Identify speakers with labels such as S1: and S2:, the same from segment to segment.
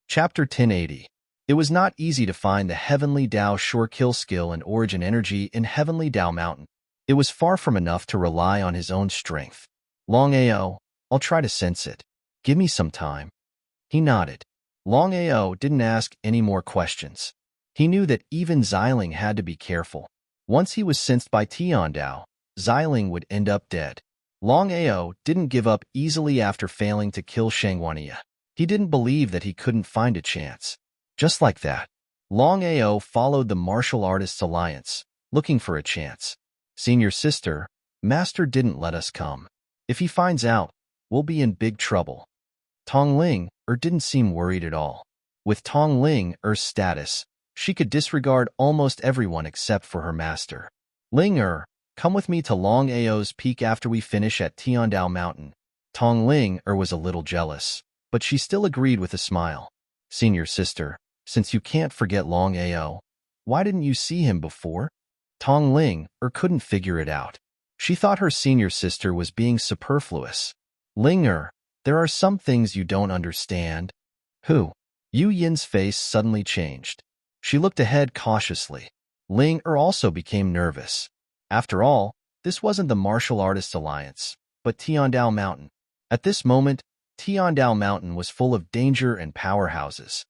S1: Chapter 1080. It was not easy to find the Heavenly Dao sure kill skill and origin energy in Heavenly Dao Mountain. It was far from enough to rely on his own strength. Longao, I'll try to sense it. Give me some time. He nodded. Longao didn't ask any more questions. He knew that even Xiling had to be careful. Once he was sensed by Tiandao, Xiling would end up dead. Longao didn't give up easily after failing to kill Shangwania. He didn't believe that he couldn't find a chance. Just like that, Longao followed the Martial Artists Alliance, looking for a chance. Senior sister, Master didn't let us come. If he finds out, we'll be in big trouble. Tongling didn't seem worried at all. With Tongling status, she could disregard almost everyone except for her master. Ling come with me to Longao's peak after we finish at Tiandao Mountain. Tongling was a little jealous, but she still agreed with a smile. Senior sister, since you can't forget Longao, why didn't you see him before? Tongling couldn't figure it out. She thought her senior sister was being superfluous. Ling there are some things you don't understand. Who? Yu Yin's face suddenly changed. She looked ahead cautiously. Ling also became nervous. After all, this wasn't the Martial Artists Alliance, but Tiandao Mountain. At this moment, Tiandao Mountain was full of danger and powerhouses.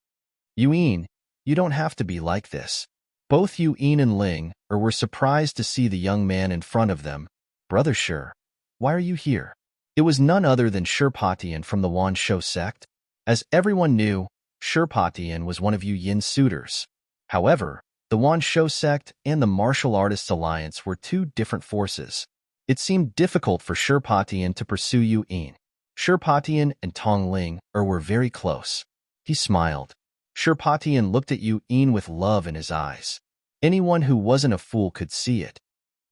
S1: Yuyin, you don't have to be like this. Both Yuyin and Ling were surprised to see the young man in front of them. Brother Shi, why are you here? It was none other than Shirpatian from the Wanshou sect. As everyone knew, Shirpatian was one of Yu Yin's suitors. However, the Wanshou sect and the Martial Artists Alliance were two different forces. It seemed difficult for Shirpatian to pursue Yu Yin. Shirpatian and Tongling were very close. He smiled. Shirpatian looked at Yu Yin with love in his eyes. Anyone who wasn't a fool could see it.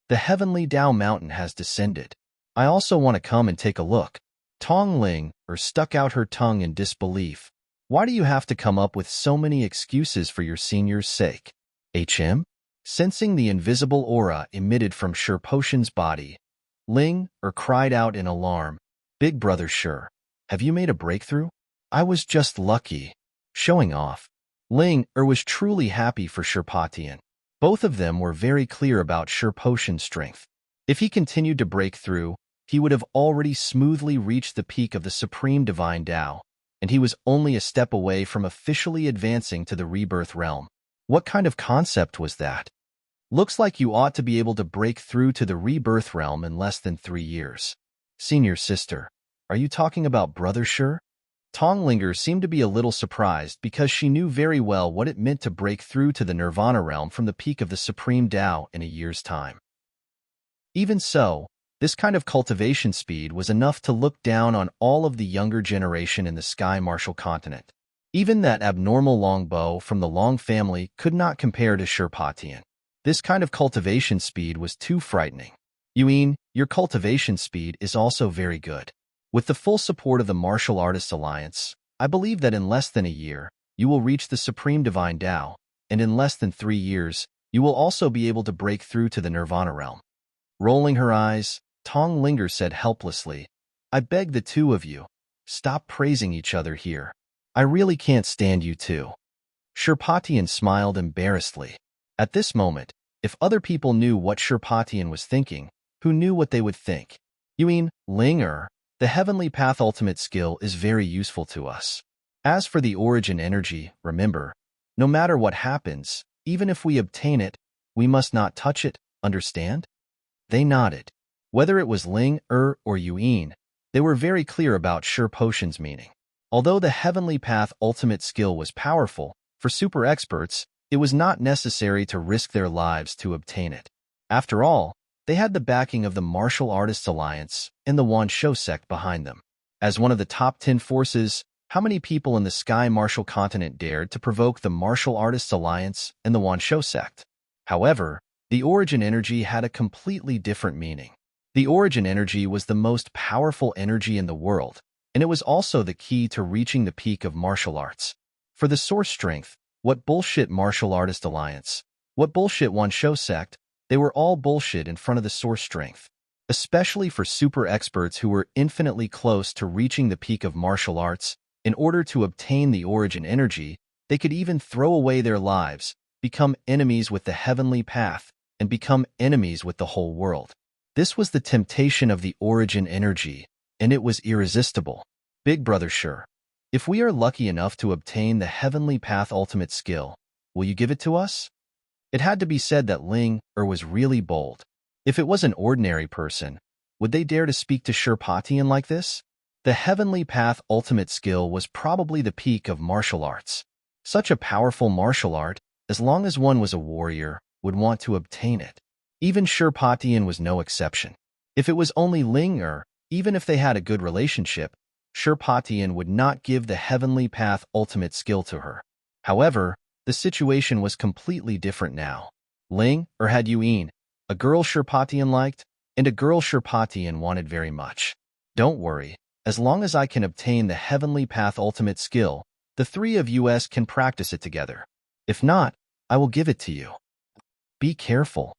S1: The Heavenly Dao Mountain has descended. I also want to come and take a look. Tongling stuck out her tongue in disbelief. Why do you have to come up with so many excuses for your senior's sake? Sensing the invisible aura emitted from Shirpotian's body, Ling cried out in alarm. Big brother Shi, have you made a breakthrough? I was just lucky. Showing off. Ling was truly happy for Shirpatian. Both of them were very clear about Shirpotian's strength. If he continued to break through, he would have already smoothly reached the peak of the Supreme Divine Tao, and he was only a step away from officially advancing to the Rebirth Realm. What kind of concept was that? Looks like you ought to be able to break through to the Rebirth Realm in less than 3 years. Senior sister, are you talking about Brother Shi? Tonglinger seemed to be a little surprised because she knew very well what it meant to break through to the Nirvana Realm from the peak of the Supreme Tao in a year's time. Even so, this kind of cultivation speed was enough to look down on all of the younger generation in the Sky Martial Continent. Even that abnormal Longbow from the Long family could not compare to Shirpatian. This kind of cultivation speed was too frightening. Yuyin, your cultivation speed is also very good. With the full support of the Martial Artists Alliance, I believe that in less than a year, you will reach the Supreme Divine Tao, and in less than 3 years, you will also be able to break through to the Nirvana Realm. Rolling her eyes, Tonglinger said helplessly, I beg the two of you, stop praising each other here. I really can't stand you two. Shirpatian smiled embarrassedly. At this moment, if other people knew what Shirpatian was thinking, who knew what they would think? Yuyin, Linger, the Heavenly Path Ultimate skill is very useful to us. As for the origin energy, remember, no matter what happens, even if we obtain it, we must not touch it, understand? They nodded. Whether it was Ling or Yuyin, they were very clear about Shirpotian's meaning. Although the Heavenly Path Ultimate skill was powerful, for super experts, it was not necessary to risk their lives to obtain it. After all, they had the backing of the Martial Artists Alliance and the Wanshou sect behind them. As one of the top 10 forces, how many people in the Sky Martial Continent dared to provoke the Martial Artists Alliance and the Wanshou sect? However, the origin energy had a completely different meaning. The origin energy was the most powerful energy in the world, and it was also the key to reaching the peak of martial arts. For the source strength, what bullshit Martial Artist Alliance? What bullshit Wanshou sect? They were all bullshit in front of the source strength. Especially for super experts who were infinitely close to reaching the peak of martial arts, In order to obtain the origin energy, they could even throw away their lives, become enemies with the heavenly path, and become enemies with the whole world. This was the temptation of the origin energy, and it was irresistible. Big Brother Sure, if we are lucky enough to obtain the heavenly path ultimate skill, will you give it to us? It had to be said that Ling was really bold. If it was an ordinary person, would they dare to speak to Shurpatian like this? The heavenly path ultimate skill was probably the peak of martial arts. Such a powerful martial art, as long as one was a warrior, would want to obtain it. Even Shurpatian was no exception. If it was only Ling, even if they had a good relationship, Shurpatian would not give the heavenly path ultimate skill to her. However, the situation was completely different now. Ling had Yuan, a girl Shurpatian liked, and a girl Shurpatian wanted very much. Don't worry, as long as I can obtain the heavenly path ultimate skill, the three of us can practice it together. If not, I will give it to you. Be careful.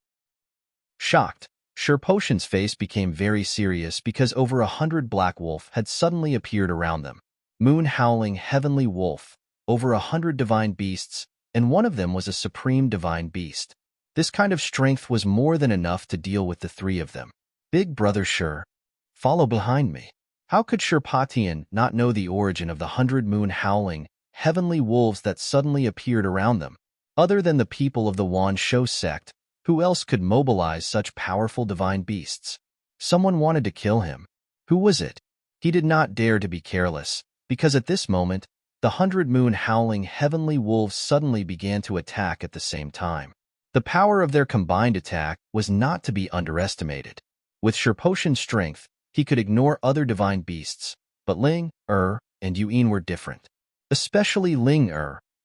S1: Shocked, Shurpatian's face became very serious because over 100 black wolf had suddenly appeared around them. Moon-howling heavenly wolf, over 100 divine beasts, and one of them was a supreme divine beast. This kind of strength was more than enough to deal with the three of them. Big Brother Shur, follow behind me. How could Shurpatian not know the origin of the 100 moon-howling heavenly wolves that suddenly appeared around them? Other than the people of the Wan Shou sect, who else could mobilize such powerful divine beasts? Someone wanted to kill him. Who was it? He did not dare to be careless, because at this moment, the 100 moon-howling heavenly wolves suddenly began to attack at the same time. The power of their combined attack was not to be underestimated. With Shurpatian's strength, he could ignore other divine beasts, but Ling, and Yuan were different. Especially Ling,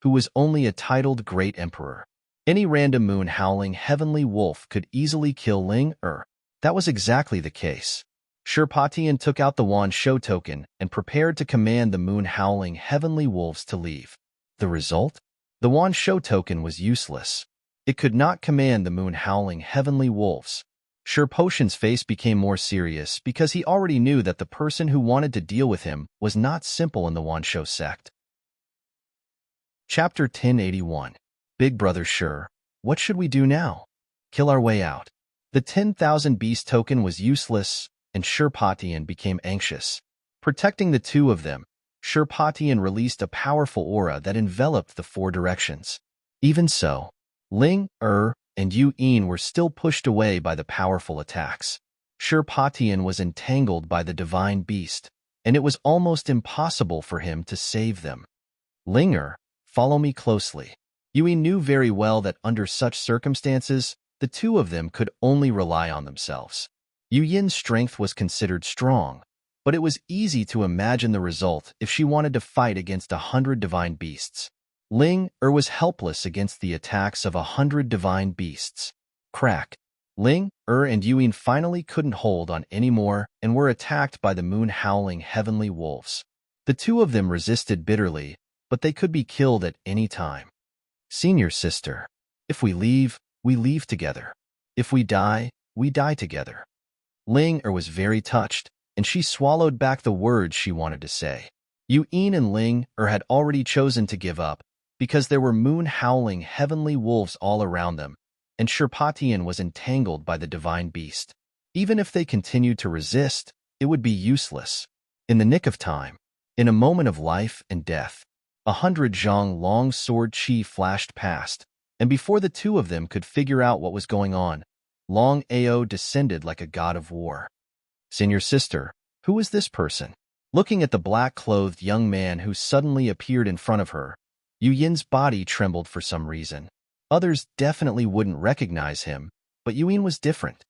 S1: who was only a titled Great Emperor. Any random moon-howling heavenly wolf could easily kill Ling, That was exactly the case. Shurpatian took out the Wan Shou token and prepared to command the moon-howling heavenly wolves to leave. The result? The Wan Shou token was useless. It could not command the moon-howling heavenly wolves. Shurpatian's face became more serious because he already knew that the person who wanted to deal with him was not simple in the Wan Shou sect. Chapter 1081. Big Brother Shur, what should we do now? Kill our way out. The 10,000 beast token was useless, and Shurpatian became anxious. Protecting the two of them, Shurpatian released a powerful aura that enveloped the four directions. Even so, Ling, and Yuan were still pushed away by the powerful attacks. Shurpatian was entangled by the divine beast, and it was almost impossible for him to save them. Linger, follow me closely. Yuan knew very well that under such circumstances, the two of them could only rely on themselves. Yuyan's strength was considered strong, but it was easy to imagine the result if she wanted to fight against 100 divine beasts. Ling was helpless against the attacks of 100 divine beasts. Crack. Ling and Yuan finally couldn't hold on anymore and were attacked by the moon-howling heavenly wolves. The two of them resisted bitterly, but they could be killed at any time. Senior sister, if we leave together. If we die together. Ling was very touched, and she swallowed back the words she wanted to say. Yuan and Ling had already chosen to give up, because there were moon-howling heavenly wolves all around them, and Shurpatian was entangled by the divine beast. Even if they continued to resist, it would be useless. In the nick of time, in a moment of life and death, 100 zhang long sword chi flashed past, and before the two of them could figure out what was going on, Longao descended like a god of war. Senior sister, who is this person? Looking at the black-clothed young man who suddenly appeared in front of her, Yuyan's body trembled for some reason. Others definitely wouldn't recognize him, but Yuan was different.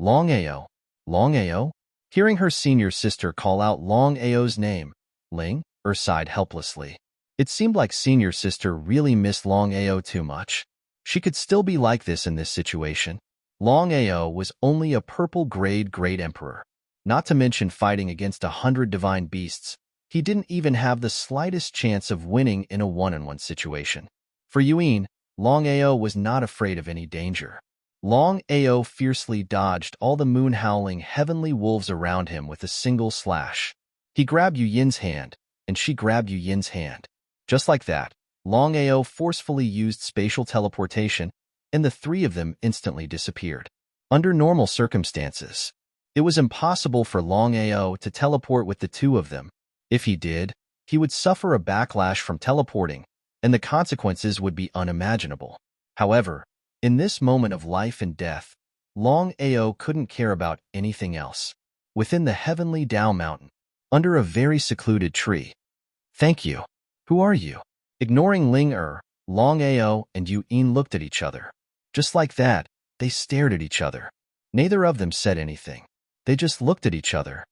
S1: Longao. Longao? Hearing her senior sister call out Longao's name, Ling sighed helplessly. It seemed like senior sister really missed Longao too much. She could still be like this in this situation. Longao was only a purple-grade Great Emperor. Not to mention fighting against 100 divine beasts, he didn't even have the slightest chance of winning in a one-on-one situation. For Yuan, Longao was not afraid of any danger. Longao fiercely dodged all the moon-howling heavenly wolves around him with a single slash. He grabbed Yuyan's hand, and she grabbed Yu Yin's hand. Just like that, Longao forcefully used spatial teleportation, and the three of them instantly disappeared. Under normal circumstances, it was impossible for Longao to teleport with the two of them. If he did, he would suffer a backlash from teleporting, and the consequences would be unimaginable. However, in this moment of life and death, Longao couldn't care about anything else. Within the heavenly Dao mountain, under a very secluded tree. "Thank you. Who are you?" Ignoring Ling Longao and Yu Yin looked at each other. Just like that, they stared at each other. Neither of them said anything. They just looked at each other.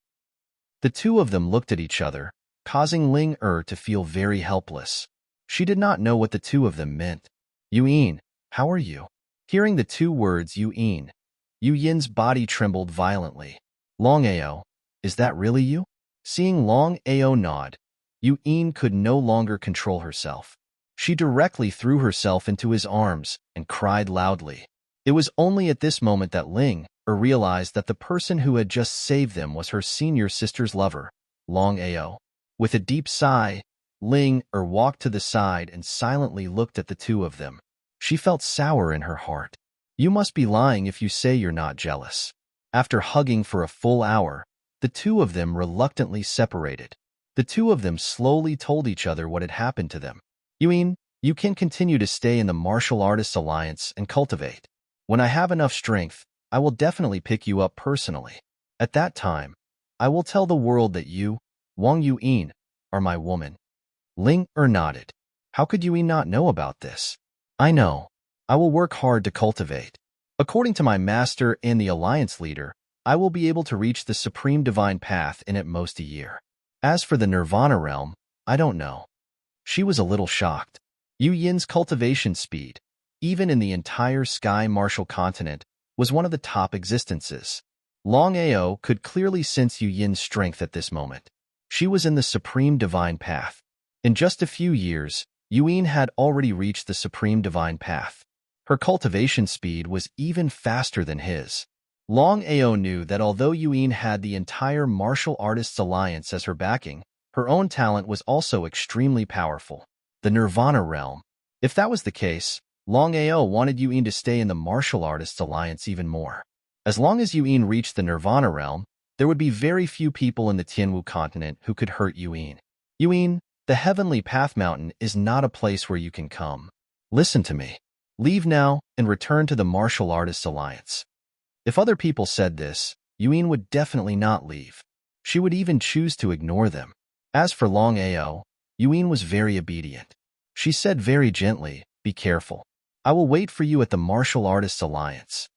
S1: The two of them looked at each other, causing Ling to feel very helpless. She did not know what the two of them meant. "Yu Yin, how are you?" Hearing the two words Yu Yin, Yu Yin's body trembled violently. "Longao, is that really you?" Seeing Longao nod, Yu Yin could no longer control herself. She directly threw herself into his arms and cried loudly. It was only at this moment that Ling realized that the person who had just saved them was her senior sister's lover, Longao. With a deep sigh, Ling walked to the side and silently looked at the two of them. She felt sour in her heart. "You must be lying if you say you're not jealous." After hugging for a full hour, the two of them reluctantly separated. The two of them slowly told each other what had happened to them. "Yu Yin, you can continue to stay in the Martial Artists Alliance and cultivate. When I have enough strength, I will definitely pick you up personally. At that time, I will tell the world that you, Wang Yu Yin, are my woman." Ling nodded. "How could Yu Yin not know about this?" "I know. I will work hard to cultivate. According to my master and the alliance leader, I will be able to reach the supreme divine path in at most a year. As for the Nirvana realm, I don't know." She was a little shocked. Yu Yin's cultivation speed, even in the entire Sky Martial continent, was one of the top existences. Longao could clearly sense Yu Yin's strength at this moment. She was in the supreme divine path. In just a few years, Yu Yin had already reached the supreme divine path. Her cultivation speed was even faster than his. Longao knew that although Yu Yin had the entire Martial Artists Alliance as her backing, her own talent was also extremely powerful. The Nirvana realm. If that was the case, Longao wanted Yu Yin to stay in the Martial Artists Alliance even more. As long as Yu Yin reached the Nirvana realm, there would be very few people in the Tianwu continent who could hurt Yu Yin. "Yu Yin, the Heavenly Path Mountain is not a place where you can come. Listen to me. Leave now and return to the Martial Artists Alliance." If other people said this, Yu Yin would definitely not leave. She would even choose to ignore them. As for Longao, Yu Yin was very obedient. She said very gently, "Be careful. I will wait for you at the Martial Artists Alliance."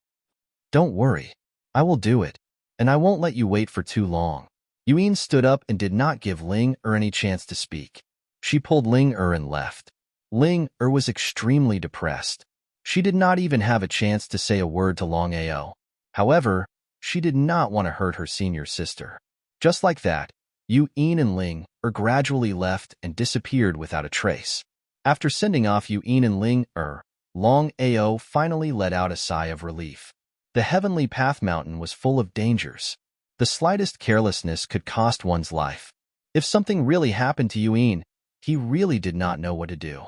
S1: "Don't worry. I will do it, and I won't let you wait for too long." Yu Yin stood up and did not give Ling any chance to speak. She pulled Ling and left. Ling was extremely depressed. She did not even have a chance to say a word to Longao. However, she did not want to hurt her senior sister. Just like that, Yu Yin and Ling gradually left and disappeared without a trace. After sending off Yu Yin and Ling Longao finally let out a sigh of relief. The Heavenly Path Mountain was full of dangers. The slightest carelessness could cost one's life. If something really happened to Yu Yin, he really did not know what to do.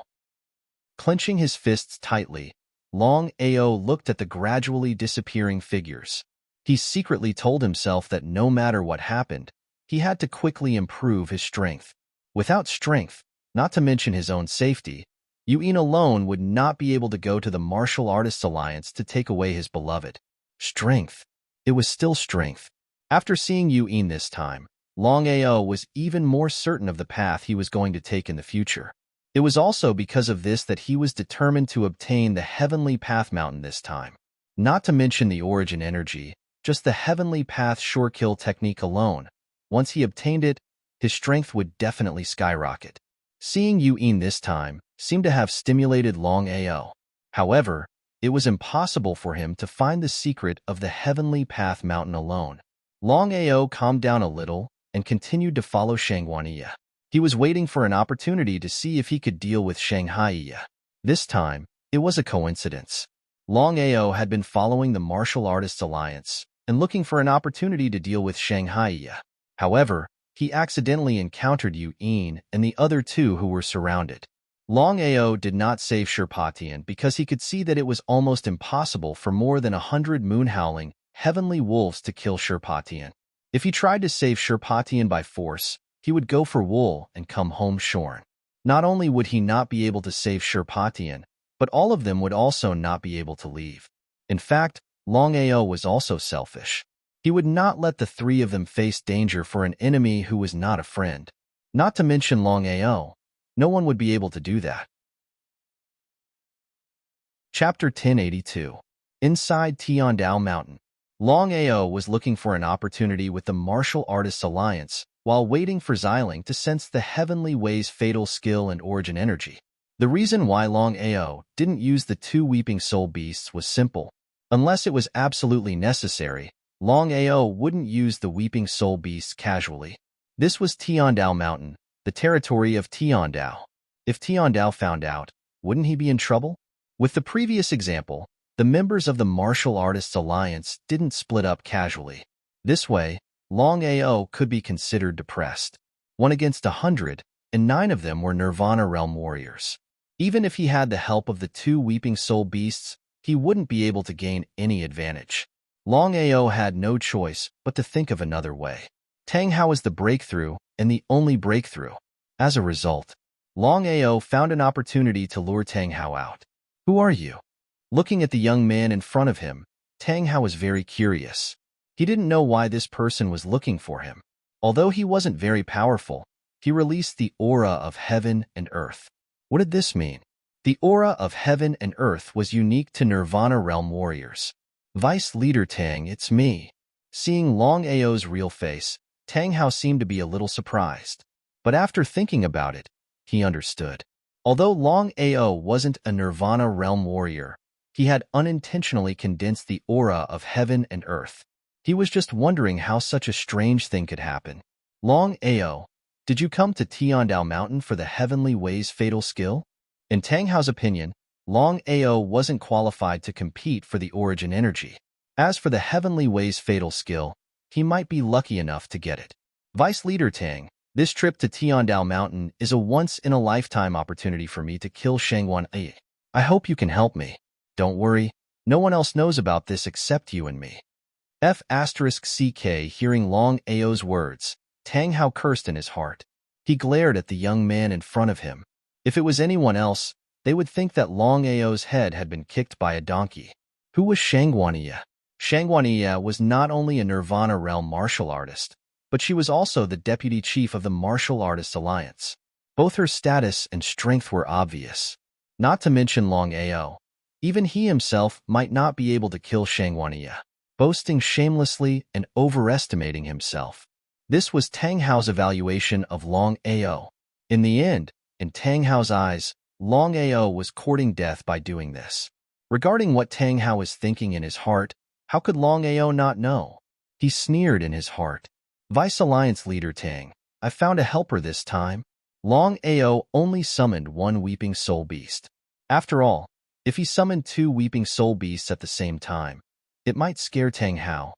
S1: Clenching his fists tightly, Longao looked at the gradually disappearing figures. He secretly told himself that no matter what happened, he had to quickly improve his strength. Without strength, not to mention his own safety, Yu Yin alone would not be able to go to the Martial Artists Alliance to take away his beloved. Strength. It was still strength. After seeing Yu Yin this time, Longao was even more certain of the path he was going to take in the future. It was also because of this that he was determined to obtain the Heavenly Path Mountain this time. Not to mention the origin energy, just the Heavenly Path Sure Kill technique alone. Once he obtained it, his strength would definitely skyrocket. Seeing Yu Yin this time seemed to have stimulated Longao. However, it was impossible for him to find the secret of the Heavenly Path Mountain alone. Longao calmed down a little and continued to follow Shanghuaniya. He was waiting for an opportunity to see if he could deal with Shanghaiya. This time, it was a coincidence. Longao had been following the Martial Artists Alliance and looking for an opportunity to deal with Shanghaiya. However, he accidentally encountered Yu Yin and the other two who were surrounded. Longao did not save Shirpatian because he could see that it was almost impossible for more than 100 moon-howling, heavenly wolves to kill Shirpatian. If he tried to save Shirpatian by force, he would go for wool and come home shorn. Not only would he not be able to save Shirpatian, but all of them would also not be able to leave. In fact, Longao was also selfish. He would not let the three of them face danger for an enemy who was not a friend. Not to mention Longao, no one would be able to do that. Chapter 1082. Inside Tiandao Mountain. Longao was looking for an opportunity with the Martial Artists Alliance while waiting for Xiling to sense the Heavenly Way's fatal skill and origin energy. The reason why Longao didn't use the two Weeping Soul Beasts was simple. Unless it was absolutely necessary, Longao wouldn't use the Weeping Soul Beasts casually. This was Tiandao Mountain, the territory of Tiandao. If Tiandao found out, wouldn't he be in trouble? With the previous example, the members of the Martial Artists Alliance didn't split up casually. This way, Longao could be considered depressed. 1 against 100, and 9 of them were Nirvana Realm warriors. Even if he had the help of the two Weeping Soul Beasts, he wouldn't be able to gain any advantage. Longao had no choice but to think of another way. Tang Hao is the breakthrough and the only breakthrough. As a result, Longao found an opportunity to lure Tang Hao out. Who are you? Looking at the young man in front of him, Tang Hao was very curious. He didn't know why this person was looking for him. Although he wasn't very powerful, he released the aura of heaven and earth. What did this mean? The aura of heaven and earth was unique to Nirvana Realm warriors. Vice Leader Tang, it's me. Seeing Longao's real face, Tang Hao seemed to be a little surprised. But after thinking about it, he understood. Although Longao wasn't a Nirvana Realm warrior, he had unintentionally condensed the aura of heaven and earth. He was just wondering how such a strange thing could happen. Longao, did you come to Tiandao Mountain for the Heavenly Way's fatal skill? In Tang Hao's opinion, Longao wasn't qualified to compete for the origin energy. As for the Heavenly Way's fatal skill, he might be lucky enough to get it. Vice Leader Tang, this trip to Tiandao Mountain is a once-in-a-lifetime opportunity for me to kill Shangguan Yi. I hope you can help me. Don't worry, no one else knows about this except you and me. F***CK hearing Longao's words, Tang Hao cursed in his heart. He glared at the young man in front of him. If it was anyone else, they would think that Longao's head had been kicked by a donkey. Who was Shangguan Yi? Shangguan Yi was not only a Nirvana Realm martial artist, but she was also the deputy chief of the Martial Artists Alliance. Both her status and strength were obvious. Not to mention Longao. Even he himself might not be able to kill Shangguan Yi, boasting shamelessly and overestimating himself. This was Tang Hao's evaluation of Longao. In the end, in Tang Hao's eyes, Longao was courting death by doing this. Regarding what Tang Hao was thinking in his heart, how could Longao not know? He sneered in his heart. Vice Alliance Leader Tang, I found a helper this time. Longao only summoned 1 Weeping Soul Beast. After all, if he summoned 2 Weeping Soul Beasts at the same time, it might scare Tang Hao.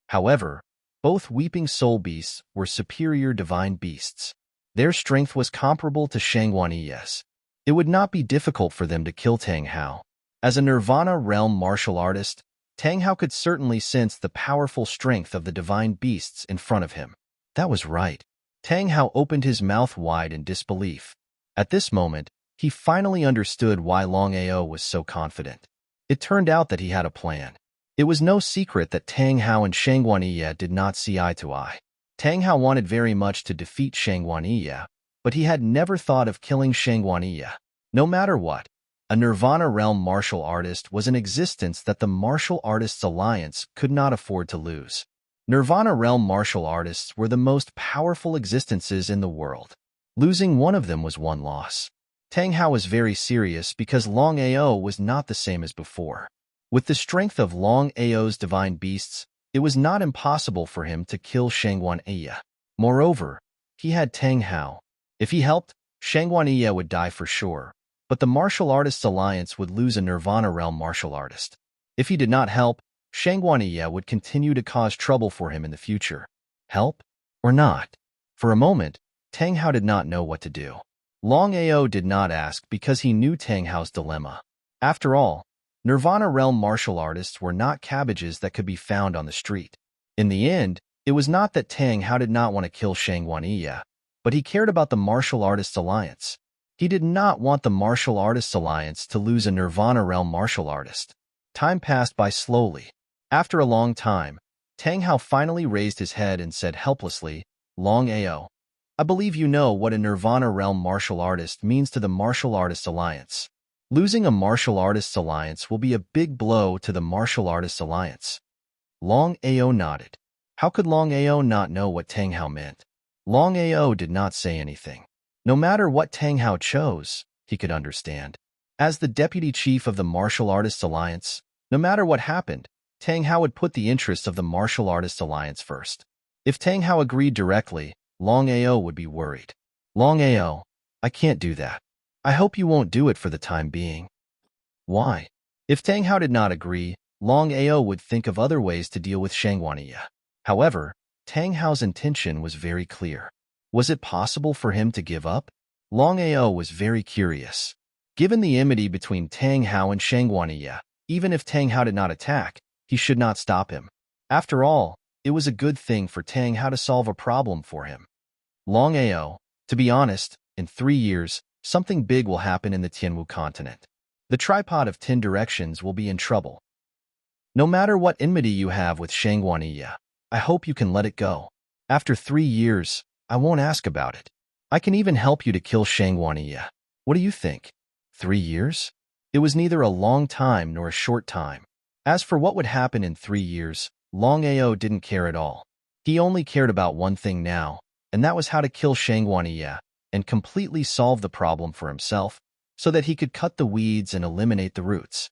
S1: However, both Weeping Soul Beasts were superior divine beasts. Their strength was comparable to Shangguan Yi's. It would not be difficult for them to kill Tang Hao. As a Nirvana Realm martial artist, Tang Hao could certainly sense the powerful strength of the divine beasts in front of him. That was right. Tang Hao opened his mouth wide in disbelief. At this moment, he finally understood why Longao was so confident. It turned out that he had a plan. It was no secret that Tang Hao and Shangguan Yi did not see eye to eye. Tang Hao wanted very much to defeat Shangguan Yi, but he had never thought of killing Shangguan Yi. No matter what, a Nirvana Realm martial artist was an existence that the Martial Artists Alliance could not afford to lose. Nirvana Realm martial artists were the most powerful existences in the world. Losing one of them was one loss. Tang Hao was very serious because Longao was not the same as before. With the strength of Longao's divine beasts, it was not impossible for him to kill Shangguan Yi. Moreover, he had Tang Hao. If he helped, Shangguan Yi would die for sure, but the Martial Artists Alliance would lose a Nirvana Realm martial artist. If he did not help, Shangguan Yi would continue to cause trouble for him in the future. Help or not? For a moment, Tang Hao did not know what to do. Longao did not ask because he knew Tang Hao's dilemma. After all, Nirvana realm martial artists were not cabbages that could be found on the street. In the end, it was not that Tang Hao did not want to kill Shangguan Yi, but he cared about the martial artists alliance. He did not want the martial artists alliance to lose a Nirvana realm martial artist. Time passed by slowly. After a long time, Tang Hao finally raised his head and said helplessly, Longao, I believe you know what a Nirvana realm martial artist means to the martial artists alliance. Losing a martial artists alliance will be a big blow to the martial artists alliance. Longao nodded. How could Longao not know what Tang Hao meant? Longao did not say anything. No matter what Tang Hao chose, he could understand. As the deputy chief of the martial artists alliance, no matter what happened, Tang Hao would put the interests of the martial artists alliance first. If Tang Hao agreed directly, Longao would be worried. Longao, I can't do that. I hope you won't do it for the time being. Why? If Tang Hao did not agree, Longao would think of other ways to deal with Shangguan Yi. However, Tang Hao's intention was very clear. Was it possible for him to give up? Longao was very curious. Given the enmity between Tang Hao and Shangguan Yi, even if Tang Hao did not attack, he should not stop him. After all, it was a good thing for Tang Hao to solve a problem for him. Longao, to be honest, in 3 years, something big will happen in the Tianwu continent. The tripod of 10 directions will be in trouble. No matter what enmity you have with Shangguan Yi, I hope you can let it go. After 3 years, I won't ask about it. I can even help you to kill Shangguan Yi. What do you think? 3 years? It was neither a long time nor a short time. As for what would happen in 3 years, Longao didn't care at all. He only cared about one thing now, and that was how to kill Shangguan Yi and completely solve the problem for himself so that he could cut the weeds and eliminate the roots.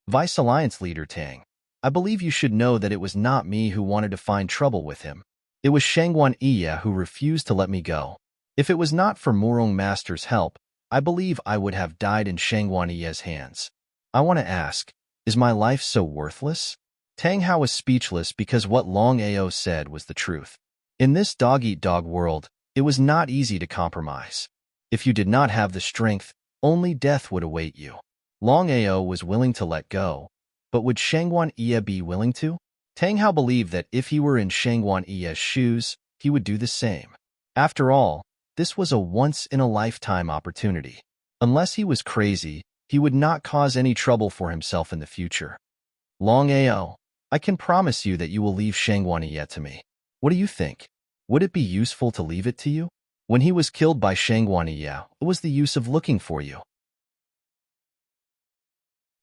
S1: Vice Alliance Leader Tang, I believe you should know that it was not me who wanted to find trouble with him. It was Shangguan Yi who refused to let me go. If it was not for Murong Master's help, I believe I would have died in Shangguan Yi's hands. I want to ask, is my life so worthless? Tang Hao was speechless because what Longao said was the truth. In this dog-eat-dog world, it was not easy to compromise. If you did not have the strength, only death would await you. Longao was willing to let go, but would Shangguan Yi be willing to? Tang Hao believed that if he were in Shangguan Yi's shoes, he would do the same. After all, this was a once-in-a-lifetime opportunity. Unless he was crazy, he would not cause any trouble for himself in the future. Longao, I can promise you that you will leave Shangguan Yi to me. What do you think? Would it be useful to leave it to you? When he was killed by Shangguan Yi, what was the use of looking for you?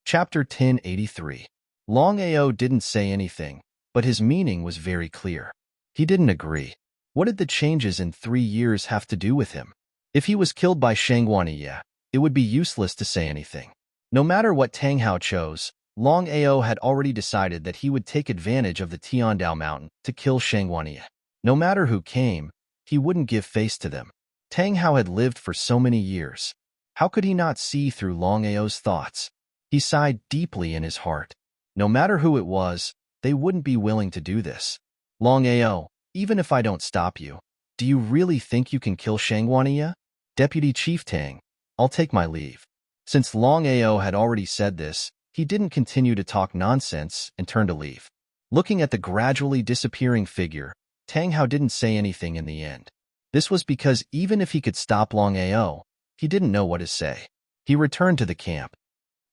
S1: Chapter 1083. Longao didn't say anything, but his meaning was very clear. He didn't agree. What did the changes in 3 years have to do with him? If he was killed by Shangguan Yi, it would be useless to say anything. No matter what Tang Hao chose, Longao had already decided that he would take advantage of the Tiandao Mountain to kill Shangguan Yi. No matter who came, he wouldn't give face to them. Tang Hao had lived for so many years. How could he not see through Longao's thoughts? He sighed deeply in his heart. No matter who it was, they wouldn't be willing to do this. Longao, even if I don't stop you, do you really think you can kill Shangguan Yi? Deputy Chief Tang, I'll take my leave. Since Longao had already said this, he didn't continue to talk nonsense and turned to leave. Looking at the gradually disappearing figure, Tang Hao didn't say anything in the end. This was because even if he could stop Longao, he didn't know what to say. He returned to the camp.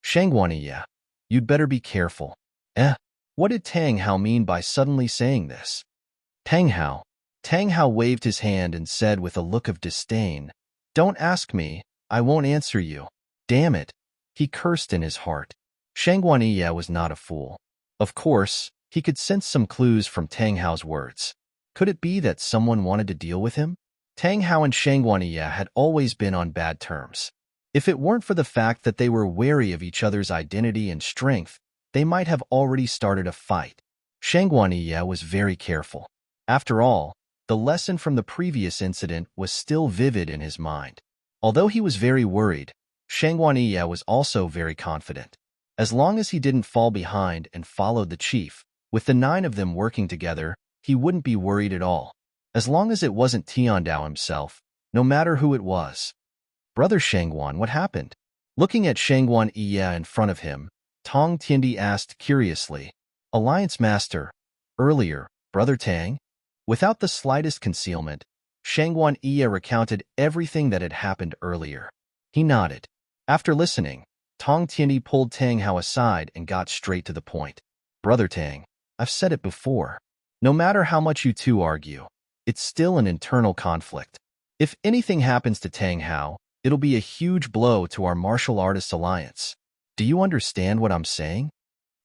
S1: Shangguan Yi, you'd better be careful. What did Tang Hao mean by suddenly saying this? Tang Hao waved his hand and said with a look of disdain, Don't ask me, I won't answer you. Damn it, he cursed in his heart. Shangguan Yi was not a fool. Of course, he could sense some clues from Tang Hao's words. Could it be that someone wanted to deal with him? Tang Hao and Shangguan Yi had always been on bad terms. If it weren't for the fact that they were wary of each other's identity and strength, they might have already started a fight. Shangguan Yi was very careful. After all, the lesson from the previous incident was still vivid in his mind. Although he was very worried, Shangguan Yi was also very confident. As long as he didn't fall behind and followed the chief, with the 9 of them working together, he wouldn't be worried at all. as long as it wasn't Tiandao himself, no matter who it was. Brother Shangguan, what happened? Looking at Shangguan Iya in front of him, Tong Tiandi asked curiously. Alliance Master, earlier, Brother Tang? Without the slightest concealment, Shangguan Iya recounted everything that had happened earlier. He nodded. After listening, Tong Tiandi pulled Tang Hao aside and got straight to the point. Brother Tang, I've said it before. No matter how much you two argue, it's still an internal conflict. If anything happens to Tang Hao, it'll be a huge blow to our martial artists alliance. Do you understand what I'm saying?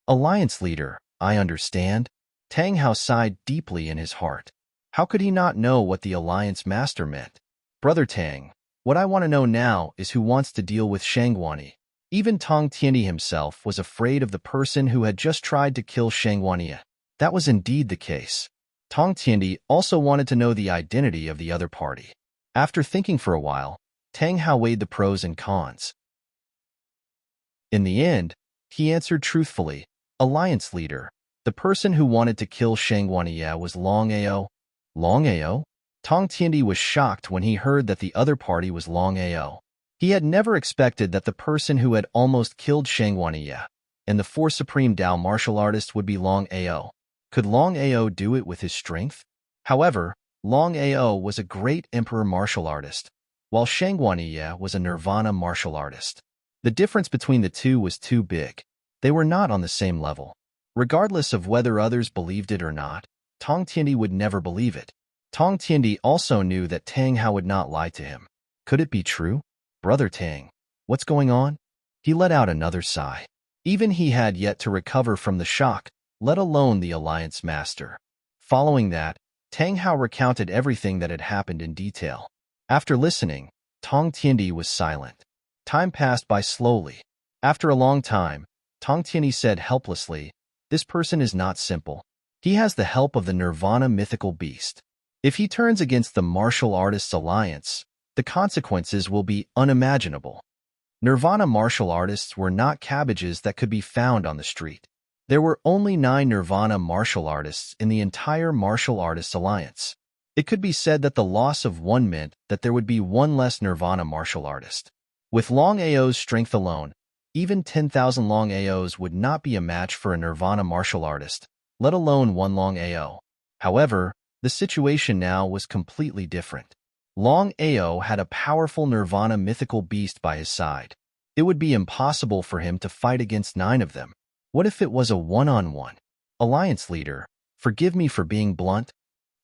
S1: Alliance leader, I understand. Tang Hao sighed deeply in his heart. How could he not know what the alliance master meant? Brother Tang, what I want to know now is who wants to deal with Shangguani. Even Tong Tiandi himself was afraid of the person who had just tried to kill Shangguani. That was indeed the case. Tong Tiandi also wanted to know the identity of the other party. After thinking for a while, Tang Hao weighed the pros and cons. In the end, he answered truthfully, Alliance leader, the person who wanted to kill Shangguani was Longao. Longao? Tong Tiandi was shocked when he heard that the other party was Longao. He had never expected that the person who had almost killed Shangguani and the four supreme Dao martial artists would be Longao. Could Longao do it with his strength? However, Longao was a great emperor martial artist, while Shangguani was a nirvana martial artist. The difference between the two was too big. They were not on the same level. Regardless of whether others believed it or not, Tong Tiandi would never believe it. Tong Tiandi also knew that Tang Hao would not lie to him. Could it be true? Brother Tang, what's going on? He let out another sigh. Even he had yet to recover from the shock, let alone the alliance master. Following that, Tang Hao recounted everything that had happened in detail. After listening, Tong Tiandi was silent. Time passed by slowly. After a long time, Tong Tiandi said helplessly, this person is not simple. He has the help of the Nirvana mythical beast. If he turns against the martial artists alliance, the consequences will be unimaginable. Nirvana martial artists were not cabbages that could be found on the street. There were only 9 Nirvana martial artists in the entire martial artists alliance. It could be said that the loss of one meant that there would be one less Nirvana martial artist. With Longao's strength alone, even 10,000 Longaos would not be a match for a Nirvana martial artist, let alone one Longao. However, the situation now was completely different. Longao had a powerful Nirvana mythical beast by his side. It would be impossible for him to fight against 9 of them. What if it was a one-on-one? Alliance leader, forgive me for being blunt.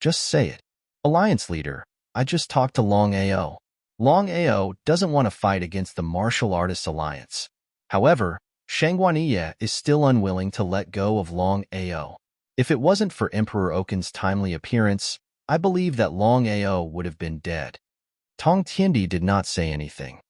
S1: Just say it. Alliance leader, I just talked to Longao. Longao doesn't want to fight against the martial artists alliance. However, Shangguani is still unwilling to let go of Longao. If it wasn't for Emperor Oken's timely appearance, I believe that Longao would have been dead. Tong Tiandi did not say anything.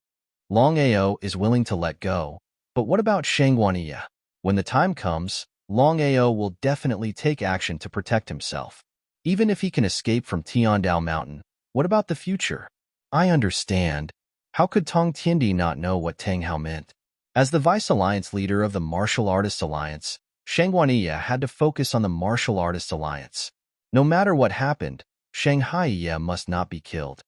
S1: Longao is willing to let go, but what about Shangguani? When the time comes, Longao will definitely take action to protect himself. Even if he can escape from Tiandao Mountain, what about the future? I understand. How could Tong Tiandi not know what Tang Hao meant? As the Vice Alliance leader of the Martial Artists Alliance, Shangguani had to focus on the Martial Artists Alliance. No matter what happened, Shanghai must not be killed.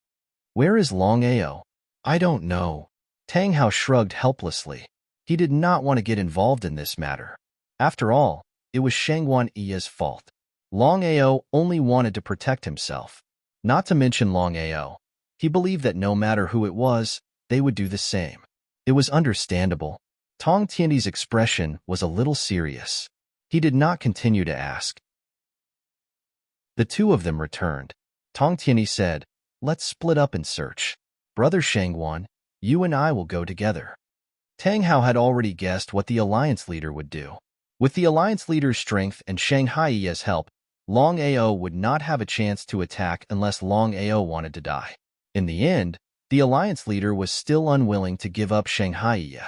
S1: Where is Longao? I don't know. Tang Hao shrugged helplessly. He did not want to get involved in this matter. After all, it was Shangguani's fault. Longao only wanted to protect himself. Not to mention Longao. He believed that no matter who it was, they would do the same. It was understandable. Tong Tiandi's expression was a little serious. He did not continue to ask. The two of them returned. Tong Tiandi said, let's split up and search. Brother Shangguan, you and I will go together. Tang Hao had already guessed what the alliance leader would do. With the alliance leader's strength and Shanghai's help, Longao would not have a chance to attack unless Longao wanted to die. In the end, the alliance leader was still unwilling to give up Shanghai.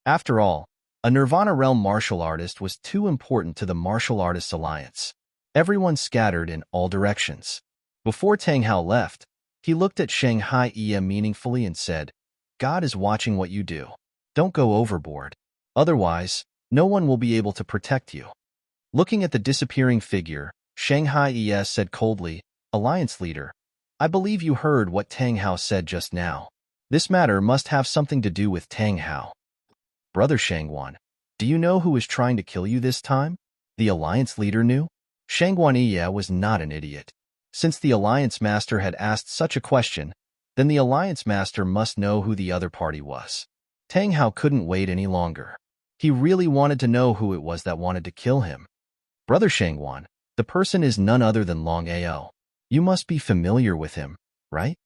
S1: After all, a Nirvana realm martial artist was too important to the martial artists alliance. Everyone scattered in all directions. Before Tang Hao left, he looked at Shanghai meaningfully and said, God is watching what you do. Don't go overboard. Otherwise, no one will be able to protect you. Looking at the disappearing figure, Shanghai said coldly, Alliance leader, I believe you heard what Tang Hao said just now. This matter must have something to do with Tang Hao. Brother Shangguan, do you know who is trying to kill you this time? The Alliance leader knew? Shangguan Yi was not an idiot. Since the Alliance Master had asked such a question, then the Alliance Master must know who the other party was. Tang Hao couldn't wait any longer. He really wanted to know who it was that wanted to kill him. Brother Shangguan, the person is none other than Longao. You must be familiar with him, right?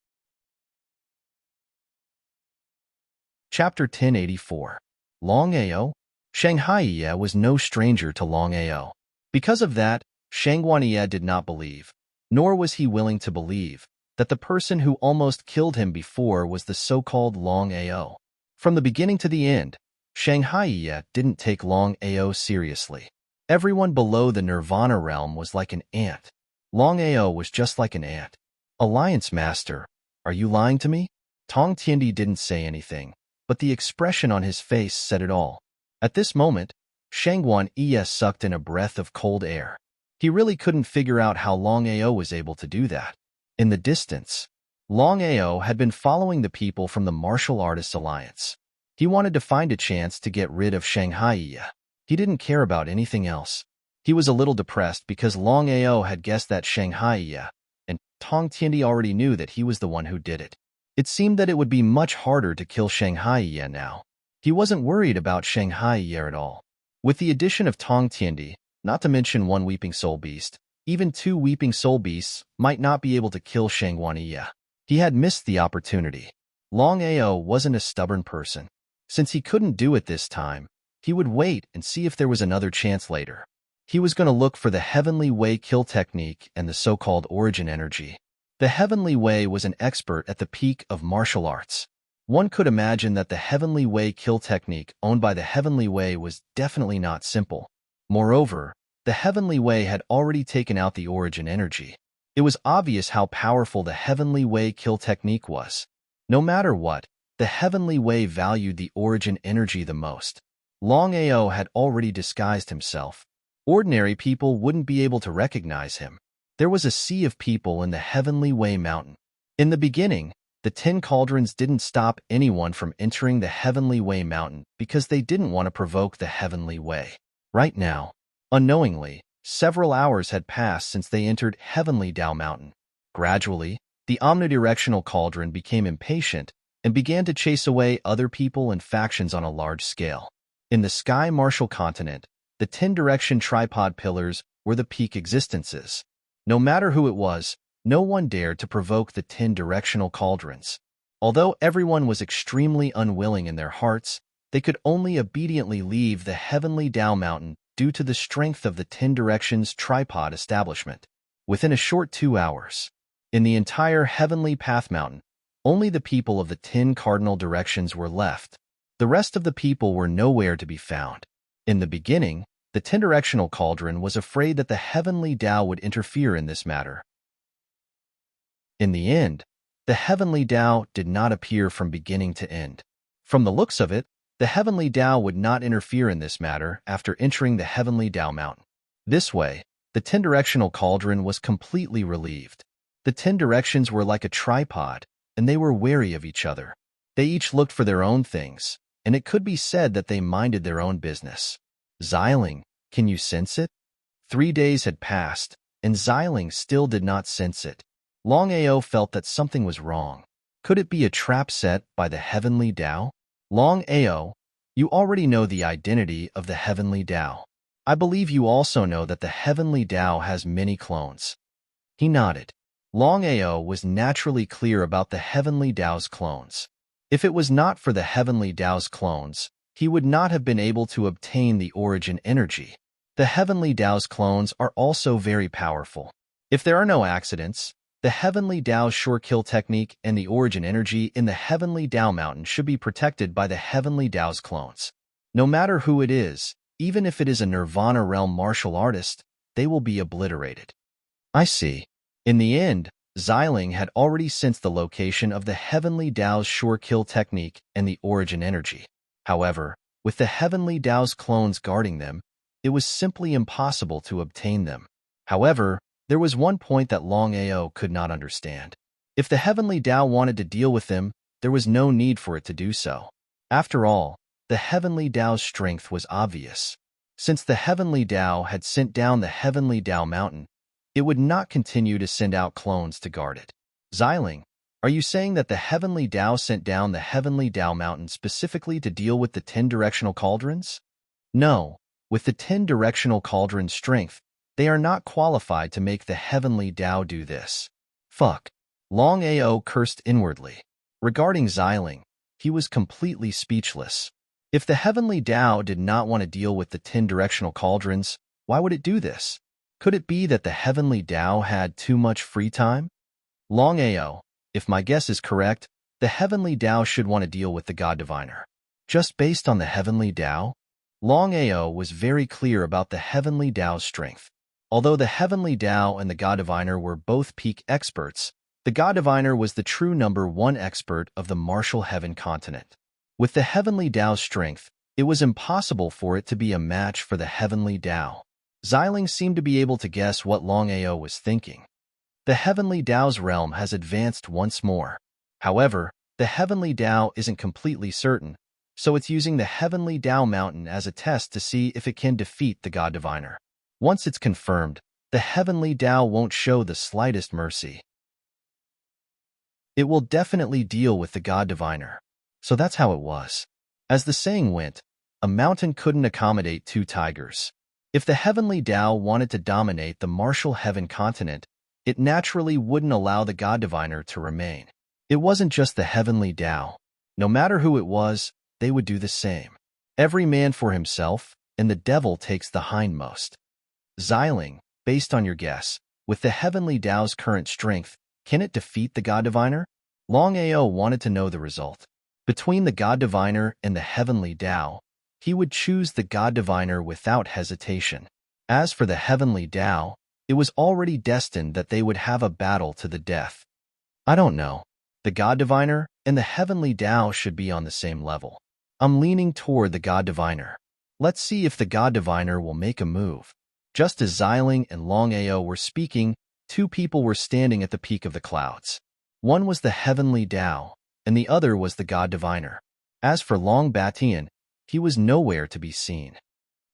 S1: Chapter 1084. Longao. Shanghai was no stranger to Longao. Because of that, Shangguan Yi did not believe, nor was he willing to believe, that the person who almost killed him before was the so-called Longao. From the beginning to the end, Shanghai didn't take Longao seriously. Everyone below the Nirvana realm was like an ant. Longao was just like an ant. Alliance Master, are you lying to me? Tong Tiandi didn't say anything, but the expression on his face said it all. At this moment, Shangguan Yi sucked in a breath of cold air. He really couldn't figure out how Longao was able to do that. In the distance, Longao had been following the people from the Martial Artists Alliance. He wanted to find a chance to get rid of Shanghai. He didn't care about anything else. He was a little depressed because Longao had guessed that Shanghai, and Tong Tiandi already knew that he was the one who did it. It seemed that it would be much harder to kill Shanghai now. He wasn't worried about Shanghai at all. With the addition of Tong Tiandi, not to mention one Weeping Soul Beast, even two Weeping Soul Beasts might not be able to kill Shangguan Yi. He had missed the opportunity. Longao wasn't a stubborn person. Since he couldn't do it this time, he would wait and see if there was another chance later. He was going to look for the Heavenly Way kill technique and the so-called origin energy. The Heavenly Way was an expert at the peak of martial arts. One could imagine that the Heavenly Way kill technique owned by the Heavenly Way was definitely not simple. Moreover, the Heavenly Way had already taken out the origin energy. It was obvious how powerful the Heavenly Way kill technique was. No matter what, the Heavenly Way valued the origin energy the most. Longao had already disguised himself. Ordinary people wouldn't be able to recognize him. There was a sea of people in the Heavenly Way mountain. In the beginning, the 10 cauldrons didn't stop anyone from entering the Heavenly Way mountain because they didn't want to provoke the Heavenly Way. Right now, unknowingly, several hours had passed since they entered Heavenly Dao Mountain. Gradually, the omnidirectional cauldron became impatient and began to chase away other people and factions on a large scale. In the Sky Martial Continent, the 10-direction tripod pillars were the peak existences. No matter who it was, no one dared to provoke the 10-directional cauldrons. Although everyone was extremely unwilling in their hearts, they could only obediently leave the Heavenly Dao Mountain due to the strength of the 10 Directions tripod establishment. Within a short 2 hours, in the entire Heavenly Path Mountain, only the people of the 10 cardinal directions were left. The rest of the people were nowhere to be found. In the beginning, the 10-directional cauldron was afraid that the Heavenly Dao would interfere in this matter. In the end, the Heavenly Dao did not appear from beginning to end. From the looks of it, the Heavenly Dao would not interfere in this matter after entering the Heavenly Dao Mountain. This way, the 10-directional cauldron was completely relieved. The 10 directions were like a tripod, and they were wary of each other. They each looked for their own things, and it could be said that they minded their own business. Xiling, can you sense it? 3 days had passed, and Xiling still did not sense it. Longao felt that something was wrong. Could it be a trap set by the Heavenly Dao? Longao, you already know the identity of the Heavenly Dao. I believe you also know that the Heavenly Dao has many clones. He nodded. Longao was naturally clear about the Heavenly Dao's clones. If it was not for the Heavenly Dao's clones, he would not have been able to obtain the origin energy. The Heavenly Dao's clones are also very powerful. If there are no accidents, the Heavenly Dao's sure kill technique and the origin energy in the Heavenly Dao Mountain should be protected by the Heavenly Dao's clones. No matter who it is, even if it is a Nirvana realm martial artist, they will be obliterated. I see. In the end, Xiling had already sensed the location of the Heavenly Dao's sure kill technique and the origin energy. However, with the Heavenly Dao's clones guarding them, it was simply impossible to obtain them. However, There was one point that Longao could not understand. If the heavenly Tao wanted to deal with him, there was no need for it to do so. After all, the heavenly Tao's strength was obvious. Since the heavenly Tao had sent down the heavenly Tao mountain, it would not continue to send out clones to guard it. Xiling, are you saying that the heavenly Tao sent down the heavenly Tao mountain specifically to deal with the 10 directional cauldrons? No, with the 10 directional cauldron's strength, they are not qualified to make the heavenly Tao do this. Fuck. Longao cursed inwardly. Regarding Xiling, he was completely speechless. If the heavenly Tao did not want to deal with the 10 directional cauldrons, why would it do this? Could it be that the heavenly Tao had too much free time? Longao, if my guess is correct, the heavenly Tao should want to deal with the God Diviner. Just based on the heavenly Tao? Longao was very clear about the heavenly Tao's strength. Although the heavenly Tao and the God Diviner were both peak experts, the God Diviner was the true number 1 expert of the martial heaven continent. With the heavenly Tao's strength, it was impossible for it to be a match for the heavenly Tao. Xiling seemed to be able to guess what Longao was thinking. The heavenly Tao's realm has advanced once more. However, the heavenly Tao isn't completely certain, so it's using the heavenly Tao mountain as a test to see if it can defeat the God Diviner. Once it's confirmed, the heavenly Tao won't show the slightest mercy. It will definitely deal with the God Diviner. So that's how it was. As the saying went, a mountain couldn't accommodate 2 tigers. If the heavenly Tao wanted to dominate the martial heaven continent, it naturally wouldn't allow the God Diviner to remain. It wasn't just the heavenly Tao. No matter who it was, they would do the same. Every man for himself, and the devil takes the hindmost. Xiling, based on your guess, with the heavenly Tao's current strength, can it defeat the God Diviner? Longao wanted to know the result. Between the God Diviner and the heavenly Tao, he would choose the God Diviner without hesitation. As for the heavenly Tao, it was already destined that they would have a battle to the death. I don't know. The God Diviner and the heavenly Tao should be on the same level. I'm leaning toward the God Diviner. Let's see if the God Diviner will make a move. Just as Xiling and Longao were speaking, 2 people were standing at the peak of the clouds. One was the heavenly Tao, and the other was the God Diviner. As for Long Batian, he was nowhere to be seen.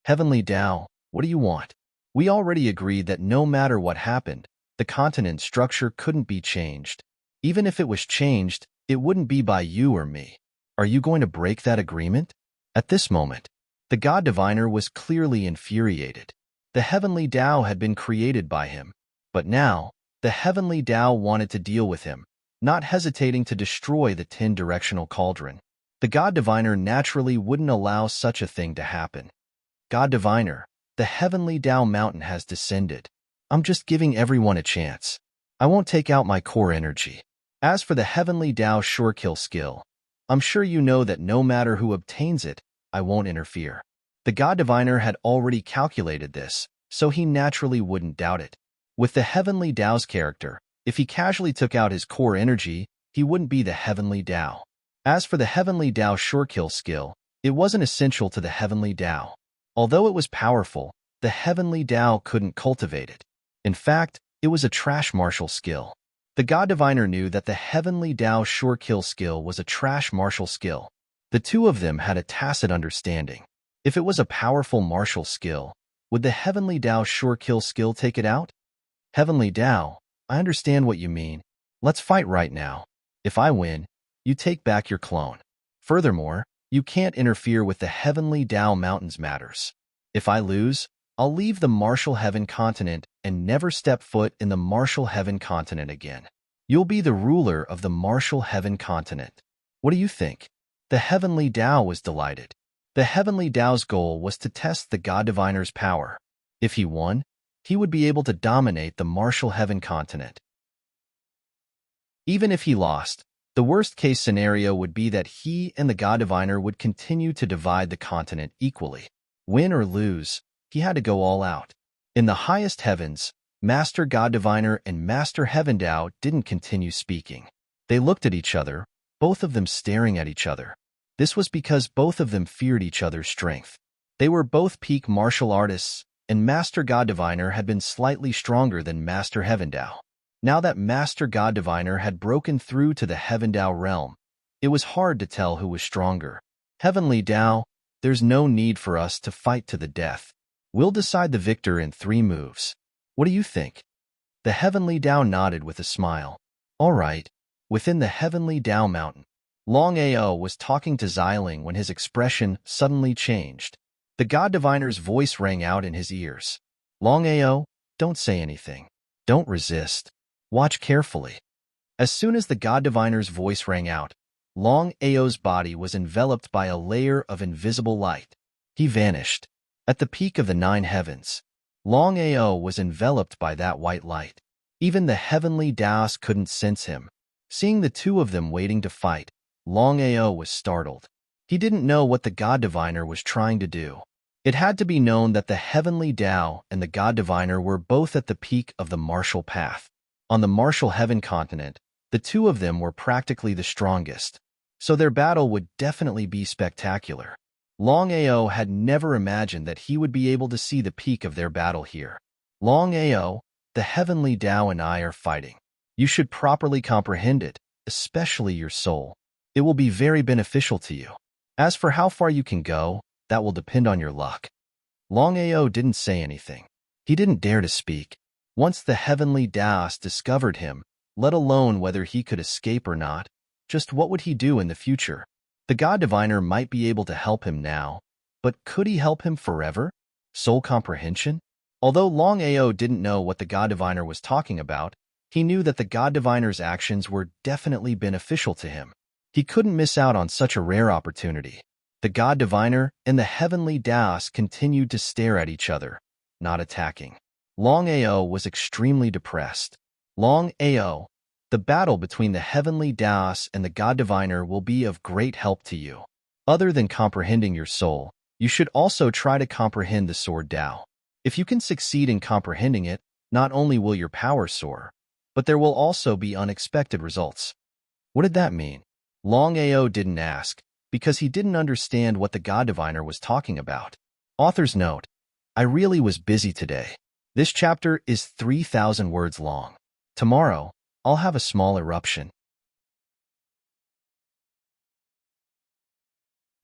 S1: Heavenly Tao, what do you want? We already agreed that no matter what happened, the continent structure couldn't be changed. Even if it was changed, it wouldn't be by you or me. Are you going to break that agreement? At this moment, the God Diviner was clearly infuriated. The heavenly Tao had been created by him, but now, the heavenly Tao wanted to deal with him, not hesitating to destroy the 10 directional cauldron. The God Diviner naturally wouldn't allow such a thing to happen. God Diviner, the heavenly Tao mountain has descended. I'm just giving everyone a chance. I won't take out my core energy. As for the heavenly Tao sure kill skill, I'm sure you know that no matter who obtains it, I won't interfere. The God Diviner had already calculated this, so he naturally wouldn't doubt it. With the heavenly Tao's character, if he casually took out his core energy, he wouldn't be the heavenly Tao. As for the heavenly Tao sure kill skill, it wasn't essential to the heavenly Tao. Although it was powerful, the heavenly Tao couldn't cultivate it. In fact, it was a trash martial skill. The God Diviner knew that the heavenly Tao sure kill skill was a trash martial skill. The 2 of them had a tacit understanding. If it was a powerful martial skill, would the heavenly Tao sure kill skill take it out? Heavenly Tao, I understand what you mean. Let's fight right now. If I win, you take back your clone. Furthermore, you can't interfere with the heavenly Tao mountain's matters. If I lose, I'll leave the martial heaven continent and never step foot in the martial heaven continent again. You'll be the ruler of the martial heaven continent. What do you think? The heavenly Tao was delighted. The heavenly Tao's goal was to test the God Diviner's power. If he won, he would be able to dominate the martial heaven continent. Even if he lost, the worst-case scenario would be that he and the God Diviner would continue to divide the continent equally. Win or lose, he had to go all out. In the highest heavens, Master God Diviner and Master Heaven Tao didn't continue speaking. They looked at each other, both of them staring at each other. This was because both of them feared each other's strength. They were both peak martial artists, and Master God Diviner had been slightly stronger than Master Heaven Dao. Now that Master God Diviner had broken through to the Heaven Dao realm, it was hard to tell who was stronger. Heavenly Dao, there's no need for us to fight to the death. We'll decide the victor in 3 moves. What do you think? The Heavenly Dao nodded with a smile. All right. Within the Heavenly Dao mountain, Longao was talking to Xiling when his expression suddenly changed. The God Diviner's voice rang out in his ears. Longao, don't say anything. Don't resist. Watch carefully. As soon as the God Diviner's voice rang out, Longao's body was enveloped by a layer of invisible light. He vanished. At the peak of the 9 heavens, Longao was enveloped by that white light. Even the Heavenly Daos couldn't sense him. Seeing the two of them waiting to fight, Longao was startled. He didn't know what the God Diviner was trying to do. It had to be known that the Heavenly Dao and the God Diviner were both at the peak of the martial path. On the martial heaven continent, the two of them were practically the strongest, so their battle would definitely be spectacular. Longao had never imagined that he would be able to see the peak of their battle here. Longao, the Heavenly Dao and I are fighting. You should properly comprehend it, especially your soul. It will be very beneficial to you. As for how far you can go, that will depend on your luck. Longao didn't say anything. He didn't dare to speak. Once the Heavenly Daos discovered him, let alone whether he could escape or not, just what would he do in the future? The God Diviner might be able to help him now, but could he help him forever? Soul comprehension? Although Longao didn't know what the God Diviner was talking about, he knew that the God Diviner's actions were definitely beneficial to him. He couldn't miss out on such a rare opportunity. The God Diviner and the Heavenly Daos continued to stare at each other, not attacking. Longao was extremely depressed. Longao, the battle between the Heavenly Daos and the God Diviner will be of great help to you. Other than comprehending your soul, you should also try to comprehend the Sword Dao. If you can succeed in comprehending it, not only will your power soar, but there will also be unexpected results. What did that mean? Longao didn't ask, because he didn't understand what the God Diviner was talking about. Author's note: I really was busy today. This chapter is 3,000 words long. Tomorrow, I'll have a small eruption.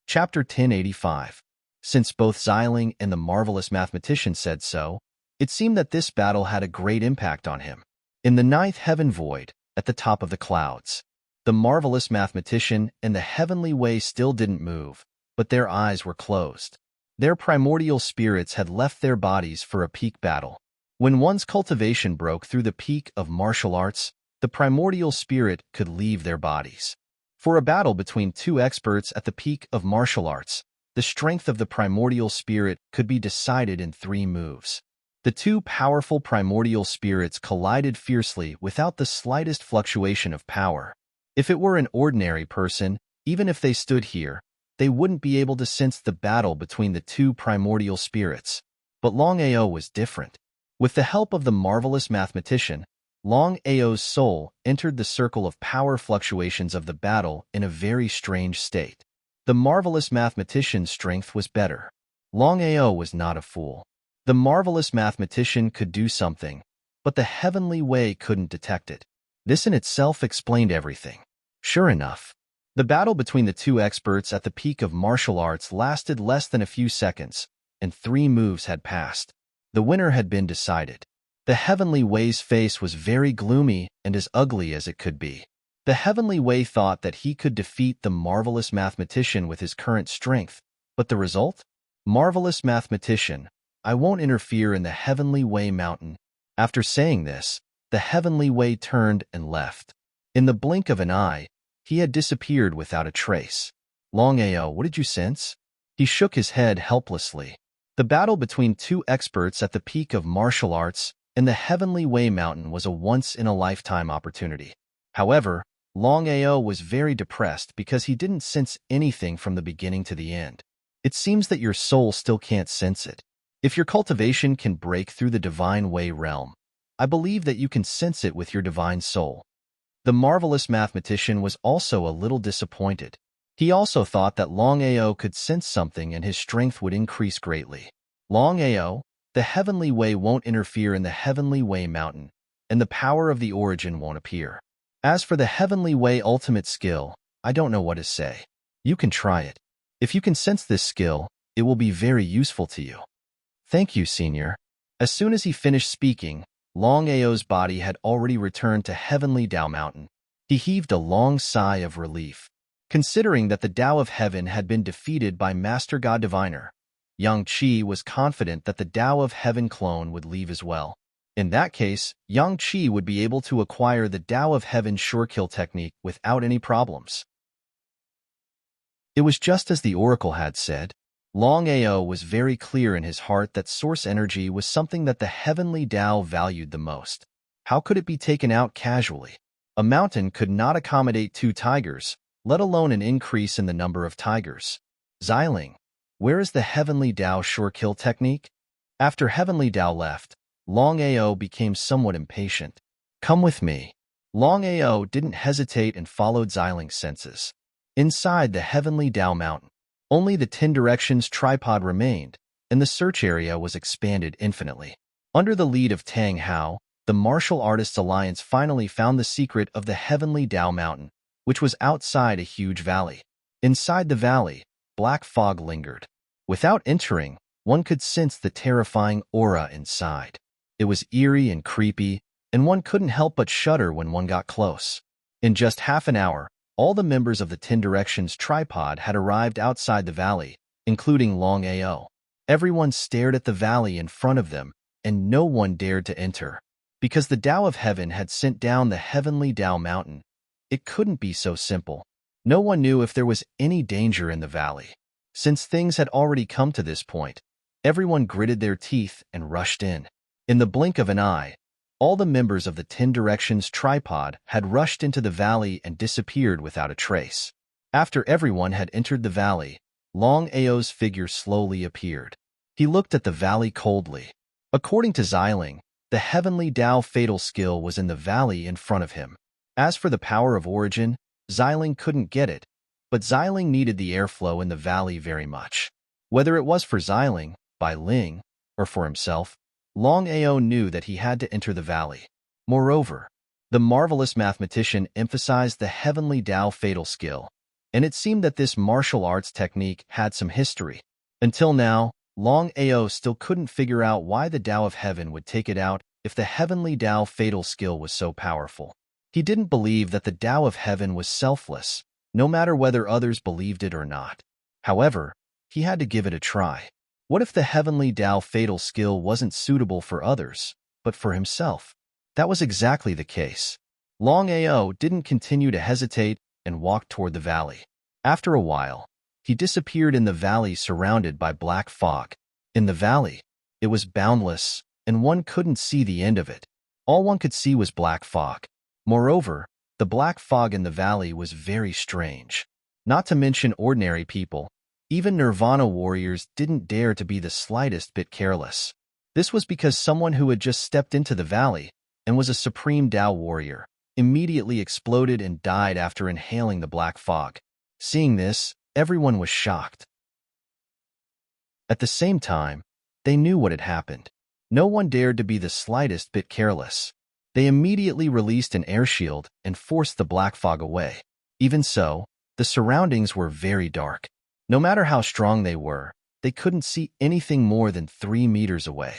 S1: Chapter 1085. Since both Xiling and the marvelous mathematician said so, it seemed that this battle had a great impact on him. In the 9th heaven void, at the top of the clouds, the marvelous mathematician and the heavenly way still didn't move, but their eyes were closed. Their primordial spirits had left their bodies for a peak battle. When one's cultivation broke through the peak of martial arts, the primordial spirit could leave their bodies. For a battle between 2 experts at the peak of martial arts, the strength of the primordial spirit could be decided in 3 moves. The 2 powerful primordial spirits collided fiercely without the slightest fluctuation of power. If it were an ordinary person, even if they stood here, they wouldn't be able to sense the battle between the 2 primordial spirits. But Longao was different. With the help of the marvelous mathematician, Longao's soul entered the circle of power fluctuations of the battle in a very strange state. The marvelous mathematician's strength was better. Longao was not a fool. The marvelous mathematician could do something, but the heavenly way couldn't detect it. This in itself explained everything. Sure enough, the battle between the 2 experts at the peak of martial arts lasted less than a few seconds, and 3 moves had passed. The winner had been decided. The heavenly way's face was very gloomy and as ugly as it could be. The heavenly way thought that he could defeat the marvelous mathematician with his current strength, but the result? Marvelous mathematician, I won't interfere in the heavenly way mountain. After saying this, the heavenly way turned and left. In the blink of an eye, he had disappeared without a trace. Longao, what did you sense? He shook his head helplessly. The battle between 2 experts at the peak of martial arts and the Heavenly Way Mountain was a once-in-a-lifetime opportunity. However, Longao was very depressed because he didn't sense anything from the beginning to the end. It seems that your soul still can't sense it. If your cultivation can break through the Divine Way realm, I believe that you can sense it with your divine soul. The marvelous mathematician was also a little disappointed. He also thought that Longao could sense something and his strength would increase greatly. Longao, The heavenly way won't interfere in the heavenly way mountain, and the power of the origin won't appear. As for the heavenly way ultimate skill, I don't know what to say. You can try it. If you can sense this skill, it will be very useful to you. Thank you, Senior. As soon as he finished speaking, Longao's body had already returned to Heavenly Tao Mountain. He heaved a long sigh of relief. Considering that the Tao of Heaven had been defeated by Master God Diviner, Yang Qi was confident that the Tao of Heaven clone would leave as well. In that case, Yang Qi would be able to acquire the Tao of Heaven sure kill technique without any problems. It was just as the oracle had said. Longao was very clear in his heart that source energy was something that the heavenly Tao valued the most. How could it be taken out casually? A mountain could not accommodate 2 tigers, let alone an increase in the number of tigers. Xiling, where is the heavenly Tao sure kill technique? After heavenly Tao left, Longao became somewhat impatient. Come with me. Longao didn't hesitate and followed Xiling's senses. Inside the heavenly Tao mountain, only the 10 directions tripod remained, and the search area was expanded infinitely. Under the lead of Tang Hao, the Martial Artists Alliance finally found the secret of the heavenly Tao mountain, which was outside a huge valley. Inside the valley, black fog lingered. Without entering, one could sense the terrifying aura inside. It was eerie and creepy, and one couldn't help but shudder when one got close. In just half an hour, all the members of the 10 Directions tripod had arrived outside the valley, including Longao. Everyone stared at the valley in front of them, and no one dared to enter. Because the Tao of Heaven had sent down the heavenly Tao mountain, it couldn't be so simple. No one knew if there was any danger in the valley. Since things had already come to this point, everyone gritted their teeth and rushed in. In the blink of an eye, all the members of the 10 Directions tripod had rushed into the valley and disappeared without a trace. After everyone had entered the valley, Longao's figure slowly appeared. He looked at the valley coldly. According to Xiling, the heavenly Tao fatal skill was in the valley in front of him. As for the power of origin, Xiling couldn't get it, but Xiling needed the airflow in the valley very much. Whether it was for Xiling, Bai Ling, or for himself, Longao knew that he had to enter the valley. Moreover, the marvelous mathematician emphasized the heavenly Tao fatal skill, and it seemed that this martial arts technique had some history. Until now, Longao still couldn't figure out why the Tao of Heaven would take it out if the heavenly Tao fatal skill was so powerful. He didn't believe that the Tao of Heaven was selfless, no matter whether others believed it or not. However, he had to give it a try. What if the heavenly Tao fatal skill wasn't suitable for others, but for himself? That was exactly the case. Longao didn't continue to hesitate and walked toward the valley. After a while, he disappeared in the valley surrounded by black fog. In the valley, it was boundless, and one couldn't see the end of it. All one could see was black fog. Moreover, the black fog in the valley was very strange. Not to mention ordinary people, even Nirvana warriors didn't dare to be the slightest bit careless. This was because someone who had just stepped into the valley and was a supreme Tao warrior immediately exploded and died after inhaling the black fog. Seeing this, everyone was shocked. At the same time, they knew what had happened. No one dared to be the slightest bit careless. They immediately released an air shield and forced the black fog away. Even so, the surroundings were very dark. No matter how strong they were, they couldn't see anything more than 3 meters away.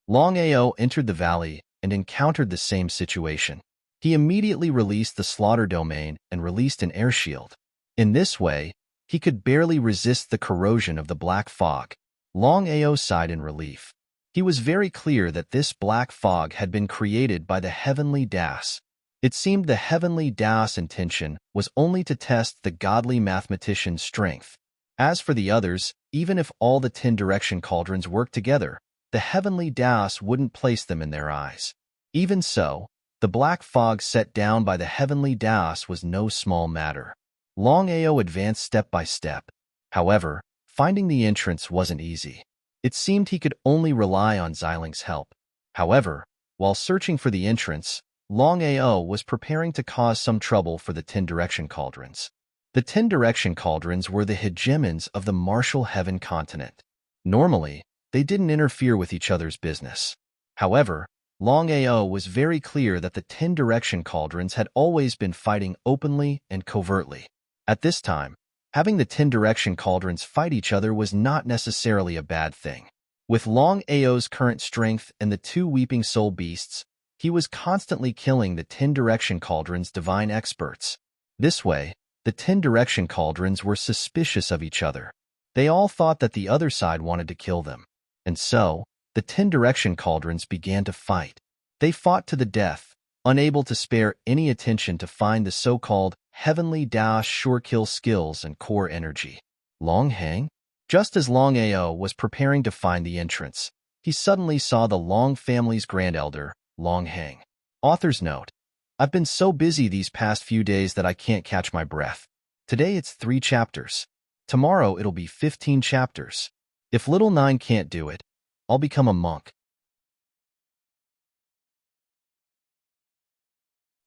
S1: Longao entered the valley and encountered the same situation. He immediately released the slaughter domain and released an air shield. In this way, he could barely resist the corrosion of the black fog. Longao sighed in relief. He was very clear that this black fog had been created by the heavenly Das. It seemed the heavenly Das' intention was only to test the godly mathematician's strength. As for the others, even if all the 10 direction cauldrons worked together, the heavenly Das wouldn't place them in their eyes. Even so, the black fog set down by the heavenly Das was no small matter. Longao advanced step by step. However, finding the entrance wasn't easy. It seemed he could only rely on Xiling's help. However, while searching for the entrance, Longao was preparing to cause some trouble for the 10 direction cauldrons. The 10 direction cauldrons were the hegemons of the martial heaven continent. Normally, They didn't interfere with each other's business. However, Longao was very clear that the 10 direction cauldrons had always been fighting openly and covertly. At this time, having the 10 direction cauldrons fight each other was not necessarily a bad thing. With Longao's current strength and the 2 weeping soul beasts, he was constantly killing the 10 direction cauldrons' divine experts. This way, the 10 direction cauldrons were suspicious of each other. They all thought that the other side wanted to kill them. And so, the 10 direction cauldrons began to fight. They fought to the death, unable to spare any attention to find the so-called heavenly dash sure kill skills and core energy. Longhang? Just as Longao was preparing to find the entrance, he suddenly saw the Long family's grand elder, Longhang. Author's note: I've been so busy these past few days that I can't catch my breath. Today it's 3 chapters. Tomorrow it'll be 15 chapters. If little 9 can't do it, I'll become a monk.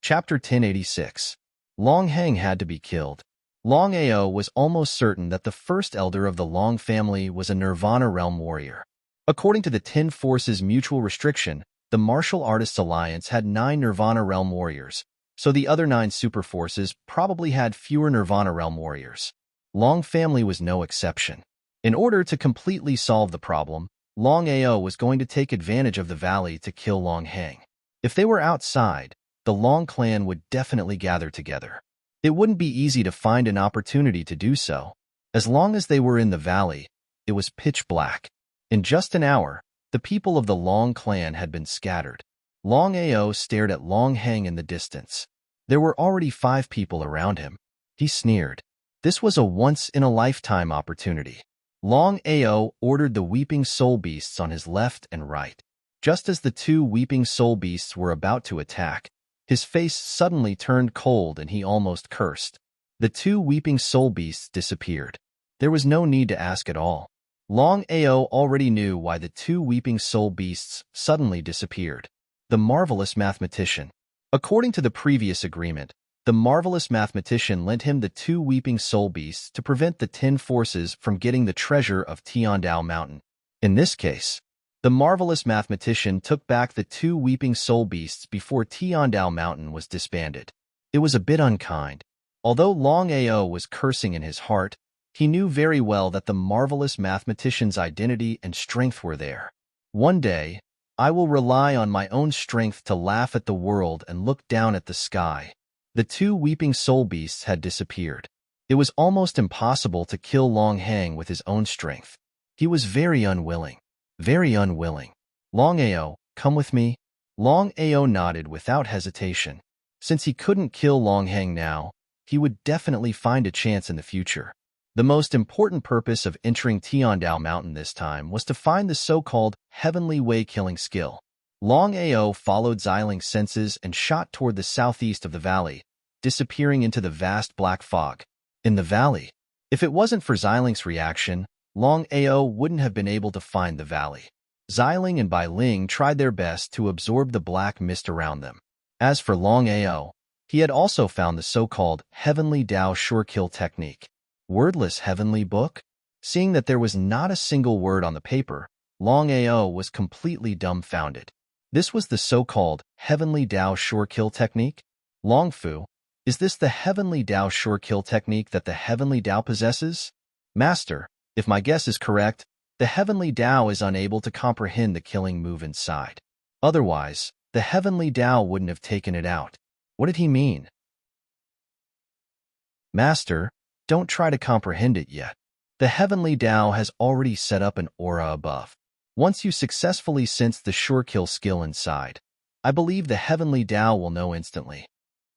S1: Chapter 1086. Longhang had to be killed. Longao was almost certain that the first elder of the Long family was a Nirvana realm warrior. According to the 10 Forces Mutual Restriction, the Martial Artists Alliance had 9 Nirvana realm warriors, so the other 9 super forces probably had fewer Nirvana realm warriors. Long family was no exception. In order to completely solve the problem, Longao was going to take advantage of the valley to kill Longhang. If they were outside, the Long clan would definitely gather together. It wouldn't be easy to find an opportunity to do so. As long as they were in the valley, it was pitch black. In just an hour, the people of the Long clan had been scattered. Longao stared at Longhang in the distance. There were already 5 people around him. He sneered. This was a once-in-a-lifetime opportunity. Longao ordered the weeping soul beasts on his left and right. Just as the 2 weeping soul beasts were about to attack, his face suddenly turned cold and he almost cursed. The 2 weeping soul beasts disappeared. There was no need to ask at all. Longao already knew why the 2 weeping soul beasts suddenly disappeared. The marvelous mathematician. According to the previous agreement, the marvelous mathematician lent him the 2 weeping soul beasts to prevent the 10 forces from getting the treasure of Tiandao Mountain. In this case, the marvelous mathematician took back the 2 weeping soul beasts before Tiandao Mountain was disbanded. It was a bit unkind. Although Longao was cursing in his heart, he knew very well that the marvelous mathematician's identity and strength were there. One day, I will rely on my own strength to laugh at the world and look down at the sky. The 2 weeping soul beasts had disappeared. It was almost impossible to kill Longhang with his own strength. He was very unwilling. Very unwilling. Longao, come with me? Longao nodded without hesitation. Since he couldn't kill Longhang now, he would definitely find a chance in the future. The most important purpose of entering Tiandao Mountain this time was to find the so-called Heavenly Way killing skill. Longao followed Xiling's senses and shot toward the southeast of the valley, disappearing into the vast black fog. In the valley, if it wasn't for Xiling's reaction, Longao wouldn't have been able to find the valley. Xiling and Bai Ling tried their best to absorb the black mist around them. As for Longao, he had also found the so-called Heavenly Dao Sure Kill technique. Wordless Heavenly Book? Seeing that there was not a single word on the paper, Longao was completely dumbfounded. This was the so-called Heavenly Dao Sure Kill technique? Longfu, is this the Heavenly Dao Sure Kill technique that the Heavenly Dao possesses? Master, if my guess is correct, the Heavenly Dao is unable to comprehend the killing move inside. Otherwise, the Heavenly Dao wouldn't have taken it out. What did he mean? Master, don't try to comprehend it yet. The Heavenly Dao has already set up an aura above. Once you successfully sense the sure kill skill inside, I believe the Heavenly Dao will know instantly.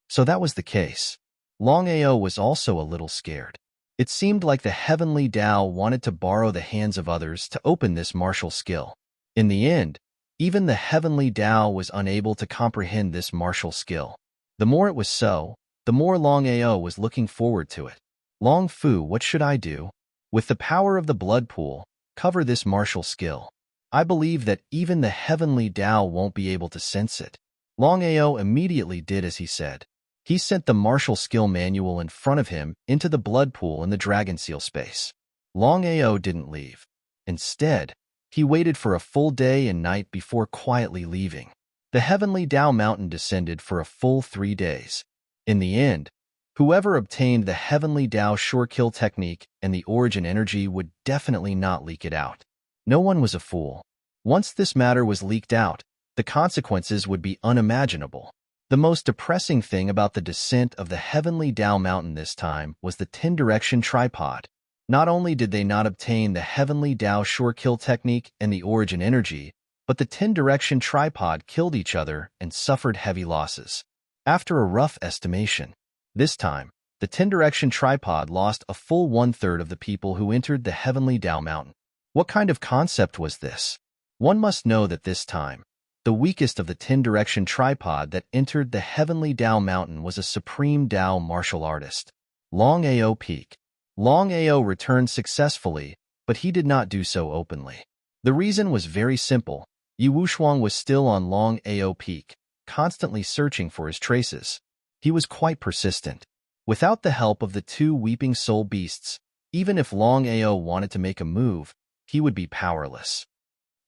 S1: So that was the case. Longao was also a little scared. It seemed like the Heavenly Dao wanted to borrow the hands of others to open this martial skill. In the end, even the Heavenly Dao was unable to comprehend this martial skill. The more it was so, the more Longao was looking forward to it. Long Fu, what should I do? With the power of the blood pool, cover this martial skill. I believe that even the Heavenly Dao won't be able to sense it. Longao immediately did as he said. He sent the martial skill manual in front of him into the blood pool in the dragon seal space. Longao didn't leave. Instead, He waited for a full day and night before quietly leaving. The heavenly Tao mountain descended for a full 3 days. In the end, whoever obtained the heavenly Tao short kill technique and the origin energy would definitely not leak it out. No one was a fool. Once this matter was leaked out, the consequences would be unimaginable. The most depressing thing about the descent of the heavenly Tao mountain this time was the 10-direction tripod. Not only did they not obtain the heavenly Tao short kill technique and the origin energy, but the 10-direction tripod killed each other and suffered heavy losses. After a rough estimation, this time, the 10-direction tripod lost a full 1/3 of the people who entered the heavenly Tao mountain. What kind of concept was this? One must know that this time, the weakest of the 10-direction tripod that entered the heavenly Tao mountain was a supreme Tao martial artist. Longao peak. Longao returned successfully, but he did not do so openly. The reason was very simple. Yu Wushuang was still on Longao peak, constantly searching for his traces. He was quite persistent. Without the help of the 2 weeping soul beasts, even if Longao wanted to make a move, he would be powerless.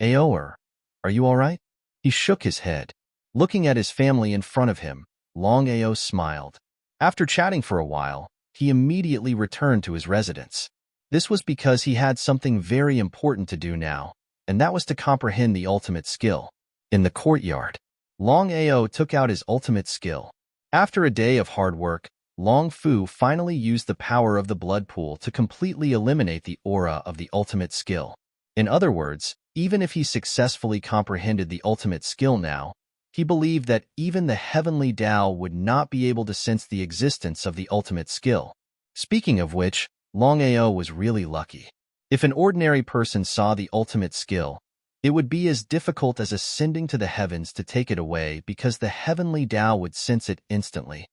S1: Aoer, are you all right? He shook his head. Looking at his family in front of him, Longao smiled. After chatting for a while, he immediately returned to his residence. This was because he had something very important to do now, and that was to comprehend the ultimate skill. In the courtyard, Longao took out his ultimate skill. After a day of hard work, Long Fu finally used the power of the blood pool to completely eliminate the aura of the ultimate skill. In other words, even if he successfully comprehended the ultimate skill now, he believed that even the heavenly Tao would not be able to sense the existence of the ultimate skill. Speaking of which, Longao was really lucky. If an ordinary person saw the ultimate skill, it would be as difficult as ascending to the heavens to take it away because the heavenly Tao would sense it instantly.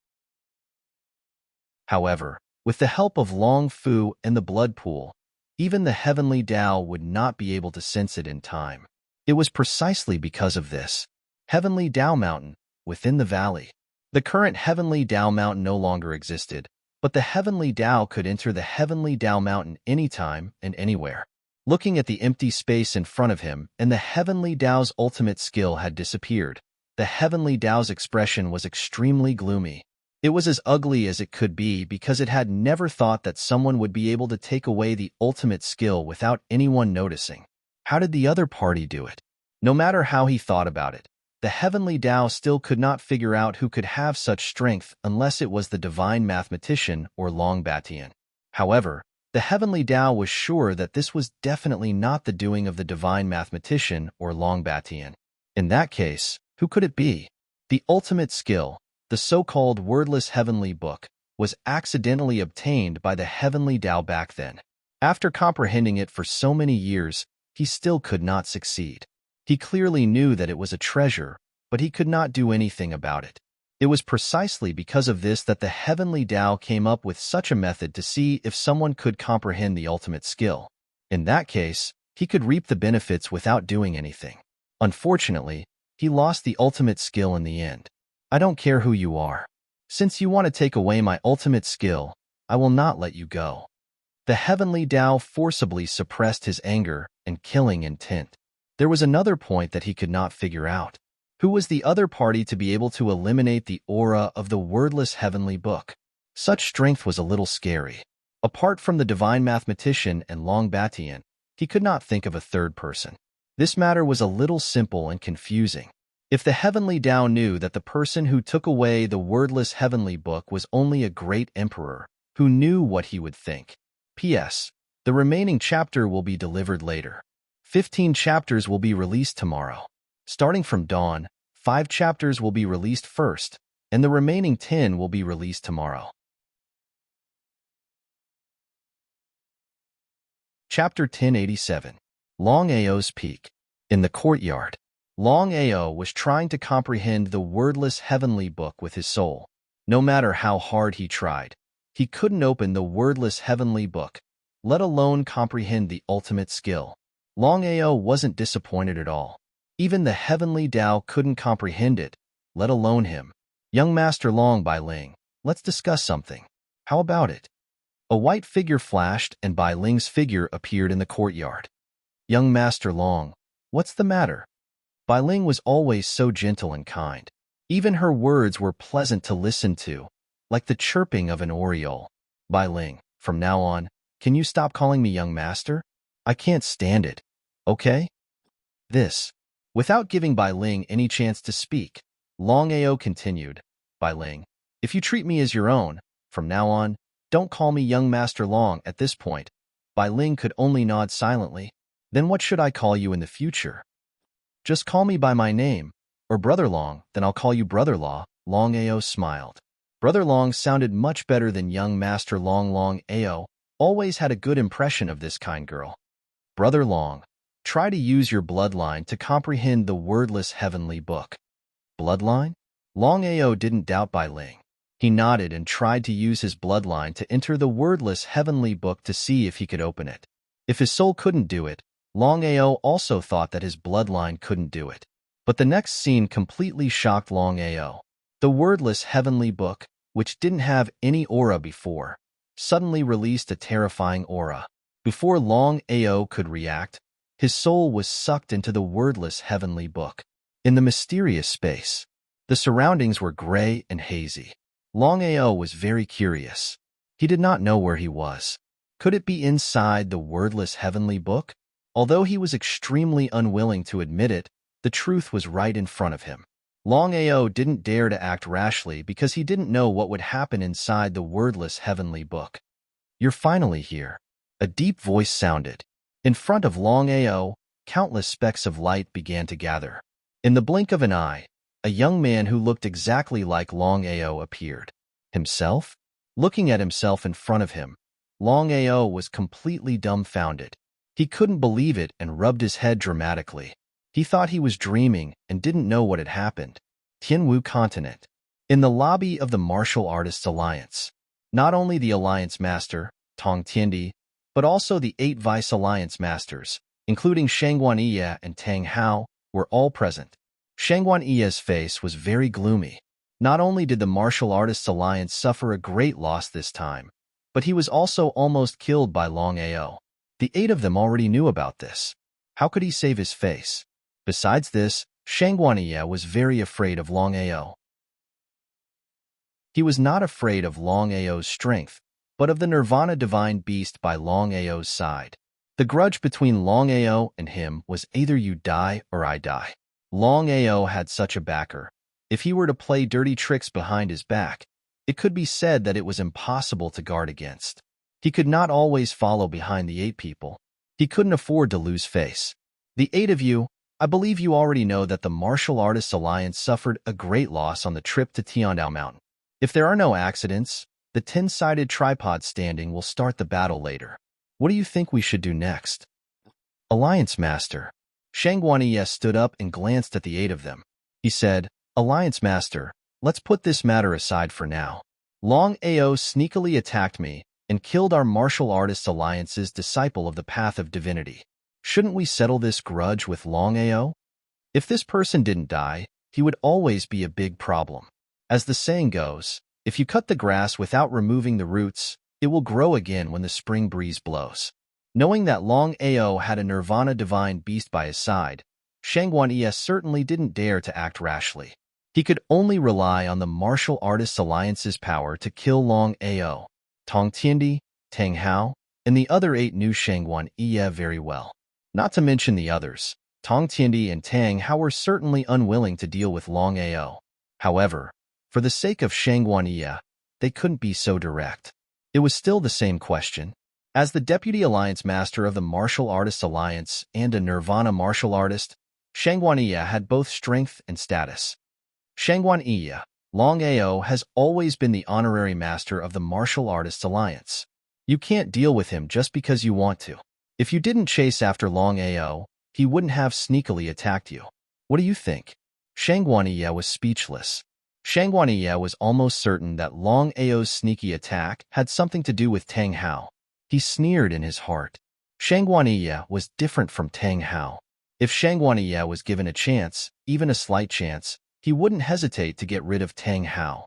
S1: However, with the help of Long Fu and the blood pool, even the heavenly Tao would not be able to sense it in time. It was precisely because of this heavenly Tao mountain within the valley. The current heavenly Tao mountain no longer existed, but the heavenly Tao could enter the heavenly Tao mountain anytime and anywhere. Looking at the empty space in front of him and the heavenly Tao's ultimate skill had disappeared, the heavenly Tao's expression was extremely gloomy. It was as ugly as it could be because it had never thought that someone would be able to take away the ultimate skill without anyone noticing. How did the other party do it? No matter how he thought about it, the heavenly Tao still could not figure out who could have such strength unless it was the divine mathematician or Longbatian. However, the heavenly Tao was sure that this was definitely not the doing of the divine mathematician or Longbatian. In that case, who could it be? The ultimate skill, the so-called wordless heavenly book, was accidentally obtained by the heavenly Tao back then. After comprehending it for so many years, he still could not succeed. He clearly knew that it was a treasure, but he could not do anything about it. It was precisely because of this that the heavenly Tao came up with such a method to see if someone could comprehend the ultimate skill. In that case, he could reap the benefits without doing anything. Unfortunately, he lost the ultimate skill in the end. I don't care who you are. Since you want to take away my ultimate skill, I will not let you go. The heavenly Tao forcibly suppressed his anger and killing intent. There was another point that he could not figure out. Who was the other party to be able to eliminate the aura of the wordless heavenly book? Such strength was a little scary. Apart from the divine mathematician and Longbatian, he could not think of a third person. This matter was a little simple and confusing. If the heavenly Tao knew that the person who took away the wordless heavenly book was only a great emperor, who knew what he would think? P.S. The remaining chapter will be delivered later. 15 chapters will be released tomorrow. Starting from dawn, 5 chapters will be released first, and the remaining 10 will be released tomorrow. Chapter 1087. Longao's Peak. In the courtyard, Longao was trying to comprehend the wordless heavenly book with his soul. No matter how hard he tried, he couldn't open the wordless heavenly book, let alone comprehend the ultimate skill. Longao wasn't disappointed at all. Even the heavenly Tao couldn't comprehend it, let alone him. Young Master Long Bai Ling, let's discuss something. How about it? A white figure flashed and Bai Ling's figure appeared in the courtyard. Young Master Long, what's the matter? Bai Ling was always so gentle and kind. Even her words were pleasant to listen to, like the chirping of an oriole. Bai Ling, from now on, can you stop calling me young master? I can't stand it. Okay? This. Without giving Bai Ling any chance to speak, Longao continued. Bai Ling, if you treat me as your own, from now on, don't call me young Master Long at this point. Bai Ling could only nod silently. Then what should I call you in the future? Just call me by my name, or Brother Long, then I'll call you Brother Law. Long Ao smiled. Brother Long sounded much better than young Master Long. Long Ao always had a good impression of this kind girl. Brother Long, try to use your bloodline to comprehend the wordless heavenly book. Bloodline? Long Ao didn't doubt Bai Ling. He nodded and tried to use his bloodline to enter the wordless heavenly book to see if he could open it. If his soul couldn't do it, Long Ao also thought that his bloodline couldn't do it. But the next scene completely shocked Long Ao. The wordless heavenly book, which didn't have any aura before, suddenly released a terrifying aura. Before Long Ao could react, his soul was sucked into the wordless heavenly book. In the mysterious space, the surroundings were gray and hazy. Long Ao was very curious. He did not know where he was. Could it be inside the wordless heavenly book? Although he was extremely unwilling to admit it, the truth was right in front of him. Long Ao didn't dare to act rashly because he didn't know what would happen inside the wordless heavenly book. You're finally here. A deep voice sounded. In front of Long Ao, countless specks of light began to gather. In the blink of an eye, a young man who looked exactly like Long Ao appeared. Himself? Looking at himself in front of him, Long Ao was completely dumbfounded. He couldn't believe it and rubbed his head dramatically. He thought he was dreaming and didn't know what had happened. Tianwu Continent. In the lobby of the Martial Artists Alliance, not only the Alliance Master, Tong Tiandi, but also the 8 Vice Alliance Masters, including Shangguan Iya and Tang Hao, were all present. Shangguan Iya's face was very gloomy. Not only did the Martial Artists Alliance suffer a great loss this time, but he was also almost killed by Long Ao. The 8 of them already knew about this. How could he save his face? Besides this, Shangguan Iya was very afraid of Long Ao. He was not afraid of Long Ao's strength, but of the Nirvana Divine Beast by Long Ao's side. The grudge between Long Ao and him was either you die or I die. Long Ao had such a backer. If he were to play dirty tricks behind his back, it could be said that it was impossible to guard against. He could not always follow behind the 8 people. He couldn't afford to lose face. The 8 of you, I believe you already know that the Martial Artists Alliance suffered a great loss on the trip to Tiandao Mountain. If there are no accidents, the 10-sided tripod standing will start the battle later. What do you think we should do next? Alliance Master. Shangguan Iya stood up and glanced at the 8 of them. He said, Alliance Master, let's put this matter aside for now. Long Ao sneakily attacked me and killed our Martial Artists Alliance's disciple of the Path of Divinity. Shouldn't we settle this grudge with Long Ao? If this person didn't die, he would always be a big problem. As the saying goes, if you cut the grass without removing the roots, it will grow again when the spring breeze blows. Knowing that Long Ao had a Nirvana Divine Beast by his side, Shangguan Iya certainly didn't dare to act rashly. He could only rely on the Martial Artists Alliance's power to kill Long Ao. Tong Tiandi, Tang Hao, and the other 8 knew Shangguan Iya very well. Not to mention the others, Tong Tiandi and Tang Hao were certainly unwilling to deal with Long Ao. However, for the sake of Shangguan Iya, they couldn't be so direct. It was still the same question. As the Deputy Alliance Master of the Martial Artists Alliance and a Nirvana Martial Artist, Shangguan Iya had both strength and status. Shangguan Iya, Long Ao has always been the honorary master of the Martial Artists Alliance. You can't deal with him just because you want to. If you didn't chase after Long Ao, he wouldn't have sneakily attacked you. What do you think? Shangguan Iya was speechless. Shangguan Iya was almost certain that Long Ao's sneaky attack had something to do with Tang Hao. He sneered in his heart. Shangguan Iya was different from Tang Hao. If Shangguan Iya was given a chance, even a slight chance, he wouldn't hesitate to get rid of Tang Hao.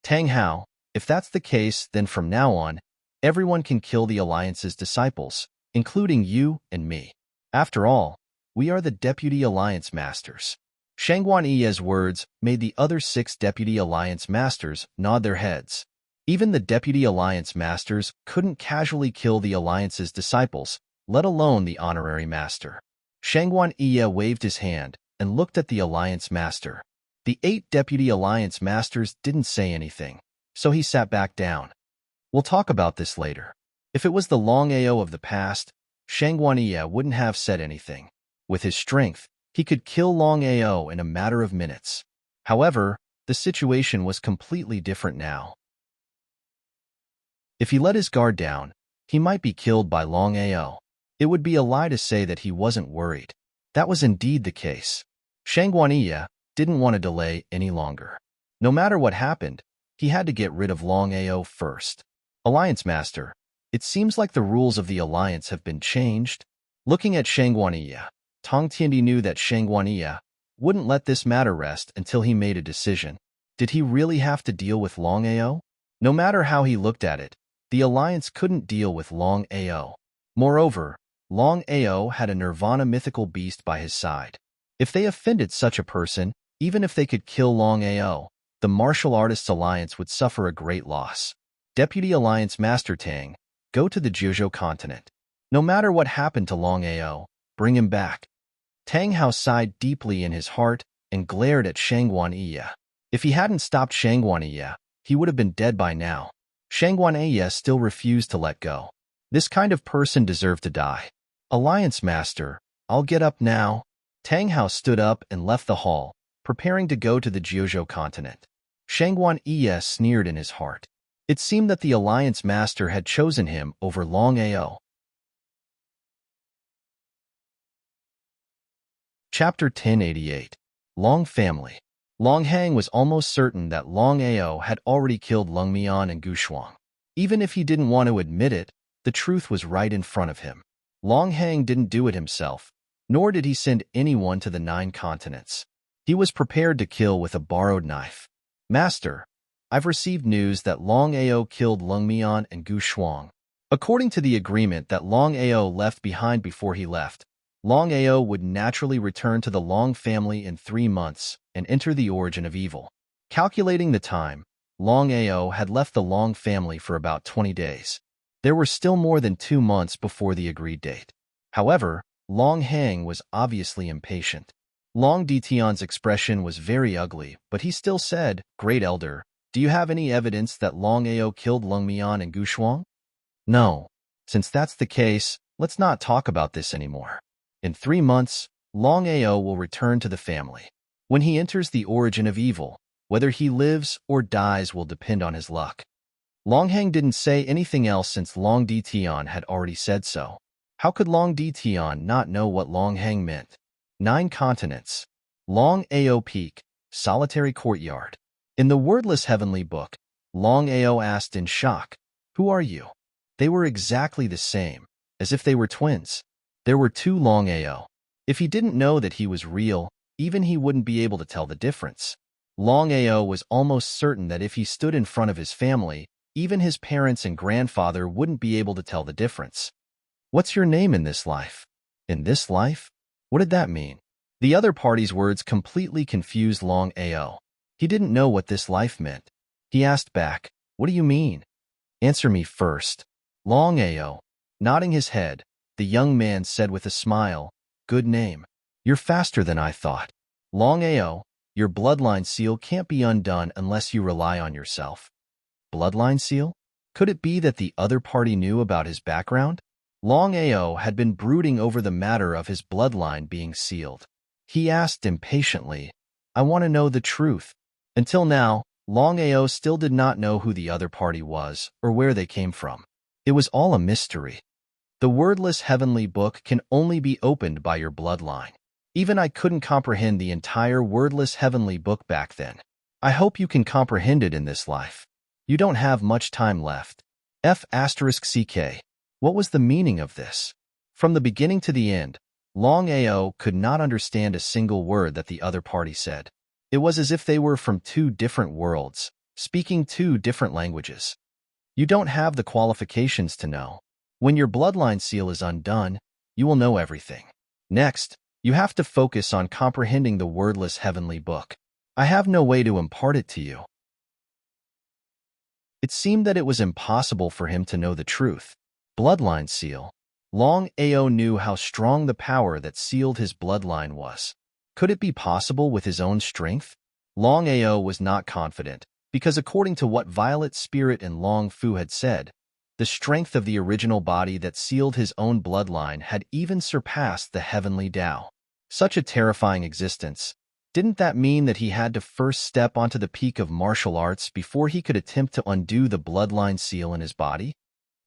S1: Tang Hao, if that's the case, then from now on, everyone can kill the Alliance's disciples, including you and me. After all, we are the Deputy Alliance Masters. Shangguan Yi's words made the other 6 Deputy Alliance Masters nod their heads. Even the Deputy Alliance Masters couldn't casually kill the Alliance's disciples, let alone the Honorary Master. Shangguan Yi waved his hand and looked at the Alliance Master. The 8 Deputy Alliance Masters didn't say anything, so he sat back down. We'll talk about this later. If it was the Longao of the past, Shangguan Yi wouldn't have said anything. With his strength, he could kill Longao in a matter of minutes. However, the situation was completely different now. If he let his guard down, he might be killed by Longao. It would be a lie to say that he wasn't worried. That was indeed the case. Shangguan Yi didn't want to delay any longer. No matter what happened, he had to get rid of Longao first. Alliance Master, it seems like the rules of the Alliance have been changed. Looking at Shangguan Yi, Tong Tiandi knew that Shangguan Yi wouldn't let this matter rest until he made a decision. Did he really have to deal with Longao? No matter how he looked at it, the Alliance couldn't deal with Longao. Moreover, Longao had a Nirvana mythical beast by his side. If they offended such a person, even if they could kill Longao, the Martial Artists Alliance would suffer a great loss. Deputy Alliance Master Tang, go to the Jiuzhou continent. No matter what happened to Longao, bring him back. Tang Hao sighed deeply in his heart and glared at Shangguan Yi. If he hadn't stopped Shangguan Yi, he would have been dead by now. Shangguan Yi still refused to let go. This kind of person deserved to die. Alliance Master, I'll get up now. Tang Hao stood up and left the hall, preparing to go to the Jiuzhou continent. Shangguan Yi sneered in his heart. It seemed that the Alliance Master had chosen him over Longao. Chapter 1088. Long Family. Long Hang was almost certain that Longao had already killed Lung Mian and Gu Shuang. Even if he didn't want to admit it, the truth was right in front of him. Long Hang didn't do it himself, nor did he send anyone to the 9 continents. He was prepared to kill with a borrowed knife. Master, I've received news that Longao killed Lung Mian and Gu Shuang. According to the agreement that Longao left behind before he left, Longao would naturally return to the Long family in 3 months and enter the origin of evil. Calculating the time, Longao had left the Long family for about 20 days. There were still more than 2 months before the agreed date. However, Long Hang was obviously impatient. Long Ditian's expression was very ugly, but he still said, Great Elder, do you have any evidence that Longao killed Lung Mian and Gu Shuang? No. Since that's the case, let's not talk about this anymore. In 3 months, Longao will return to the family. When he enters the origin of evil, whether he lives or dies will depend on his luck. Long Hang didn't say anything else since Long Ditian had already said so. How could Long Ditian not know what Long Hang meant? 9 continents. Long Ao Peak, solitary courtyard. In the wordless heavenly book, Long Ao asked in shock, Who are you? They were exactly the same, as if they were twins. There were 2 Long Ao. If he didn't know that he was real, even he wouldn't be able to tell the difference. Long Ao was almost certain that if he stood in front of his family, even his parents and grandfather wouldn't be able to tell the difference. What's your name in this life? In this life? What did that mean? The other party's words completely confused Long Ao. He didn't know what this life meant. He asked back, What do you mean? Answer me first. Long Ao. Nodding his head, the young man said with a smile, Good name. You're faster than I thought. Long Ao, your bloodline seal can't be undone unless you rely on yourself. Bloodline seal? Could it be that the other party knew about his background? Long Ao had been brooding over the matter of his bloodline being sealed. He asked impatiently, I want to know the truth. Until now, Long Ao still did not know who the other party was or where they came from. It was all a mystery. The wordless heavenly book can only be opened by your bloodline. Even I couldn't comprehend the entire wordless heavenly book back then. I hope you can comprehend it in this life. You don't have much time left. F***CK. What was the meaning of this? From the beginning to the end, Long Ao could not understand a single word that the other party said. It was as if they were from 2 different worlds, speaking 2 different languages. You don't have the qualifications to know. When your bloodline seal is undone, you will know everything. Next, you have to focus on comprehending the wordless heavenly book. I have no way to impart it to you. It seemed that it was impossible for him to know the truth. Bloodline seal. Longao knew how strong the power that sealed his bloodline was. Could it be possible with his own strength? Longao was not confident, because according to what Violet Spirit and Long Fu had said, the strength of the original body that sealed his own bloodline had even surpassed the heavenly Tao. Such a terrifying existence. Didn't that mean that he had to first step onto the peak of martial arts before he could attempt to undo the bloodline seal in his body?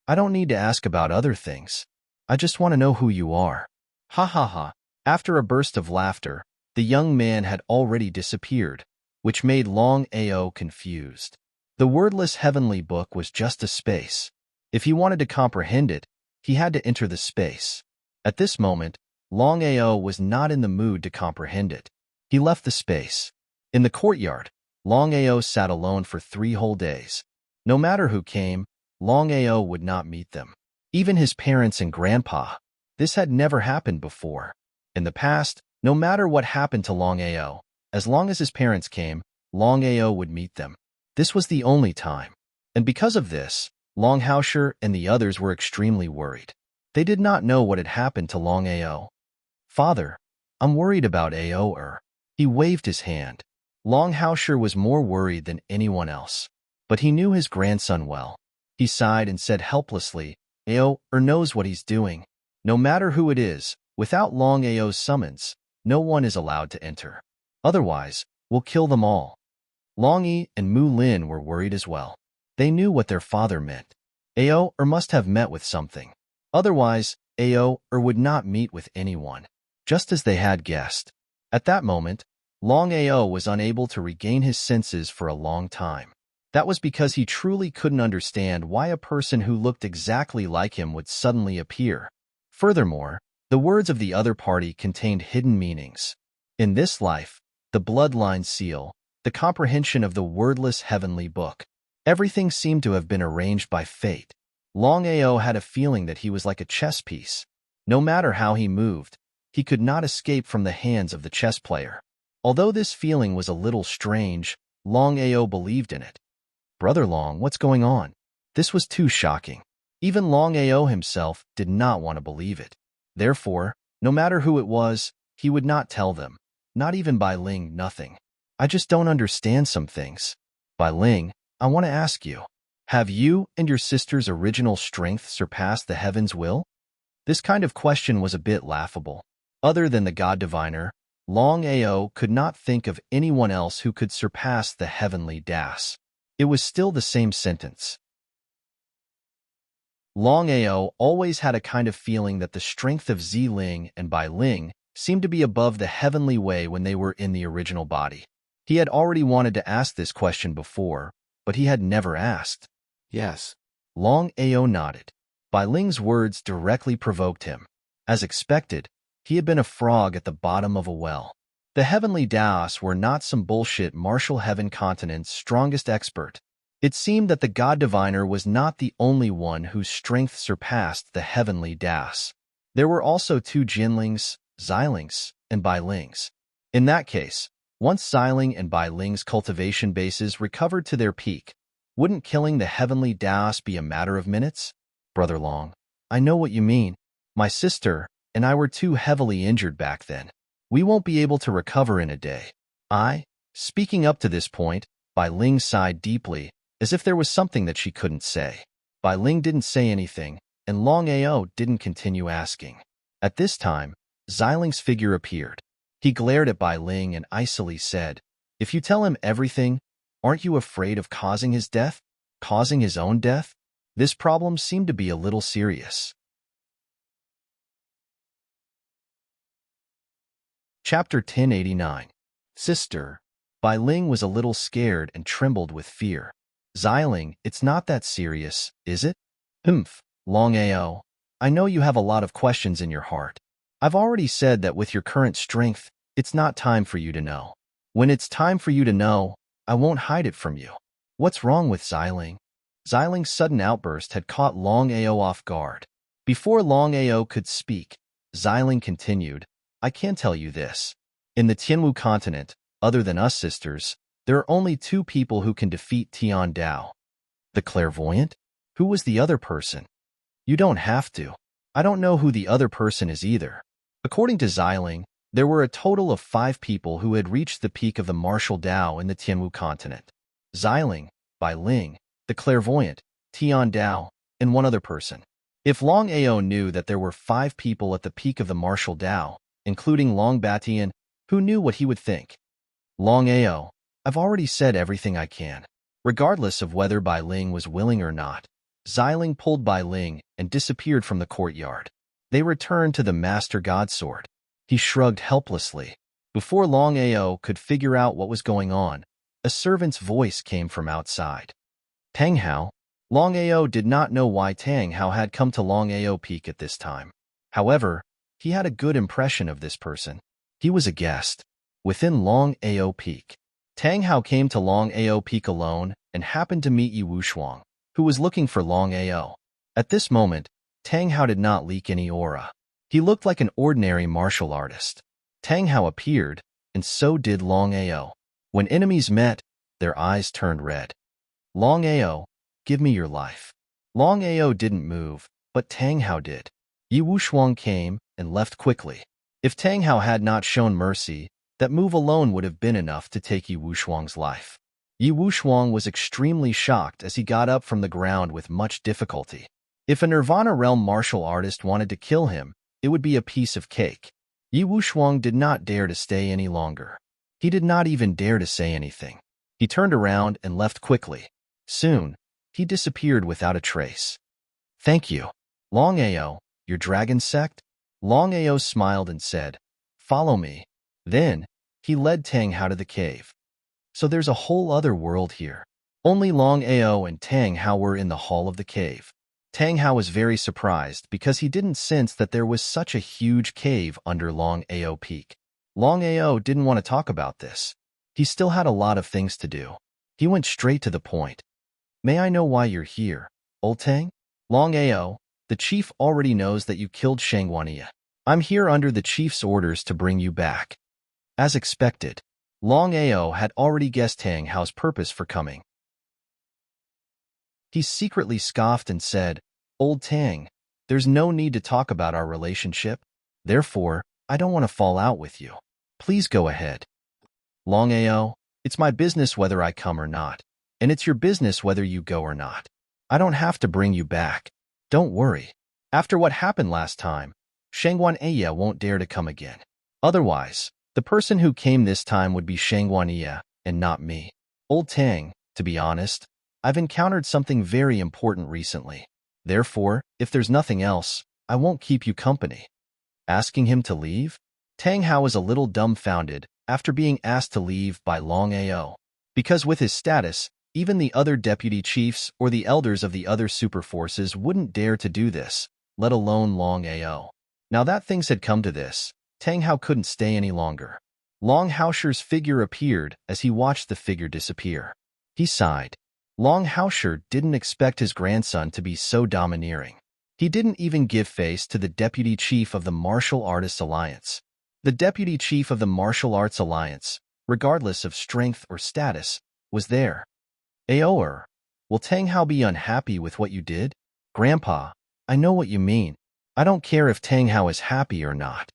S1: I don't need to ask about other things. I just want to know who you are. Ha ha ha. After a burst of laughter, the young man had already disappeared, which made Longao confused. The wordless heavenly book was just a space. If he wanted to comprehend it, he had to enter the space. At this moment, Longao was not in the mood to comprehend it. He left the space. In the courtyard, Longao sat alone for 3 whole days. No matter who came, Longao would not meet them. Even his parents and grandpa. This had never happened before. In the past, no matter what happened to Longao, as long as his parents came, Longao would meet them. This was the only time. And because of this, Longhausher and the others were extremely worried. They did not know what had happened to Longao. Father, I'm worried about Ao. He waved his hand. Longhausher was more worried than anyone else. But he knew his grandson well. He sighed and said helplessly, Ao knows what he's doing. No matter who it is, without Longao's summons, no one is allowed to enter. Otherwise, we'll kill them all. Long Yi and Mu Lin were worried as well. They knew what their father meant. Ao must have met with something. Otherwise, Ao would not meet with anyone, just as they had guessed. At that moment, Longao was unable to regain his senses for a long time. That was because he truly couldn't understand why a person who looked exactly like him would suddenly appear. Furthermore, the words of the other party contained hidden meanings. In this life, the bloodline seal, the comprehension of the wordless heavenly book. Everything seemed to have been arranged by fate. Longao had a feeling that he was like a chess piece. No matter how he moved, he could not escape from the hands of the chess player. Although this feeling was a little strange, Longao believed in it. Brother Long, what's going on? This was too shocking. Even Longao himself did not want to believe it. Therefore, no matter who it was, he would not tell them. Not even Bai Ling, nothing. I just don't understand some things. Bai Ling, I want to ask you, have you and your sister's original strength surpassed the heaven's will? This kind of question was a bit laughable. Other than the God Diviner, Longao could not think of anyone else who could surpass the heavenly Das. It was still the same sentence. Longao always had a kind of feeling that the strength of Ziling and Bai Ling seemed to be above the heavenly way when they were in the original body. He had already wanted to ask this question before, but he had never asked.
S2: Yes.
S1: Longao nodded. Bai Ling's words directly provoked him. As expected, he had been a frog at the bottom of a well. The heavenly Daos were not some bullshit martial heaven continent's strongest expert. It seemed that the God Diviner was not the only one whose strength surpassed the heavenly Das. There were also 2 Jinlings, Xilings, and Bai Lings. In that case, once Xiling and Bai Ling's cultivation bases recovered to their peak, wouldn't killing the heavenly Daos be a matter of minutes? Brother Long, I know what you mean. My sister and I were too heavily injured back then. We won't be able to recover in a day. Speaking up to this point, Bai Ling sighed deeply, as if there was something that she couldn't say. Bai Ling didn't say anything, and Longao didn't continue asking. At this time, Xiling's figure appeared. He glared at Bai Ling and icily said, If you tell him everything, aren't you afraid of causing his death? Causing his own death? This problem seemed to be a little serious. Chapter 1089. Sister. Bai Ling was a little scared and trembled with fear. Xiling, it's not that serious, is it? Longao. I know you have a lot of questions in your heart. I've already said that with your current strength, it's not time for you to know. When it's time for you to know, I won't hide it from you. What's wrong with Xiling? Xiling's sudden outburst had caught Longao off guard. Before Longao could speak, Xiling continued, I can tell you this. In the Tianwu continent, other than us sisters, there are only two people who can defeat Tian Dao. The clairvoyant? Who was the other person? You don't have to. I don't know who the other person is either. According to Xiling, there were a total of 5 people who had reached the peak of the martial Dao in the Tianwu continent. Xiling, Bai Ling, the clairvoyant, Tian Dao, and one other person. If Longao knew that there were 5 people at the peak of the martial Dao, including Long Batian, who knew what he would think? Longao, I've already said everything I can. Regardless of whether Bai Ling was willing or not, Xiling pulled Bai Ling and disappeared from the courtyard. They returned to the Master Godsword. He shrugged helplessly. Before Longao could figure out what was going on, a servant's voice came from outside. Tang Hao? Longao did not know why Tang Hao had come to Longao Peak at this time. However, he had a good impression of this person. He was a guest. Within Longao Peak, Tang Hao came to Longao Peak alone and happened to meet Yi Wushuang, who was looking for Longao. At this moment, Tang Hao did not leak any aura. He looked like an ordinary martial artist. Tang Hao appeared, and so did Longao. When enemies met, their eyes turned red. Longao, give me your life. Longao didn't move, but Tang Hao did. Yi Wushuang came and left quickly. If Tang Hao had not shown mercy, that move alone would have been enough to take Yi Wushuang's life. Yi Wushuang was extremely shocked as he got up from the ground with much difficulty. If a Nirvana realm martial artist wanted to kill him, it would be a piece of cake. Yi Wushuang did not dare to stay any longer. He did not even dare to say anything. He turned around and left quickly. Soon, he disappeared without a trace. Thank you. Longao, your dragon sect? Longao smiled and said, follow me. Then, he led Tang Hao to the cave. So there's a whole other world here. Only Longao and Tang Hao were in the hall of the cave. Tang Hao was very surprised because he didn't sense that there was such a huge cave under Longao Peak. Longao didn't want to talk about this. He still had a lot of things to do. He went straight to the point. May I know why you're here, old Tang? Longao, the chief already knows that you killed Shangwania. I'm here under the chief's orders to bring you back. As expected, Longao had already guessed Tang Hao's purpose for coming. He secretly scoffed and said, Old Tang, there's no need to talk about our relationship. Therefore, I don't want to fall out with you. Please go ahead. Longao, it's my business whether I come or not, and it's your business whether you go or not. I don't have to bring you back. Don't worry. After what happened last time, Shangwania won't dare to come again. Otherwise, the person who came this time would be Shangwania and not me. Old Tang, to be honest, I've encountered something very important recently. Therefore, if there's nothing else, I won't keep you company. Asking him to leave? Tang Hao was a little dumbfounded after being asked to leave by Longao. Because with his status, even the other deputy chiefs or the elders of the other super forces wouldn't dare to do this, let alone Longao. Now that things had come to this, Tang Hao couldn't stay any longer. Long Haosher's figure appeared as he watched the figure disappear. He sighed. Long Haosher didn't expect his grandson to be so domineering. He didn't even give face to the deputy chief of the Martial Artists Alliance. The deputy chief of the Martial Arts Alliance, regardless of strength or status, was there. Aoer, will Tang Hao be unhappy with what you did? Grandpa, I know what you mean. I don't care if Tang Hao is happy or not.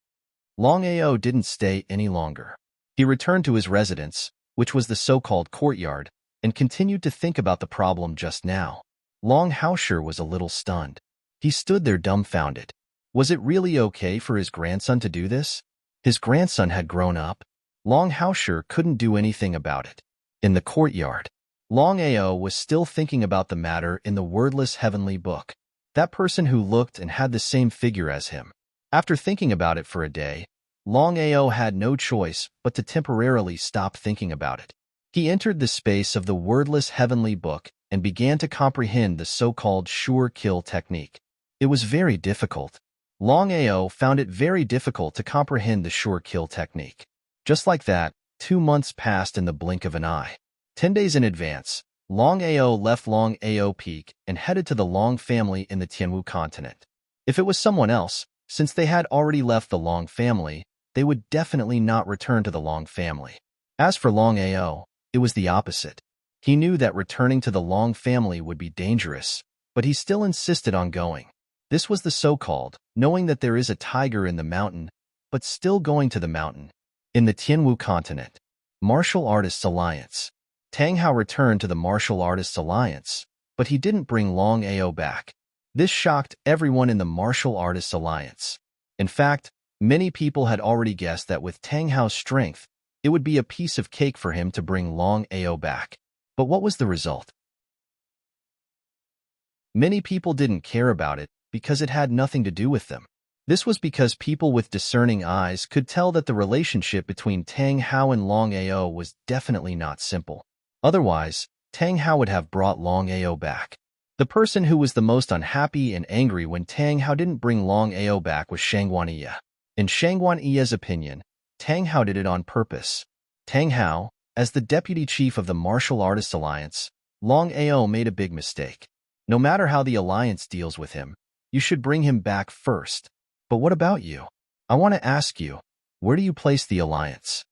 S1: Longao didn't stay any longer. He returned to his residence, which was the so-called courtyard, and continued to think about the problem just now. Long Haosher was a little stunned. He stood there dumbfounded. Was it really okay for his grandson to do this? His grandson had grown up. Long Haosher couldn't do anything about it. In the courtyard, Longao was still thinking about the matter in the wordless heavenly book. That person who looked and had the same figure as him. After thinking about it for a day, Longao had no choice but to temporarily stop thinking about it. He entered the space of the wordless heavenly book and began to comprehend the so-called sure kill technique. It was very difficult. Longao found it very difficult to comprehend the sure kill technique. Just like that, 2 months passed in the blink of an eye. 10 days in advance, Longao left Longao Peak and headed to the Long family in the Tianwu continent. If it was someone else, Since they had already left the Long family, they would definitely not return to the Long family. As for Longao, it was the opposite. He knew that returning to the Long family would be dangerous, but he still insisted on going. This was the so-called, knowing that there is a tiger in the mountain, but still going to the mountain. In the Tianwu continent, Martial Artists Alliance. Tang Hao returned to the Martial Artists Alliance, but he didn't bring Longao back. This shocked everyone in the Martial Artists Alliance. In fact, many people had already guessed that with Tang Hao's strength, it would be a piece of cake for him to bring Longao back. But what was the result? Many people didn't care about it because it had nothing to do with them. This was because people with discerning eyes could tell that the relationship between Tang Hao and Longao was definitely not simple. Otherwise, Tang Hao would have brought Longao back. The person who was the most unhappy and angry when Tang Hao didn't bring Longao back was Shangguan. In Shangguan's opinion, Tang Hao did it on purpose. Tang Hao, as the deputy chief of the Martial Artists Alliance, Longao made a big mistake. No matter how the alliance deals with him, you should bring him back first. But what about you? I want to ask you, where do you place the alliance?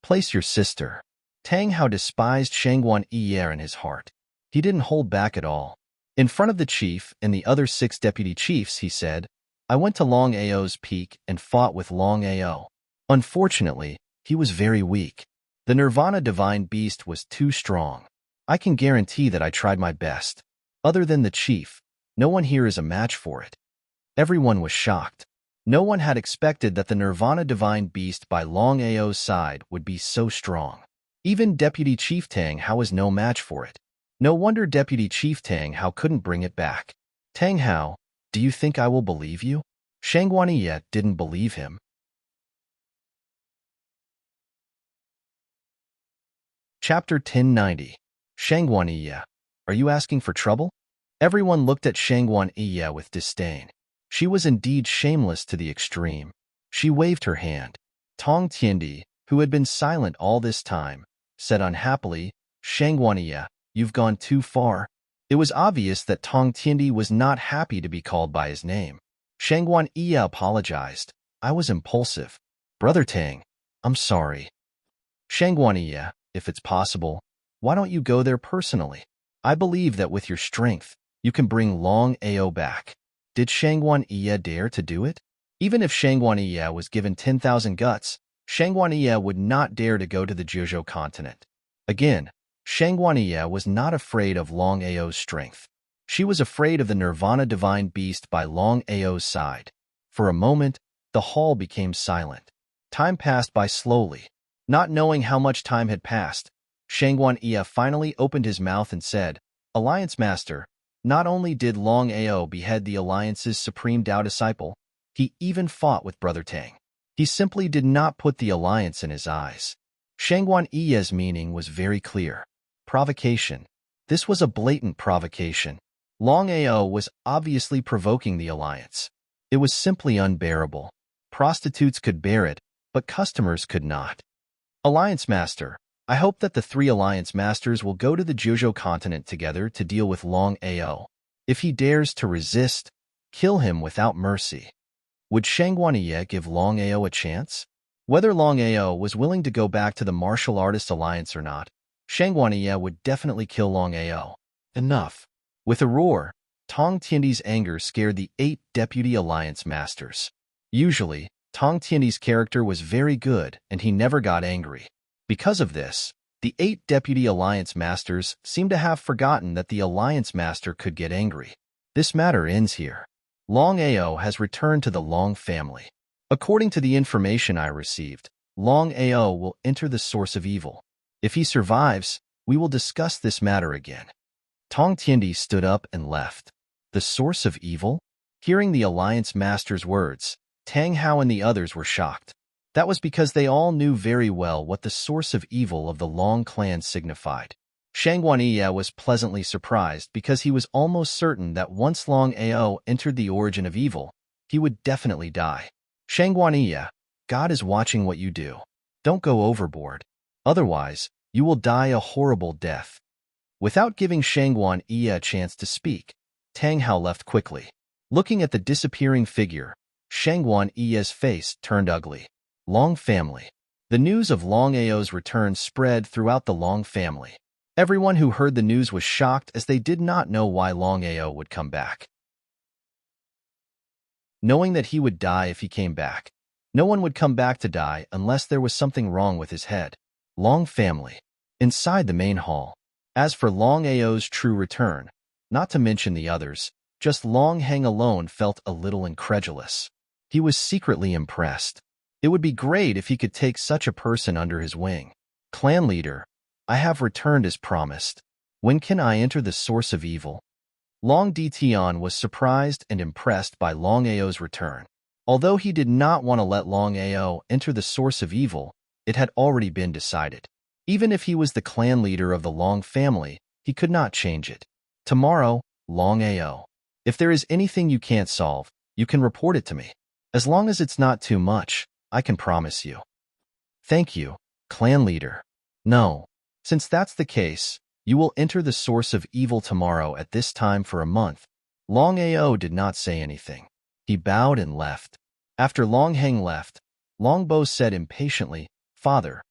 S1: Place your sister. Tang Hao despised Shangguan in his heart. He didn't hold back at all. In front of the chief and the other 6 deputy chiefs, he said, I went to Longao's peak and fought with Longao. Unfortunately, he was very weak. The Nirvana Divine Beast was too strong. I can guarantee that I tried my best. Other than the chief, no one here is a match for it. Everyone was shocked. No one had expected that the Nirvana Divine Beast by Longao's side would be so strong. Even Deputy Chief Tang Hao was no match for it. No wonder Deputy Chief Tang Hao couldn't bring it back. Tang Hao, do you think I will believe you? Shangguan yet didn't believe him. Chapter 1090. Shangguan, are you asking for trouble? Everyone looked at Shangguan with disdain. She was indeed shameless to the extreme. She waved her hand. Tong Tiandi, who had been silent all this time, said unhappily, Shangguan, you've gone too far. It was obvious that Tong Tiandi was not happy to be called by his name. Shangguan apologized. I was impulsive. Brother Tang, I'm sorry. Shangguan, if it's possible, why don't you go there personally? I believe that with your strength, you can bring Longao back. Did Shangguan dare to do it? Even if Shangguan was given 10,000 guts, Shangguan would not dare to go to the Jiuzhou continent. Again, Shangguan was not afraid of Longao's strength. She was afraid of the Nirvana Divine Beast by Longao's side. For a moment, the hall became silent. Time passed by slowly. Not knowing how much time had passed, Shangguan finally opened his mouth and said, Alliance Master, not only did Longao behead the Alliance's supreme Tao disciple, he even fought with Brother Tang. He simply did not put the Alliance in his eyes. Shangguan's meaning was very clear. Provocation. This was a blatant provocation. Longao was obviously provoking the Alliance. It was simply unbearable. Prostitutes could bear it, but customers could not. Alliance Master, I hope that the 3 Alliance Masters will go to the Jiuzhou continent together to deal with Longao. If he dares to resist, kill him without mercy. Would Shangguan give Longao a chance? Whether Longao was willing to go back to the Martial Artists Alliance or not, Shangguan would definitely kill Longao. Enough. With a roar, Tong Tiandi's anger scared the 8 Deputy Alliance Masters. Usually, Tong Tiandi's character was very good and he never got angry. Because of this, the 8 Deputy Alliance Masters seem to have forgotten that the Alliance Master could get angry. This matter ends here. Longao has returned to the Long family. According to the information I received, Longao will enter the source of evil. If he survives, we will discuss this matter again. Tong Tiandi stood up and left. The source of evil? Hearing the Alliance Master's words, Tang Hao and the others were shocked. That was because they all knew very well what the source of evil of the Long clan signified. Shangguan was pleasantly surprised because he was almost certain that once Longao entered the origin of evil, he would definitely die. Shangguan, God is watching what you do. Don't go overboard. Otherwise, you will die a horrible death. Without giving Shangguan a chance to speak, Tang Hao left quickly. Looking at the disappearing figure, Shangguan Yi's face turned ugly. Long family. The news of Longao's return spread throughout the Long family. Everyone who heard the news was shocked as they did not know why Longao would come back. Knowing that he would die if he came back. No one would come back to die unless there was something wrong with his head. Long family. Inside the main hall. As for Longao's true return, not to mention the others, just Long Heng alone felt a little incredulous. He was secretly impressed. It would be great if he could take such a person under his wing. Clan leader, I have returned as promised. When can I enter the source of evil? Long Ditian was surprised and impressed by Longao's return. Although he did not want to let Longao enter the source of evil, it had already been decided. Even if he was the clan leader of the Long family, he could not change it. Tomorrow, Longao. If there is anything you can't solve, you can report it to me. As long as it's not too much, I can promise you. Thank you, clan leader. No. Since that's the case, you will enter the source of evil tomorrow at this time for a month. Longao did not say anything. He bowed and left. After Long Heng left, Longbo said impatiently, Father,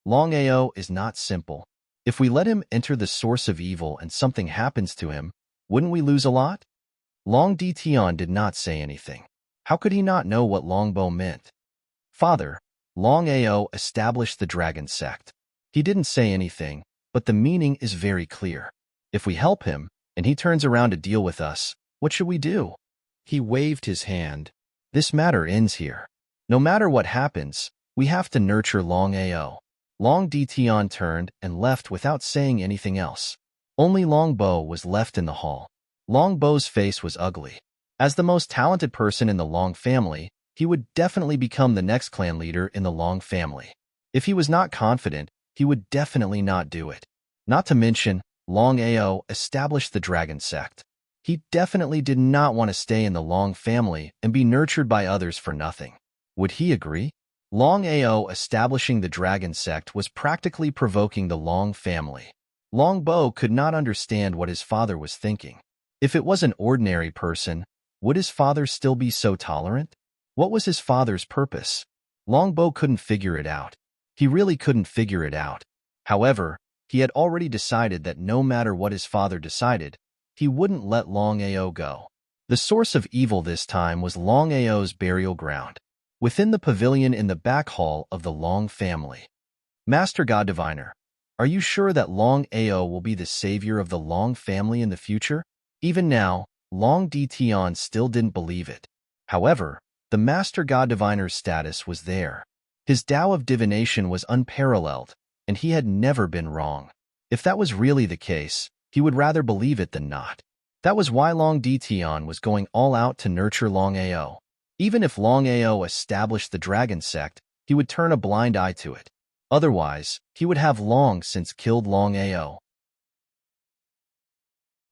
S1: Longao is not simple. If we let him enter the source of evil and something happens to him, wouldn't we lose a lot? Long Ditian did not say anything. How could he not know what Longbo meant? Father, Longao established the dragon sect. He didn't say anything, but the meaning is very clear. If we help him, and he turns around to deal with us, what should we do? He waved his hand. This matter ends here. No matter what happens, we have to nurture Longao. Long Ditian turned and left without saying anything else. Only Longbo was left in the hall. Longbo's face was ugly. As the most talented person in the Long family, he would definitely become the next clan leader in the Long family. If he was not confident, he would definitely not do it. Not to mention, Longao established the dragon sect. He definitely did not want to stay in the Long family and be nurtured by others for nothing. Would he agree? Longao establishing the dragon sect was practically provoking the Long family. Longbo could not understand what his father was thinking. If it was an ordinary person, would his father still be so tolerant? What was his father's purpose? Longbo couldn't figure it out. He really couldn't figure it out. However, he had already decided that no matter what his father decided, he wouldn't let Longao go. The source of evil this time was Longao's burial ground, within the pavilion in the back hall of the Long family. Master God Diviner, are you sure that Longao will be the savior of the Long family in the future? Even now, Long Ditian still didn't believe it. However, the Master God Diviner's status was there. His Tao of divination was unparalleled, and he had never been wrong. If that was really the case, he would rather believe it than not. That was why Long Ditian was going all out to nurture Longao. Even if Longao established the dragon sect, he would turn a blind eye to it. Otherwise, he would have long since killed Longao.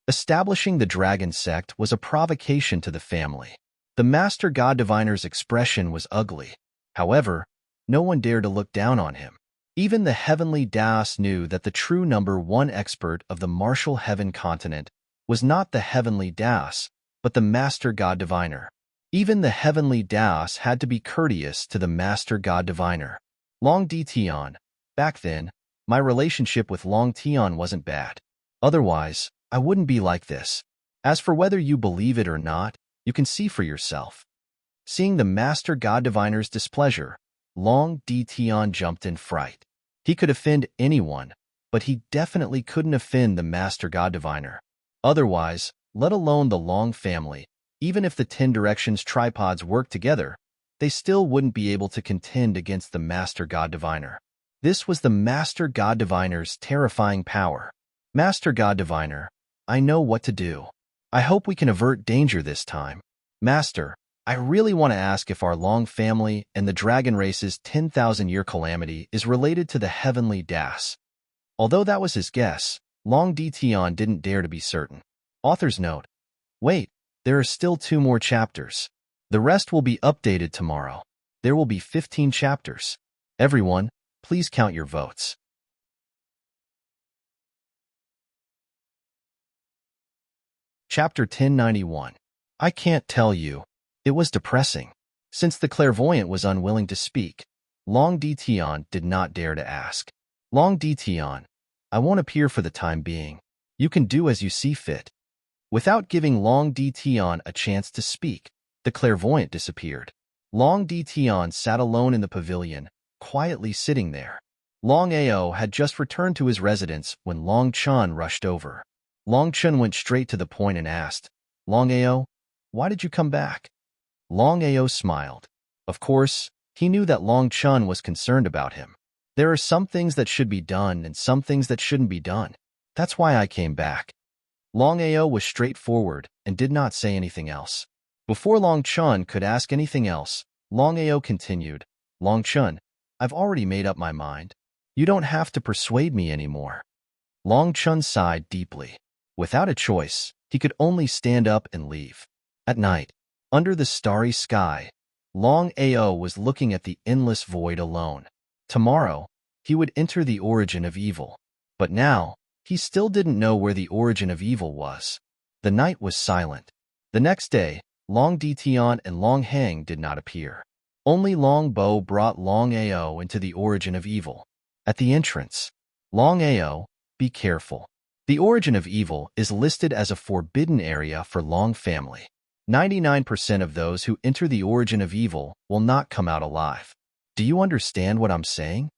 S1: Establishing the dragon sect was a provocation to the family. The Master God Diviner's expression was ugly. However, no one dared to look down on him. Even the heavenly Daos knew that the true number one expert of the martial heaven continent was not the heavenly Daos, but the Master God Diviner. Even the heavenly Daos had to be courteous to the Master God Diviner. Long Ditian, back then, my relationship with Long Tian wasn't bad. Otherwise, I wouldn't be like this. As for whether you believe it or not, you can see for yourself. Seeing the Master God Diviner's displeasure, Long Ditian jumped in fright. He could offend anyone, but he definitely couldn't offend the Master God Diviner. Otherwise, let alone the Long family, even if the 10 Directions tripods worked together, they still wouldn't be able to contend against the Master God Diviner. This was the Master God Diviner's terrifying power. Master God Diviner, I know what to do. I hope we can avert danger this time. Master, I really want to ask if our Long family and the dragon race's 10,000-year calamity is related to the heavenly Daos. Although that was his guess, Long Ditian didn't dare to be certain. Author's note. Wait, there are still 2 more chapters. The rest will be updated tomorrow. There will be 15 chapters. Everyone, please count your votes. Chapter 1091. I can't tell you. It was depressing. Since the clairvoyant was unwilling to speak, Long Dition did not dare to ask. Long Dition, I won't appear for the time being. You can do as you see fit. Without giving Long Dition a chance to speak, the clairvoyant disappeared. Long Dition sat alone in the pavilion, quietly sitting there. Long Ao had just returned to his residence when Long Chun rushed over. Long Chun went straight to the point and asked, Long Ao, why did you come back? Long Ao smiled. Of course, he knew that Long Chun was concerned about him. There are some things that should be done and some things that shouldn't be done. That's why I came back. Long Ao was straightforward and did not say anything else. Before Long Chun could ask anything else, Long Ao continued, Long Chun, I've already made up my mind. You don't have to persuade me anymore. Long Chun sighed deeply. Without a choice, he could only stand up and leave. At night, under the starry sky, Long Ao was looking at the endless void alone. Tomorrow, he would enter the origin of evil. But now, he still didn't know where the origin of evil was. The night was silent. The next day, Long Dition and Long Hang did not appear. Only Long Bo brought Long Ao into the origin of evil. At the entrance, Long Ao, be careful. The origin of evil is listed as a forbidden area for Long family. 99% of those who enter the origin of evil will not come out alive. Do you understand what I'm saying?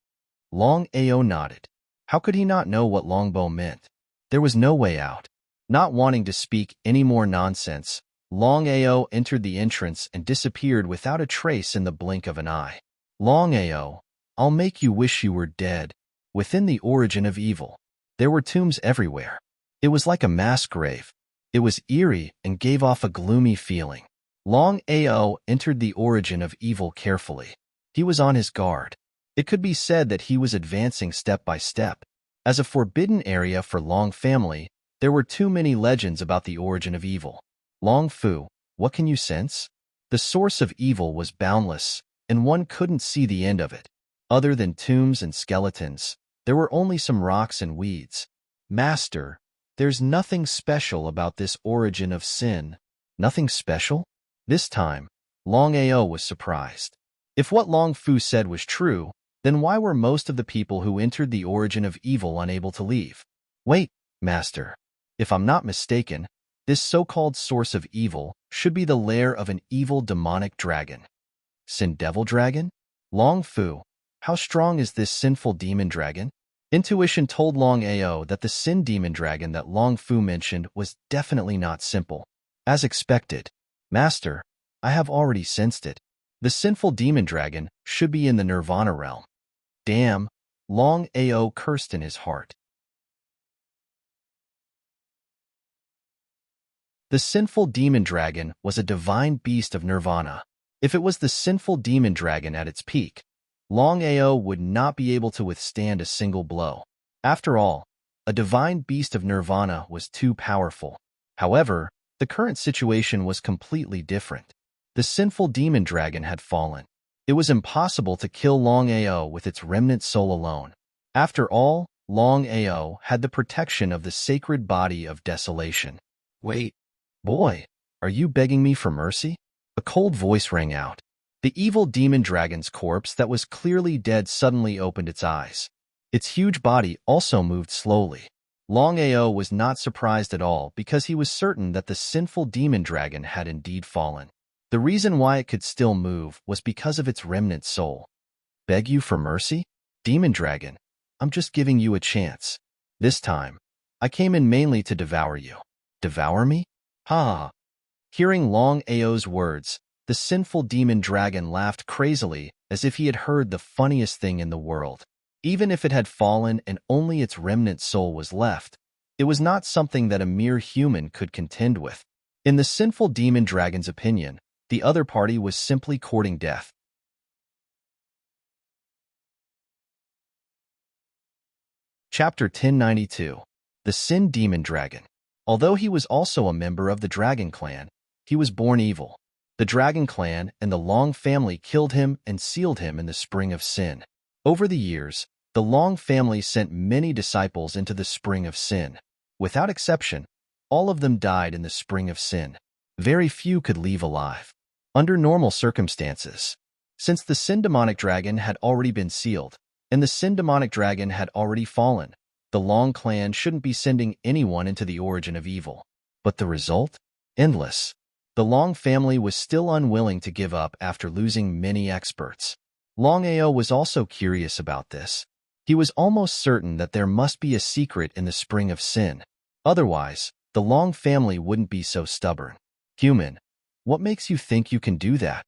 S1: Long Ao nodded. How could he not know what Long Bo meant? There was no way out. Not wanting to speak any more nonsense, Long Ao entered the entrance and disappeared without a trace in the blink of an eye. Long Ao, I'll make you wish you were dead. Within the origin of evil, there were tombs everywhere. It was like a mass grave. It was eerie and gave off a gloomy feeling. Long Ao entered the origin of evil carefully. He was on his guard. It could be said that he was advancing step by step. As a forbidden area for Long family, there were too many legends about the origin of evil. Long Fu, what can you sense? The source of evil was boundless, and one couldn't see the end of it. Other than tombs and skeletons, there were only some rocks and weeds. Master, there's nothing special about this origin of sin. Nothing special? This time, Long Ao was surprised. If what Long Fu said was true, then why were most of the people who entered the origin of evil unable to leave? Wait, Master. If I'm not mistaken, this so-called source of evil should be the lair of an evil demonic dragon. Sin Devil Dragon? Long Fu, how strong is this sinful demon dragon? Intuition told Long Ao that the Sin Demon Dragon that Long Fu mentioned was definitely not simple. As expected, Master, I have already sensed it. The sinful demon dragon should be in the Nirvana realm. Damn, Long Ao cursed in his heart. The sinful demon dragon was a divine beast of Nirvana. If it was the sinful demon dragon at its peak, Long Ao would not be able to withstand a single blow. After all, a divine beast of Nirvana was too powerful. However, the current situation was completely different. The sinful demon dragon had fallen. It was impossible to kill Long Ao with its remnant soul alone. After all, Long Ao had the protection of the sacred body of desolation. Wait, boy, are you begging me for mercy? A cold voice rang out. The evil demon dragon's corpse that was clearly dead suddenly opened its eyes. Its huge body also moved slowly. Long Ao was not surprised at all because he was certain that the sinful demon dragon had indeed fallen. The reason why it could still move was because of its remnant soul. Beg you for mercy? Demon dragon, I'm just giving you a chance. This time, I came in mainly to devour you. Devour me? Ha! Hearing Long Ao's words, the sinful demon dragon laughed crazily as if he had heard the funniest thing in the world. Even if it had fallen and only its remnant soul was left, it was not something that a mere human could contend with. In the sinful demon dragon's opinion, the other party was simply courting death. Chapter 1092. The Sin Demon Dragon. Although he was also a member of the Dragon Clan, he was born evil. The Dragon Clan and the Long family killed him and sealed him in the Spring of Sin. Over the years, the Long family sent many disciples into the Spring of Sin. Without exception, all of them died in the Spring of Sin. Very few could leave alive. under normal circumstances. Since the Sin Demonic Dragon had already been sealed, and the Sin Demonic Dragon had already fallen, the Long clan shouldn't be sending anyone into the origin of evil. But the result? Endless. The Long family was still unwilling to give up after losing many experts. Longao was also curious about this. He was almost certain that there must be a secret in the Spring of Sin. Otherwise, the Long family wouldn't be so stubborn. Human, what makes you think you can do that?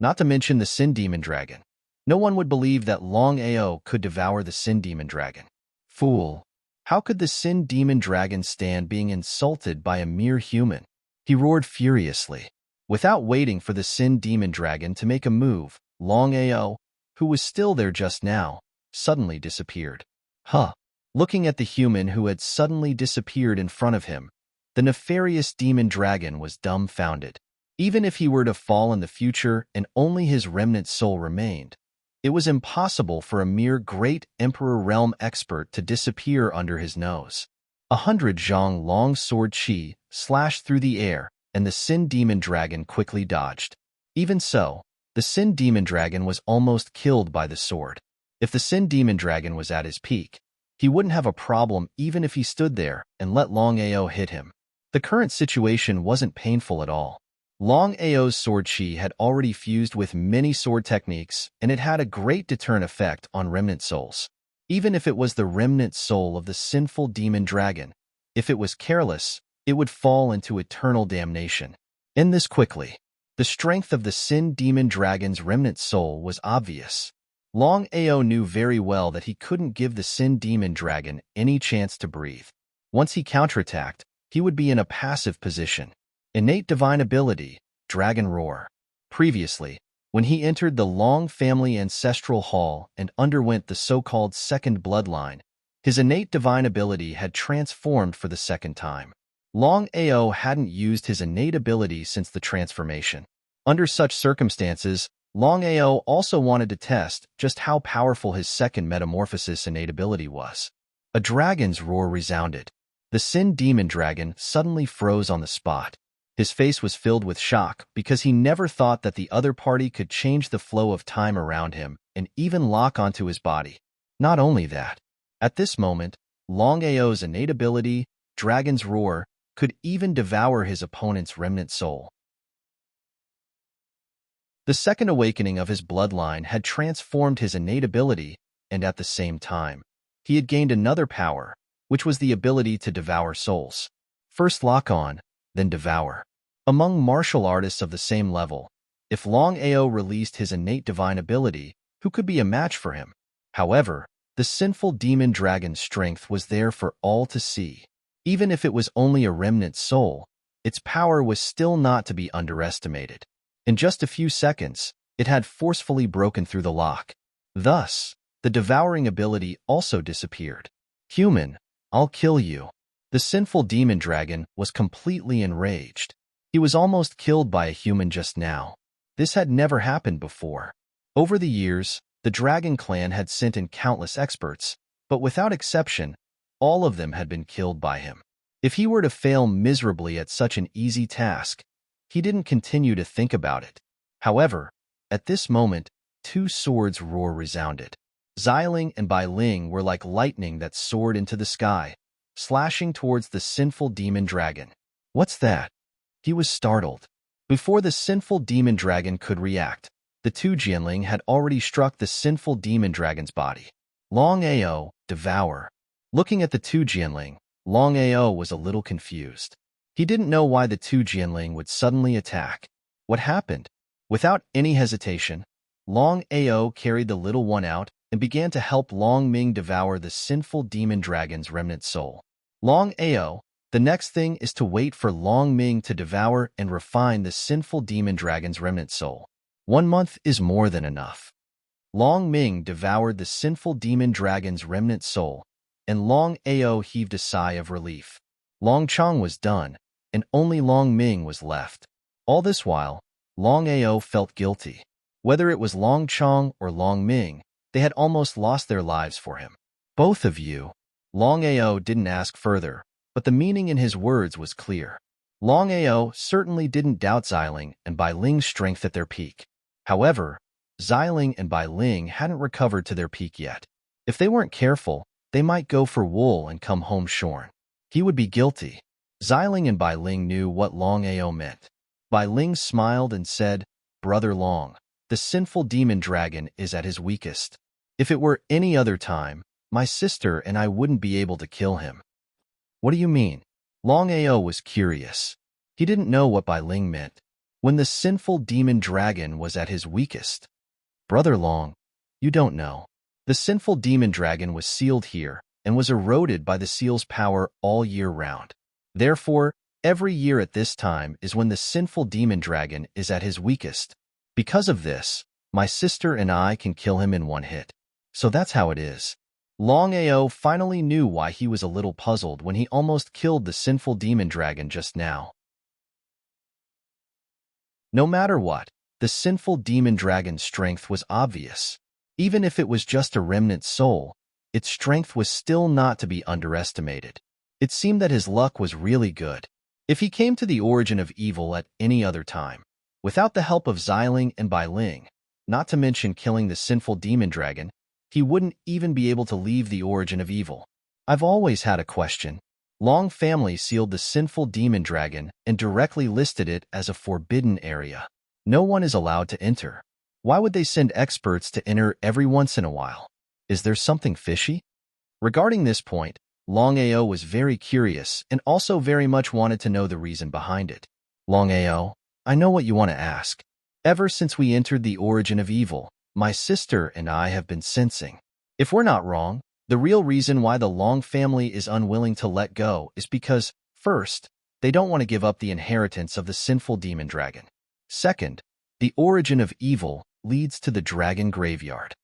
S1: Not to mention the Sin Demon Dragon. No one would believe that Longao could devour the Sin Demon Dragon. Fool. How could the Sin Demon Dragon stand being insulted by a mere human? He roared furiously. Without waiting for the Sin Demon Dragon to make a move, Longao, who was still there just now, suddenly disappeared. Huh. Looking at the human who had suddenly disappeared in front of him, the nefarious demon dragon was dumbfounded. Even if he were to fall in the future and only his remnant soul remained, it was impossible for a mere great Emperor Realm expert to disappear under his nose. 100 zhang long sword chi slashed through the air, and the Sin Demon Dragon quickly dodged. Even so, the Sin Demon Dragon was almost killed by the sword. If the Sin Demon Dragon was at his peak, he wouldn't have a problem even if he stood there and let Longao hit him. The current situation wasn't painful at all. Longao's sword chi had already fused with many sword techniques, and it had a great deterrent effect on remnant souls. Even if it was the remnant soul of the sinful demon dragon, if it was careless, it would fall into eternal damnation. End this quickly. The strength of the Sin Demon Dragon's remnant soul was obvious. Longao knew very well that he couldn't give the Sin Demon Dragon any chance to breathe. Once he counterattacked, he would be in a passive position. Innate divine ability, Dragon Roar. Previously, when he entered the Long family ancestral hall and underwent the so-called second bloodline, his innate divine ability had transformed for the second time. Longao hadn't used his innate ability since the transformation. Under such circumstances, Longao also wanted to test just how powerful his second metamorphosis innate ability was. A dragon's roar resounded. The Sin Demon Dragon suddenly froze on the spot. His face was filled with shock because he never thought that the other party could change the flow of time around him and even lock onto his body. Not only that, at this moment, Longao's innate ability, Dragon's Roar, could even devour his opponent's remnant soul. The second awakening of his bloodline had transformed his innate ability, and at the same time, he had gained another power, which was the ability to devour souls. First lock on, then devour. Among martial artists of the same level, if Longao released his innate divine ability, who could be a match for him? However, the sinful demon dragon's strength was there for all to see. Even if it was only a remnant soul, its power was still not to be underestimated. In just a few seconds, it had forcefully broken through the lock. Thus, the devouring ability also disappeared. Human, I'll kill you. The sinful demon dragon was completely enraged. He was almost killed by a human just now. This had never happened before. Over the years, the Dragon Clan had sent in countless experts, but without exception, all of them had been killed by him. If he were to fail miserably at such an easy task, he didn't continue to think about it. However, at this moment, two swords' roar resounded. Xiling and Bai Ling were like lightning that soared into the sky, slashing towards the sinful demon dragon. What's that? He was startled. Before the sinful demon dragon could react, the two Jianling had already struck the sinful demon dragon's body. Longao, devour. Looking at the two Jianling, Longao was a little confused. He didn't know why the two Jianling would suddenly attack. What happened? Without any hesitation, Longao carried the little one out and began to help Long Ming devour the sinful demon dragon's remnant soul. Longao, the next thing is to wait for Long Ming to devour and refine the sinful demon dragon's remnant soul. 1 month is more than enough. Long Ming devoured the sinful demon dragon's remnant soul, and Long Ao heaved a sigh of relief. Long Chong was done, and only Long Ming was left. All this while, Long Ao felt guilty. Whether it was Long Chong or Long Ming, they had almost lost their lives for him. Both of you. Long Ao didn't ask further, but the meaning in his words was clear. Longao certainly didn't doubt Xiling and Bai Ling's strength at their peak. However, Xiling and Bai Ling hadn't recovered to their peak yet. If they weren't careful, they might go for wool and come home shorn. He would be guilty. Xiling and Bai Ling knew what Longao meant. Bai Ling smiled and said, "Brother Long, the sinful demon dragon is at his weakest. If it were any other time, my sister and I wouldn't be able to kill him." "What do you mean?" Longao was curious. He didn't know what Bai Ling meant. When the sinful demon dragon was at his weakest. "Brother Long, you don't know. The sinful demon dragon was sealed here and was eroded by the seal's power all year round. Therefore, every year at this time is when the sinful demon dragon is at his weakest. Because of this, my sister and I can kill him in one hit. So that's how it is." Longao finally knew why he was a little puzzled when he almost killed the sinful demon dragon just now. No matter what, the sinful demon dragon's strength was obvious. Even if it was just a remnant soul, its strength was still not to be underestimated. It seemed that his luck was really good. If he came to the origin of evil at any other time, without the help of Xiling and Bai Ling, not to mention killing the sinful demon dragon, he wouldn't even be able to leave the origin of evil. I've always had a question. Long family sealed the sinful demon dragon and directly listed it as a forbidden area. No one is allowed to enter. Why would they send experts to enter every once in a while? Is there something fishy? Regarding this point, Longao was very curious and also very much wanted to know the reason behind it. "Longao, I know what you want to ask. Ever since we entered the origin of evil, my sister and I have been sensing. If we're not wrong, the real reason why the Long family is unwilling to let go is because, first, they don't want to give up the inheritance of the sinful demon dragon. Second, the origin of evil leads to the dragon graveyard."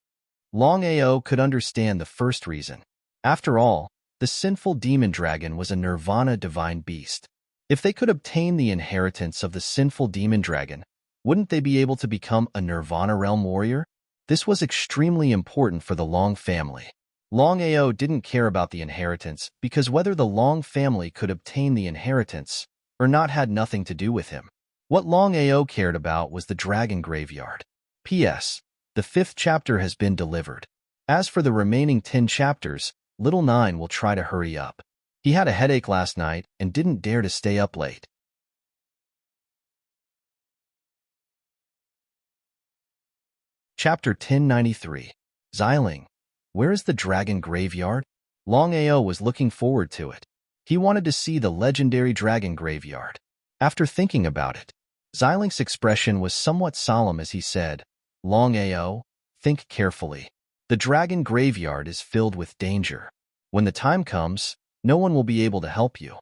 S1: Longao could understand the first reason. After all, the sinful demon dragon was a nirvana divine beast. If they could obtain the inheritance of the sinful demon dragon, wouldn't they be able to become a nirvana realm warrior? This was extremely important for the Long family. Longao didn't care about the inheritance because whether the Long family could obtain the inheritance or not had nothing to do with him. What Longao cared about was the dragon graveyard. P.S. The 5th chapter has been delivered. As for the remaining 10 chapters, Little Nine will try to hurry up. He had a headache last night and didn't dare to stay up late. Chapter 1093. Xiling, where is the dragon graveyard? Longao was looking forward to it. He wanted to see the legendary dragon graveyard. After thinking about it, Xiling's expression was somewhat solemn as he said, "Longao, think carefully. The dragon graveyard is filled with danger. When the time comes, no one will be able to help you."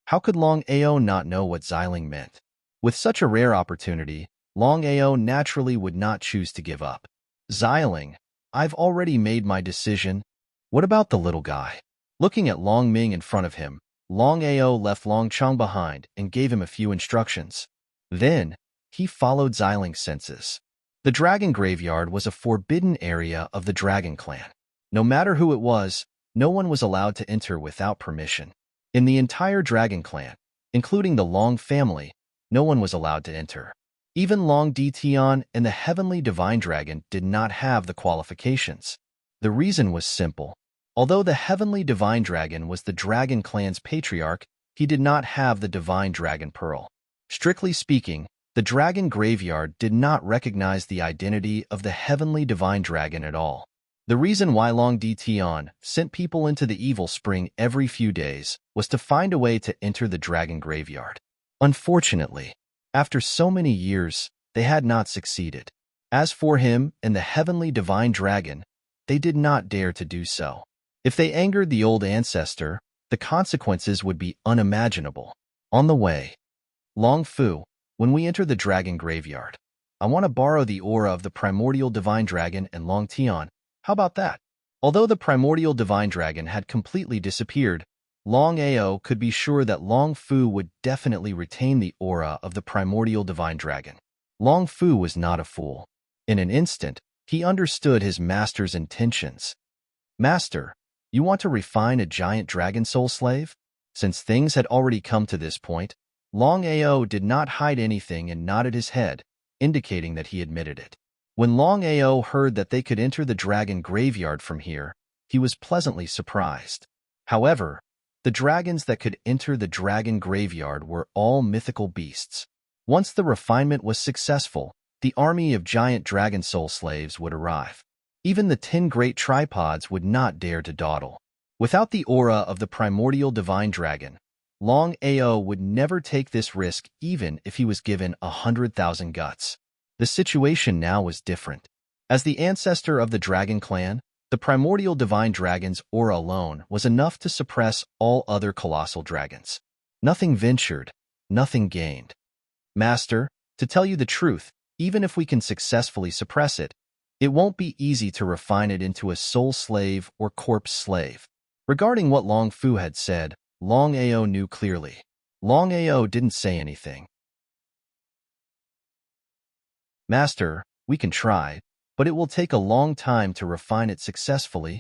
S1: How could Longao not know what Xiling meant? With such a rare opportunity, Longao naturally would not choose to give up. "Xiling, I've already made my decision. What about the little guy?" Looking at Long Ming in front of him, Longao left Long Chong behind and gave him a few instructions. Then, he followed Xiling's senses. The dragon graveyard was a forbidden area of the dragon clan. No matter who it was, no one was allowed to enter without permission. In the entire dragon clan, including the Long family, no one was allowed to enter. Even Long Ditian and the heavenly divine dragon did not have the qualifications. The reason was simple. Although the heavenly divine dragon was the dragon clan's patriarch, he did not have the divine dragon pearl. Strictly speaking, the dragon graveyard did not recognize the identity of the heavenly divine dragon at all. The reason why Long Ditian sent people into the evil spring every few days was to find a way to enter the dragon graveyard. Unfortunately, after so many years, they had not succeeded. As for him and the heavenly divine dragon, they did not dare to do so. If they angered the old ancestor, the consequences would be unimaginable. On the way, Long Fu, when we enter the dragon graveyard, I want to borrow the aura of the primordial divine dragon and Long Tian. How about that? Although the primordial divine dragon had completely disappeared, Long Ao could be sure that Long Fu would definitely retain the aura of the primordial divine dragon. Long Fu was not a fool. In an instant, he understood his master's intentions. "Master, you want to refine a giant dragon soul slave?" Since things had already come to this point, Longao did not hide anything and nodded his head, indicating that he admitted it. When Longao heard that they could enter the dragon graveyard from here, he was pleasantly surprised. However, the dragons that could enter the dragon graveyard were all mythical beasts. Once the refinement was successful, the army of giant dragon soul slaves would arrive. Even the 10 great tripods would not dare to dawdle. Without the aura of the primordial divine dragon, Longao would never take this risk even if he was given 100,000 guts. The situation now was different. As the ancestor of the dragon clan, the primordial divine dragon's aura alone was enough to suppress all other colossal dragons. Nothing ventured, nothing gained. Master, to tell you the truth, even if we can successfully suppress it, it won't be easy to refine it into a soul slave or corpse slave. Regarding what Long Fu had said, Longao knew clearly. Longao didn't say anything. Master, we can try, but it will take a long time to refine it successfully.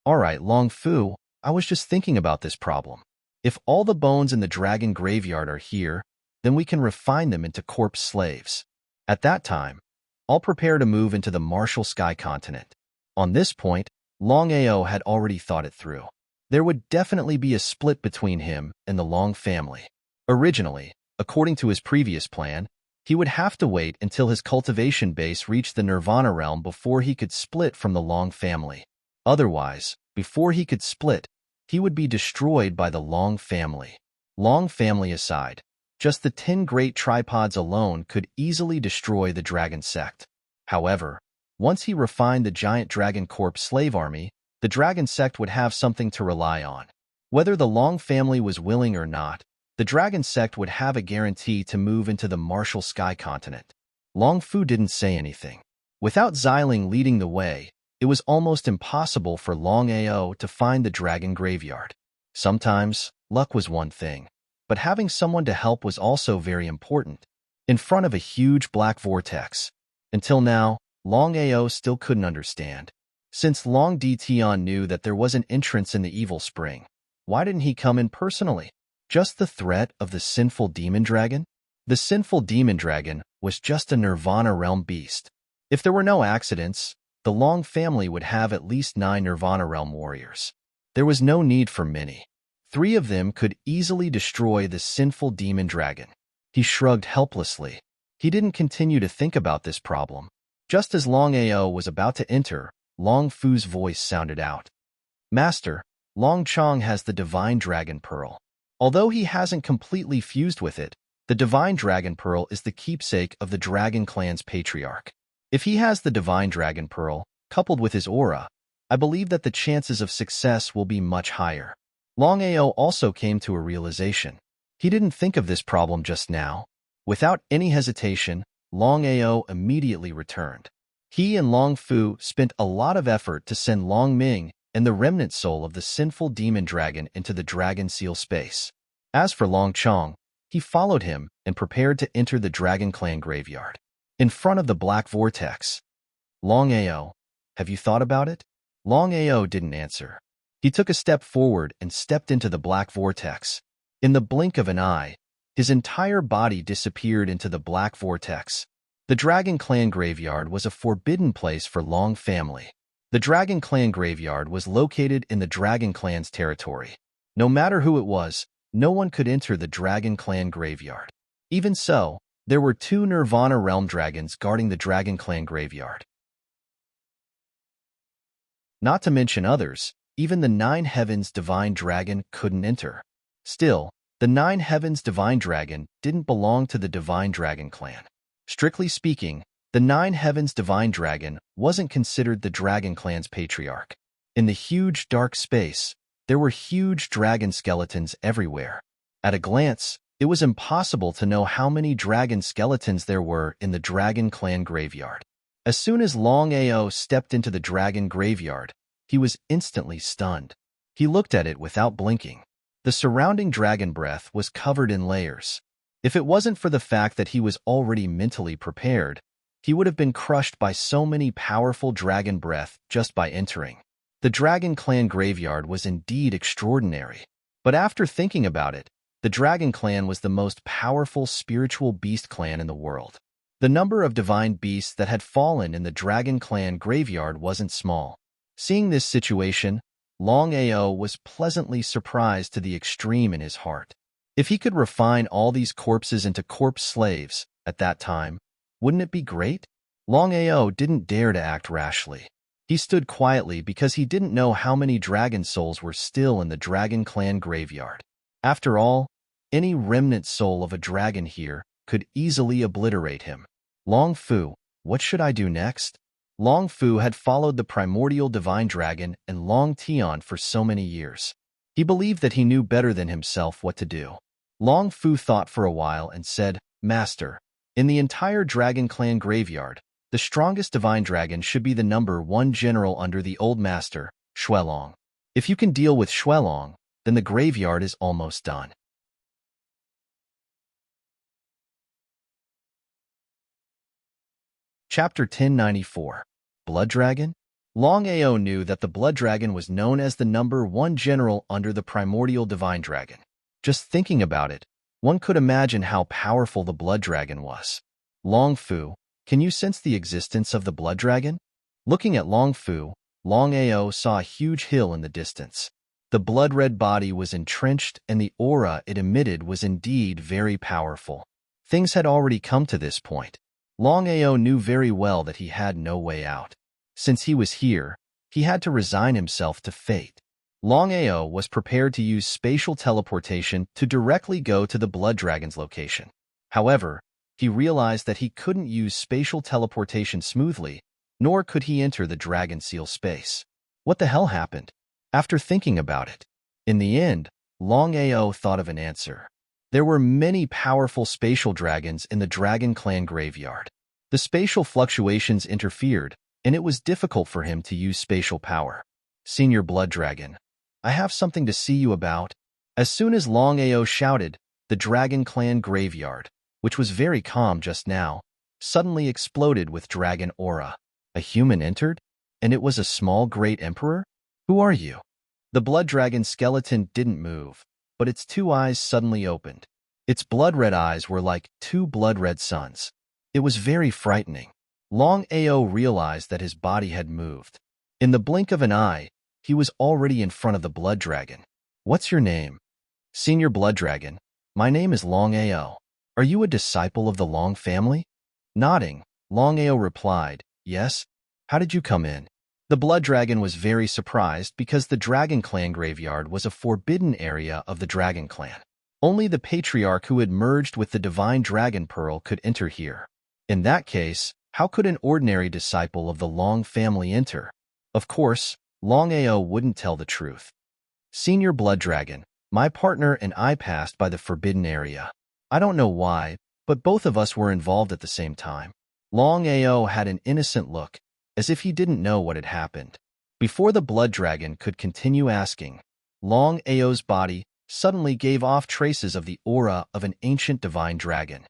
S1: All right, Long Fu, I was just thinking about this problem. If all the bones in the dragon graveyard are here, then we can refine them into corpse slaves. At that time, I'll prepare to move into the martial sky continent. On this point, Longao had already thought it through. There would definitely be a split between him and the Long family. Originally, according to his previous plan, he would have to wait until his cultivation base reached the Nirvana realm before he could split from the Long family. Otherwise, before he could split, he would be destroyed by the Long family. Long family aside, just the 10 great tripods alone could easily destroy the dragon sect. However, once he refined the giant dragon corpse slave army, the dragon sect would have something to rely on. Whether the Long family was willing or not, the dragon sect would have a guarantee to move into the martial sky continent. Long Fu didn't say anything. Without Xiling leading the way, it was almost impossible for Longao to find the dragon graveyard. Sometimes, luck was one thing, but having someone to help was also very important. In front of a huge black vortex. Until now, Longao still couldn't understand. Since Long Dition knew that there was an entrance in the evil spring, why didn't he come in personally? Just the threat of the sinful demon dragon? The sinful demon dragon was just a Nirvana realm beast. If there were no accidents, the Long family would have at least 9 Nirvana realm warriors. There was no need for many. 3 of them could easily destroy the sinful demon dragon. He shrugged helplessly. He didn't continue to think about this problem. Just as Longao was about to enter, Long Fu's voice sounded out. Master, Long Chong has the divine dragon pearl. Although he hasn't completely fused with it, the divine dragon pearl is the keepsake of the dragon clan's patriarch. If he has the divine dragon pearl, coupled with his aura, I believe that the chances of success will be much higher. Longao also came to a realization. He didn't think of this problem just now. Without any hesitation, Longao immediately returned. He and Long Fu spent a lot of effort to send Long Ming and the remnant soul of the sinful demon dragon into the dragon seal space. As for Long Chong, he followed him and prepared to enter the dragon clan graveyard. In front of the black vortex. Longao, have you thought about it? Longao didn't answer. He took a step forward and stepped into the black vortex. In the blink of an eye, his entire body disappeared into the black vortex. The Dragon Clan graveyard was a forbidden place for Long family. The Dragon Clan graveyard was located in the Dragon Clan's territory. No matter who it was, no one could enter the Dragon Clan graveyard. Even so, there were 2 Nirvana realm dragons guarding the Dragon Clan graveyard. Not to mention others, even the 9 Heavens Divine Dragon couldn't enter. Still, the 9 Heavens Divine Dragon didn't belong to the Divine Dragon Clan. Strictly speaking, the 9 Heavens Divine Dragon wasn't considered the Dragon Clan's patriarch. In the huge dark space, there were huge dragon skeletons everywhere. At a glance, it was impossible to know how many dragon skeletons there were in the Dragon Clan graveyard. As soon as Longao stepped into the dragon graveyard, he was instantly stunned. He looked at it without blinking. The surrounding dragon breath was covered in layers. If it wasn't for the fact that he was already mentally prepared, he would have been crushed by so many powerful dragon breath just by entering. The Dragon Clan graveyard was indeed extraordinary. But after thinking about it, The Dragon Clan was the most powerful spiritual beast clan in the world. The number of divine beasts that had fallen in the Dragon Clan graveyard wasn't small. Seeing this situation, Longao was pleasantly surprised to the extreme in his heart. If he could refine all these corpses into corpse slaves at that time, wouldn't it be great? Longao didn't dare to act rashly. He stood quietly because he didn't know how many dragon souls were still in the Dragon Clan graveyard. After all, any remnant soul of a dragon here could easily obliterate him. Long Fu, what should I do next? Long Fu had followed the primordial divine dragon and Long Tian for so many years. He believed that he knew better than himself what to do. Long Fu thought for a while and said, Master, in the entire Dragon Clan graveyard, the strongest divine dragon should be the number 1 general under the old master, Shuelong. If you can deal with Shuelong, then the graveyard is almost done. Chapter 1094. Blood Dragon? Longao knew that the Blood Dragon was known as the number 1 general under the primordial divine dragon. Just thinking about it, one could imagine how powerful the Blood Dragon was. Long Fu, can you sense the existence of the Blood Dragon? Looking at Long Fu, Longao saw a huge hill in the distance. The blood-red body was entrenched and the aura it emitted was indeed very powerful. Things had already come to this point. Longao knew very well that he had no way out. Since he was here, he had to resign himself to fate. Longao was prepared to use spatial teleportation to directly go to the Blood Dragon's location. However, he realized that he couldn't use spatial teleportation smoothly, nor could he enter the Dragon Seal space. What the hell happened? After thinking about it, in the end, Longao thought of an answer. There were many powerful spatial dragons in the Dragon Clan graveyard. The spatial fluctuations interfered, and it was difficult for him to use spatial power. Senior Blood Dragon, I have something to see you about. As soon as Longao shouted, the Dragon Clan graveyard, which was very calm just now, suddenly exploded with dragon aura. A human entered, and it was a small great emperor? Who are you? The Blood Dragon skeleton didn't move, but its 2 eyes suddenly opened. Its blood-red eyes were like 2 blood-red suns. It was very frightening. Longao realized that his body had moved. In the blink of an eye, he was already in front of the Blood Dragon. What's your name? Senior Blood Dragon, my name is Longao. Are you a disciple of the Long family? Nodding, Longao replied, yes. How did you come in? The Blood Dragon was very surprised because the Dragon Clan graveyard was a forbidden area of the Dragon Clan. Only the Patriarch who had merged with the Divine Dragon Pearl could enter here. In that case, how could an ordinary disciple of the Long family enter? Of course, Longao wouldn't tell the truth. Senior Blood Dragon, my partner and I passed by the forbidden area. I don't know why, but both of us were involved at the same time. Longao had an innocent look, as if he didn't know what had happened. Before the Blood Dragon could continue asking, Longao's body suddenly gave off traces of the aura of an ancient divine dragon.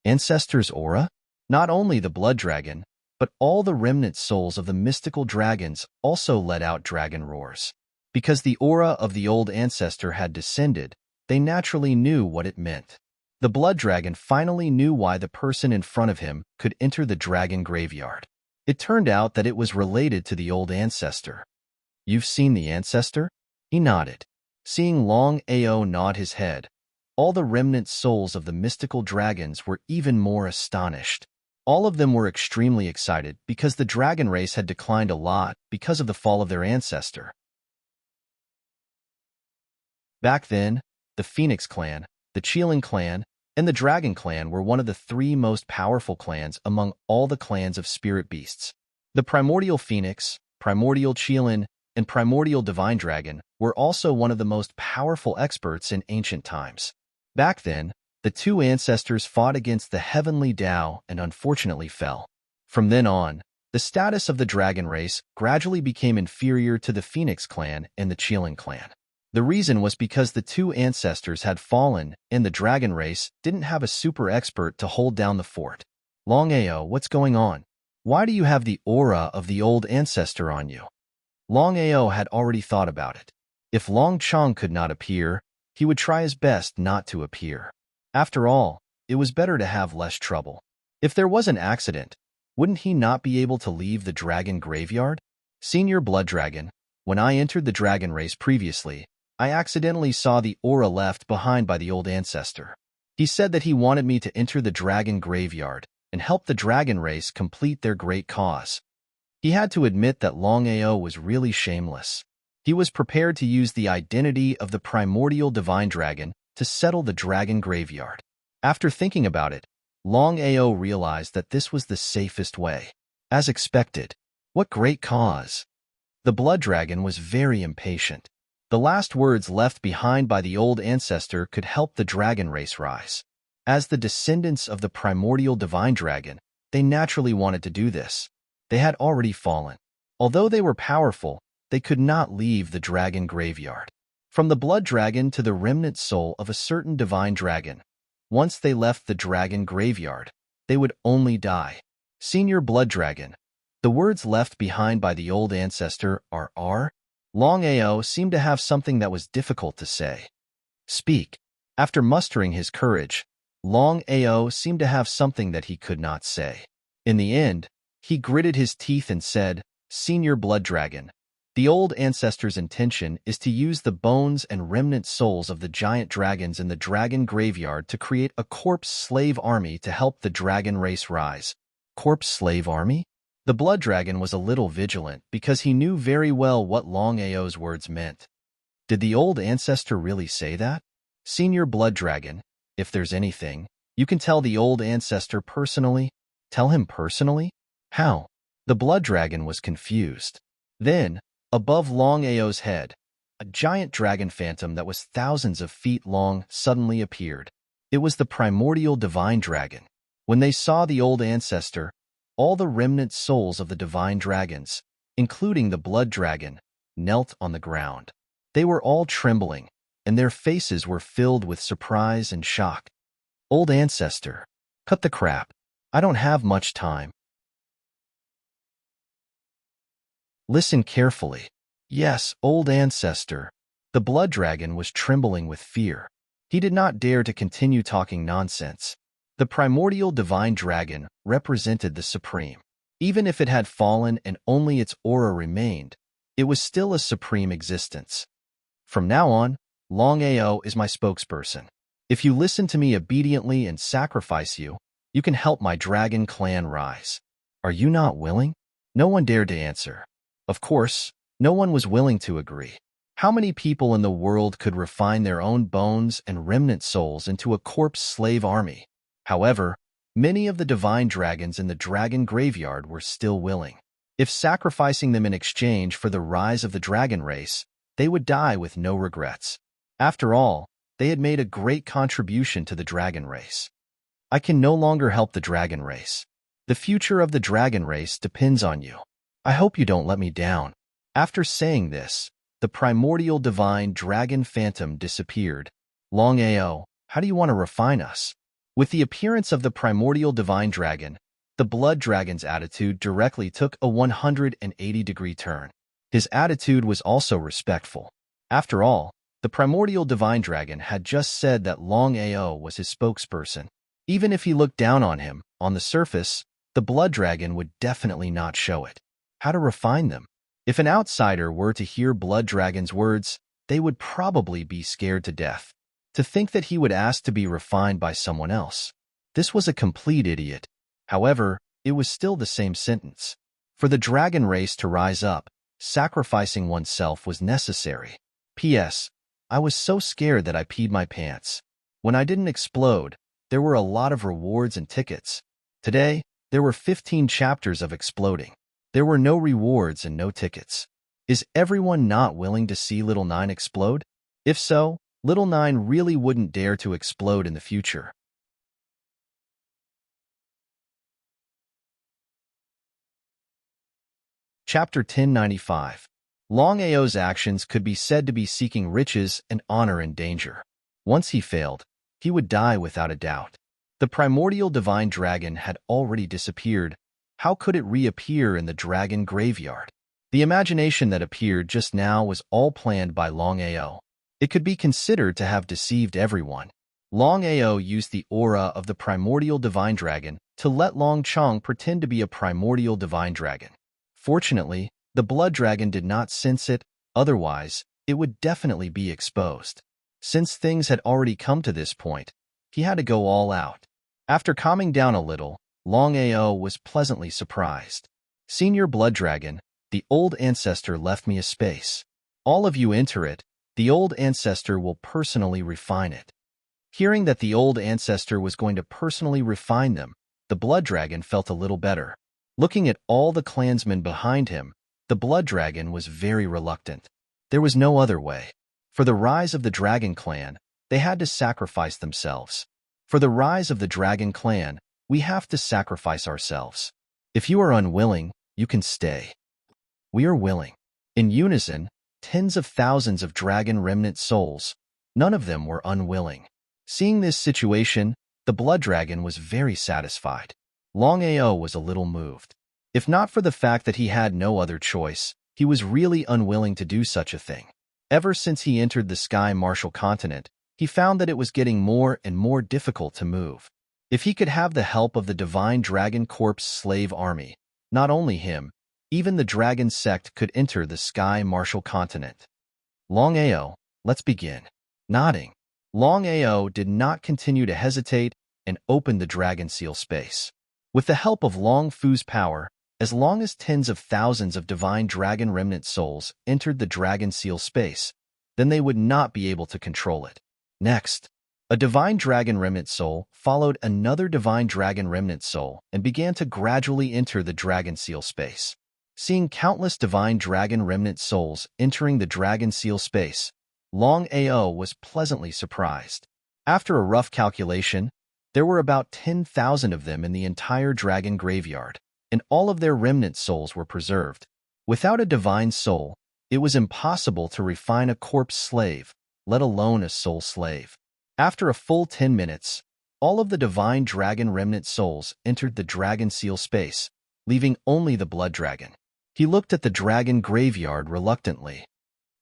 S1: Ancestor's aura? Not only the Blood Dragon, but all the remnant souls of the mystical dragons also let out dragon roars. Because the aura of the old ancestor had descended, they naturally knew what it meant. The Blood Dragon finally knew why the person in front of him could enter the dragon graveyard. It turned out that it was related to the old ancestor. You've seen the ancestor? He nodded. Seeing Longao nod his head, all the remnant souls of the mystical dragons were even more astonished. All of them were extremely excited because the dragon race had declined a lot because of the fall of their ancestor. Back then, the Phoenix clan, the Qilin clan, and the Dragon Clan were one of the 3 most powerful clans among all the clans of spirit beasts. The Primordial Phoenix, Primordial Qilin, and Primordial Divine Dragon were also one of the most powerful experts in ancient times. Back then, the 2 ancestors fought against the Heavenly Tao and unfortunately fell. From then on, the status of the dragon race gradually became inferior to the Phoenix clan and the Qilin clan. The reason was because the 2 ancestors had fallen and the dragon race didn't have a super expert to hold down the fort. Longao, what's going on? Why do you have the aura of the old ancestor on you? Longao had already thought about it. If Long Chong could not appear, he would try his best not to appear. After all, it was better to have less trouble. If there was an accident, wouldn't he not be able to leave the dragon graveyard? Senior Blood Dragon, when I entered the dragon race previously, I accidentally saw the aura left behind by the old ancestor. He said that he wanted me to enter the dragon graveyard and help the dragon race complete their great cause. He had to admit that Longao was really shameless. He was prepared to use the identity of the primordial divine dragon to settle the dragon graveyard. After thinking about it, Longao realized that this was the safest way. As expected, what great cause! The blood dragon was very impatient. The last words left behind by the old ancestor could help the dragon race rise. As the descendants of the primordial divine dragon, they naturally wanted to do this. They had already fallen. Although they were powerful, they could not leave the dragon graveyard. From the blood dragon to the remnant soul of a certain divine dragon, once they left the dragon graveyard, they would only die. Senior Blood Dragon, the words left behind by the old ancestor are R. Longao seemed to have something that was difficult to say. Speak. After mustering his courage, Longao seemed to have something that he could not say. In the end, he gritted his teeth and said, Senior Blood Dragon, the old ancestor's intention is to use the bones and remnant souls of the giant dragons in the dragon graveyard to create a corpse slave army to help the dragon race rise. Corpse slave army? The blood dragon was a little vigilant because he knew very well what Longao's words meant. Did the old ancestor really say that? Senior Blood Dragon, if there's anything, you can tell the old ancestor personally. Tell him personally? How? The blood dragon was confused. Then, above Longao's head, a giant dragon phantom that was thousands of feet long suddenly appeared. It was the primordial divine dragon. When they saw the old ancestor, all the remnant souls of the divine dragons, including the blood dragon, knelt on the ground. They were all trembling, and their faces were filled with surprise and shock. Old ancestor, cut the crap. I don't have much time. Listen carefully. Yes, old ancestor. The blood dragon was trembling with fear. He did not dare to continue talking nonsense. The primordial divine dragon represented the supreme. Even if it had fallen and only its aura remained, it was still a supreme existence. From now on, Longao is my spokesperson. If you listen to me obediently and sacrifice you, you can help my dragon clan rise. Are you not willing? No one dared to answer. Of course, no one was willing to agree. How many people in the world could refine their own bones and remnant souls into a corpse slave army? However, many of the divine dragons in the dragon graveyard were still willing. If sacrificing them in exchange for the rise of the dragon race, they would die with no regrets. After all, they had made a great contribution to the dragon race. I can no longer help the dragon race. The future of the dragon race depends on you. I hope you don't let me down. After saying this, the primordial divine dragon phantom disappeared. Longao, how do you want to refine us? With the appearance of the primordial divine dragon, the blood dragon's attitude directly took a 180-degree turn. His attitude was also respectful. After all, the primordial divine dragon had just said that Longao was his spokesperson. Even if he looked down on him, on the surface, the blood dragon would definitely not show it. How to refine them? If an outsider were to hear blood dragon's words, they would probably be scared to death. To think that he would ask to be refined by someone else. This was a complete idiot. However, it was still the same sentence. For the dragon race to rise up, sacrificing oneself was necessary. P.S. I was so scared that I peed my pants. When I didn't explode, there were a lot of rewards and tickets. Today, there were 15 chapters of exploding. There were no rewards and no tickets. Is everyone not willing to see Little Nine explode? If so, Little Nine really wouldn't dare to explode in the future. Chapter 1095. Longao's actions could be said to be seeking riches and honor in danger. Once he failed, he would die without a doubt. The primordial divine dragon had already disappeared. How could it reappear in the dragon graveyard? The imagination that appeared just now was all planned by Longao. It could be considered to have deceived everyone. Longao used the aura of the primordial divine dragon to let Long Chong pretend to be a primordial divine dragon. Fortunately, the blood dragon did not sense it, otherwise, it would definitely be exposed. Since things had already come to this point, he had to go all out. After calming down a little, Longao was pleasantly surprised. Senior Blood Dragon, the old ancestor left me a space. All of you enter it, the old ancestor will personally refine it. Hearing that the old ancestor was going to personally refine them, the blood dragon felt a little better. Looking at all the clansmen behind him, the blood dragon was very reluctant. There was no other way. For the rise of the dragon clan, they had to sacrifice themselves. For the rise of the dragon clan, we have to sacrifice ourselves. If you are unwilling, you can stay. We are willing. In unison, tens of thousands of dragon remnant souls, none of them were unwilling. Seeing this situation, the blood dragon was very satisfied. Longao was a little moved. If not for the fact that he had no other choice, he was really unwilling to do such a thing. Ever since he entered the Sky Martial Continent, he found that it was getting more and more difficult to move. If he could have the help of the Divine Dragon Corpse slave army, not only him, even the dragon sect could enter the Sky Martial Continent. Longao, let's begin. Nodding, Longao did not continue to hesitate and opened the dragon seal space. With the help of Long Fu's power, as long as tens of thousands of divine dragon remnant souls entered the dragon seal space, then they would not be able to control it. Next, a divine dragon remnant soul followed another divine dragon remnant soul and began to gradually enter the dragon seal space. Seeing countless divine dragon remnant souls entering the dragon seal space, Longao was pleasantly surprised. After a rough calculation, there were about 10,000 of them in the entire dragon graveyard, and all of their remnant souls were preserved. Without a divine soul, it was impossible to refine a corpse slave, let alone a soul slave. After a full 10 minutes, all of the divine dragon remnant souls entered the dragon seal space, leaving only the blood dragon. He looked at the dragon graveyard reluctantly.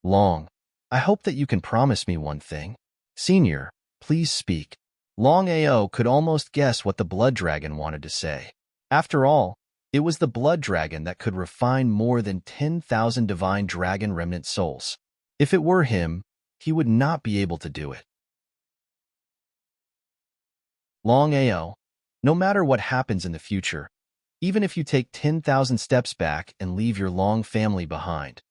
S1: Long, I hope that you can promise me one thing. Senior, please speak. Longao could almost guess what the blood dragon wanted to say. After all, it was the blood dragon that could refine more than 10,000 divine dragon remnant souls. If it were him, he would not be able to do it. Longao, no matter what happens in the future, even if you take 10,000 steps back and leave your Long family behind,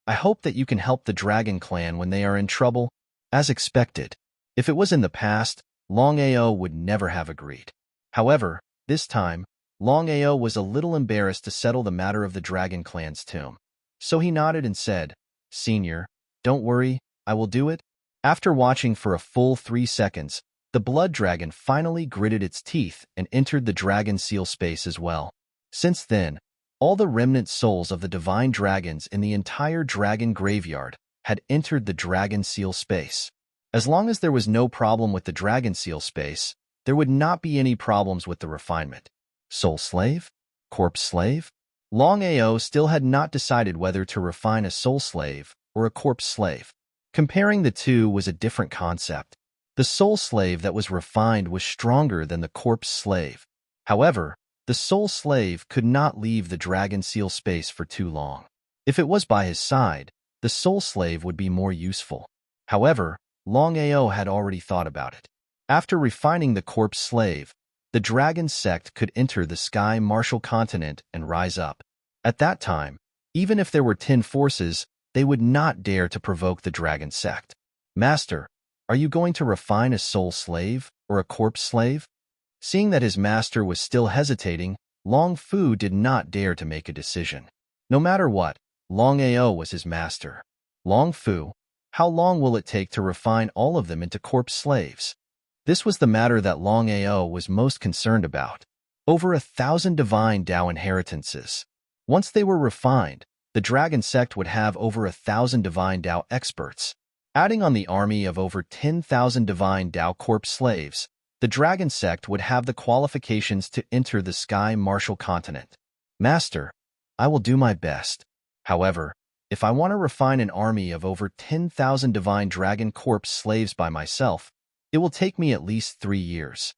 S1: I hope that you can help the Dragon Clan when they are in trouble, as expected. If it was in the past, Longao would never have agreed. However, this time, Longao was a little embarrassed to settle the matter of the Dragon Clan's tomb. So he nodded and said, Senior, don't worry, I will do it. After watching for a full 3 seconds, the blood dragon finally gritted its teeth and entered the dragon seal space as well. Since then, all the remnant souls of the divine dragons in the entire dragon graveyard had entered the dragon seal space. As long as there was no problem with the dragon seal space, there would not be any problems with the refinement. Soul slave? Corpse slave? Longao still had not decided whether to refine a soul slave or a corpse slave. Comparing the two was a different concept. The soul slave that was refined was stronger than the corpse slave. However, the soul slave could not leave the dragon seal space for too long. If it was by his side, the soul slave would be more useful. However, Longao had already thought about it. After refining the corpse slave, the dragon sect could enter the Sky Martial Continent and rise up. At that time, even if there were 10 forces, they would not dare to provoke the dragon sect. Master, are you going to refine a soul slave or a corpse slave? Seeing that his master was still hesitating, Long Fu did not dare to make a decision. No matter what, Longao was his master. Long Fu, how long will it take to refine all of them into corpse slaves? This was the matter that Longao was most concerned about. Over 1,000 divine Dao inheritances. Once they were refined, the dragon sect would have over 1,000 divine Dao experts. Adding on the army of over 10,000 divine Dao corpse slaves, the dragon sect would have the qualifications to enter the Sky Martial Continent. Master, I will do my best. However, If I want to refine an army of over 10,000 divine dragon corpse slaves by myself, it will take me at least 3 years.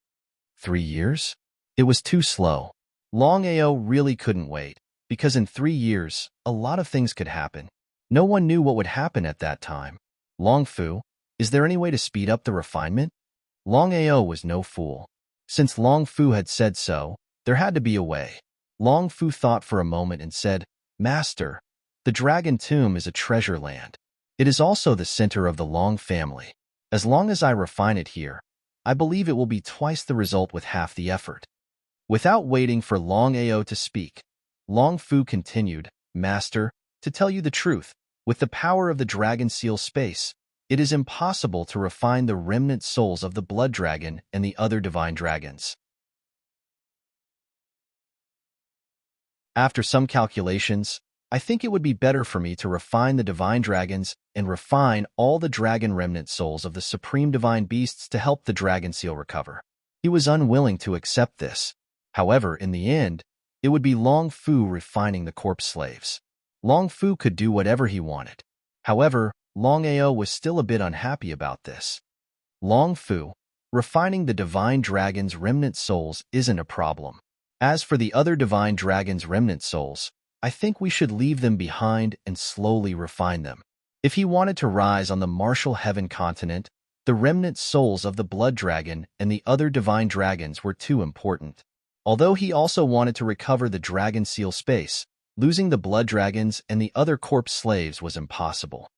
S1: 3 years? It was too slow. Longao really couldn't wait, because in 3 years, a lot of things could happen. No one knew what would happen at that time. Longfu, is there any way to speed up the refinement? Longao was no fool. Since Longfu had said so, there had to be a way. Longfu thought for a moment and said, Master, the Dragon Tomb is a treasure land. It is also the center of the Long family. As long as I refine it here, I believe it will be twice the result with half the effort. Without waiting for Longao to speak, Longfu continued, Master, to tell you the truth, with the power of the Dragon Seal space, it is impossible to refine the remnant souls of the Blood Dragon and the other divine dragons. After some calculations, I think it would be better for me to refine the divine dragons and refine all the dragon remnant souls of the supreme divine beasts to help the Dragon Seal recover. He was unwilling to accept this. However, in the end, it would be Longfu refining the corpse slaves. Longfu could do whatever he wanted. However, Longao was still a bit unhappy about this. Longfu, refining the divine dragon's remnant souls isn't a problem. As for the other divine dragon's remnant souls, I think we should leave them behind and slowly refine them. If he wanted to rise on the martial heaven continent, the remnant souls of the Blood Dragon and the other divine dragons were too important. Although he also wanted to recover the Dragon Seal space, losing the Blood Dragons and the other corpse slaves was impossible.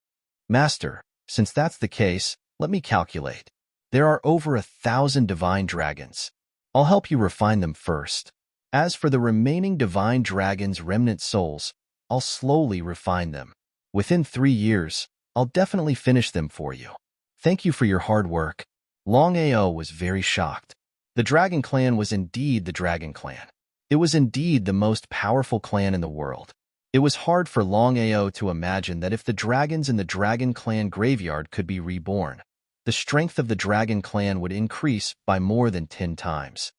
S1: Master, since that's the case, let me calculate. There are over 1,000 divine dragons. I'll help you refine them first. As for the remaining divine dragons' remnant souls, I'll slowly refine them. Within 3 years, I'll definitely finish them for you. Thank you for your hard work. Longao was very shocked. The Dragon Clan was indeed the Dragon Clan. It was indeed the most powerful clan in the world. It was hard for Longao to imagine that if the dragons in the Dragon Clan graveyard could be reborn, the strength of the Dragon Clan would increase by more than 10 times.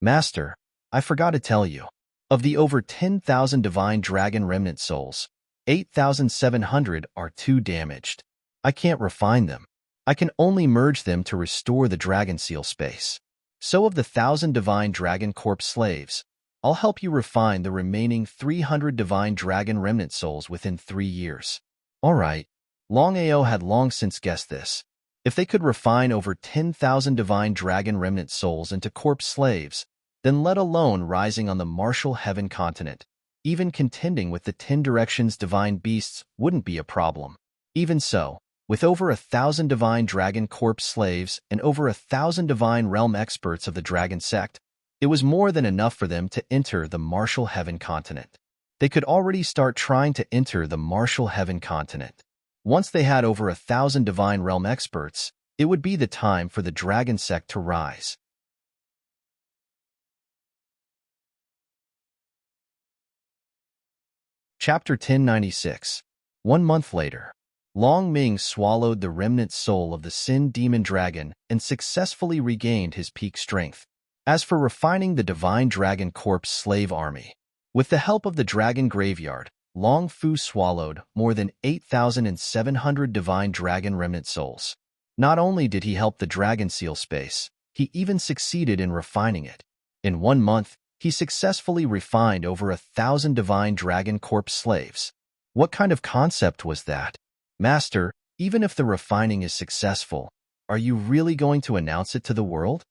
S1: Master, I forgot to tell you. Of the over 10,000 divine dragon remnant souls, 8,700 are too damaged. I can't refine them. I can only merge them to restore the Dragon Seal space. So of the 1,000 divine dragon corpse slaves, I'll help you refine the remaining 300 divine dragon remnant souls within 3 years. All right. Longao had long since guessed this. If they could refine over 10,000 divine dragon remnant souls into corpse slaves, then let alone rising on the martial heaven continent, even contending with the 10 directions divine beasts wouldn't be a problem. Even so, with over 1,000 divine dragon corpse slaves and over 1,000 divine realm experts of the dragon sect, it was more than enough for them to enter the martial heaven continent. They could already start trying to enter the martial heaven continent. Once they had over 1,000 divine realm experts, it would be the time for the dragon sect to rise. Chapter 1096. 1 month later, Long Ming swallowed the remnant soul of the Sin Demon Dragon and successfully regained his peak strength. As for refining the Divine Dragon Corpse slave army, with the help of the Dragon Graveyard, Long Fu swallowed more than 8,700 Divine Dragon remnant souls. Not only did he help the Dragon Seal space, he even succeeded in refining it. In 1 month, he successfully refined over 1,000 Divine Dragon Corpse slaves. What kind of concept was that? Master, even if the refining is successful, are you really going to announce it to the world?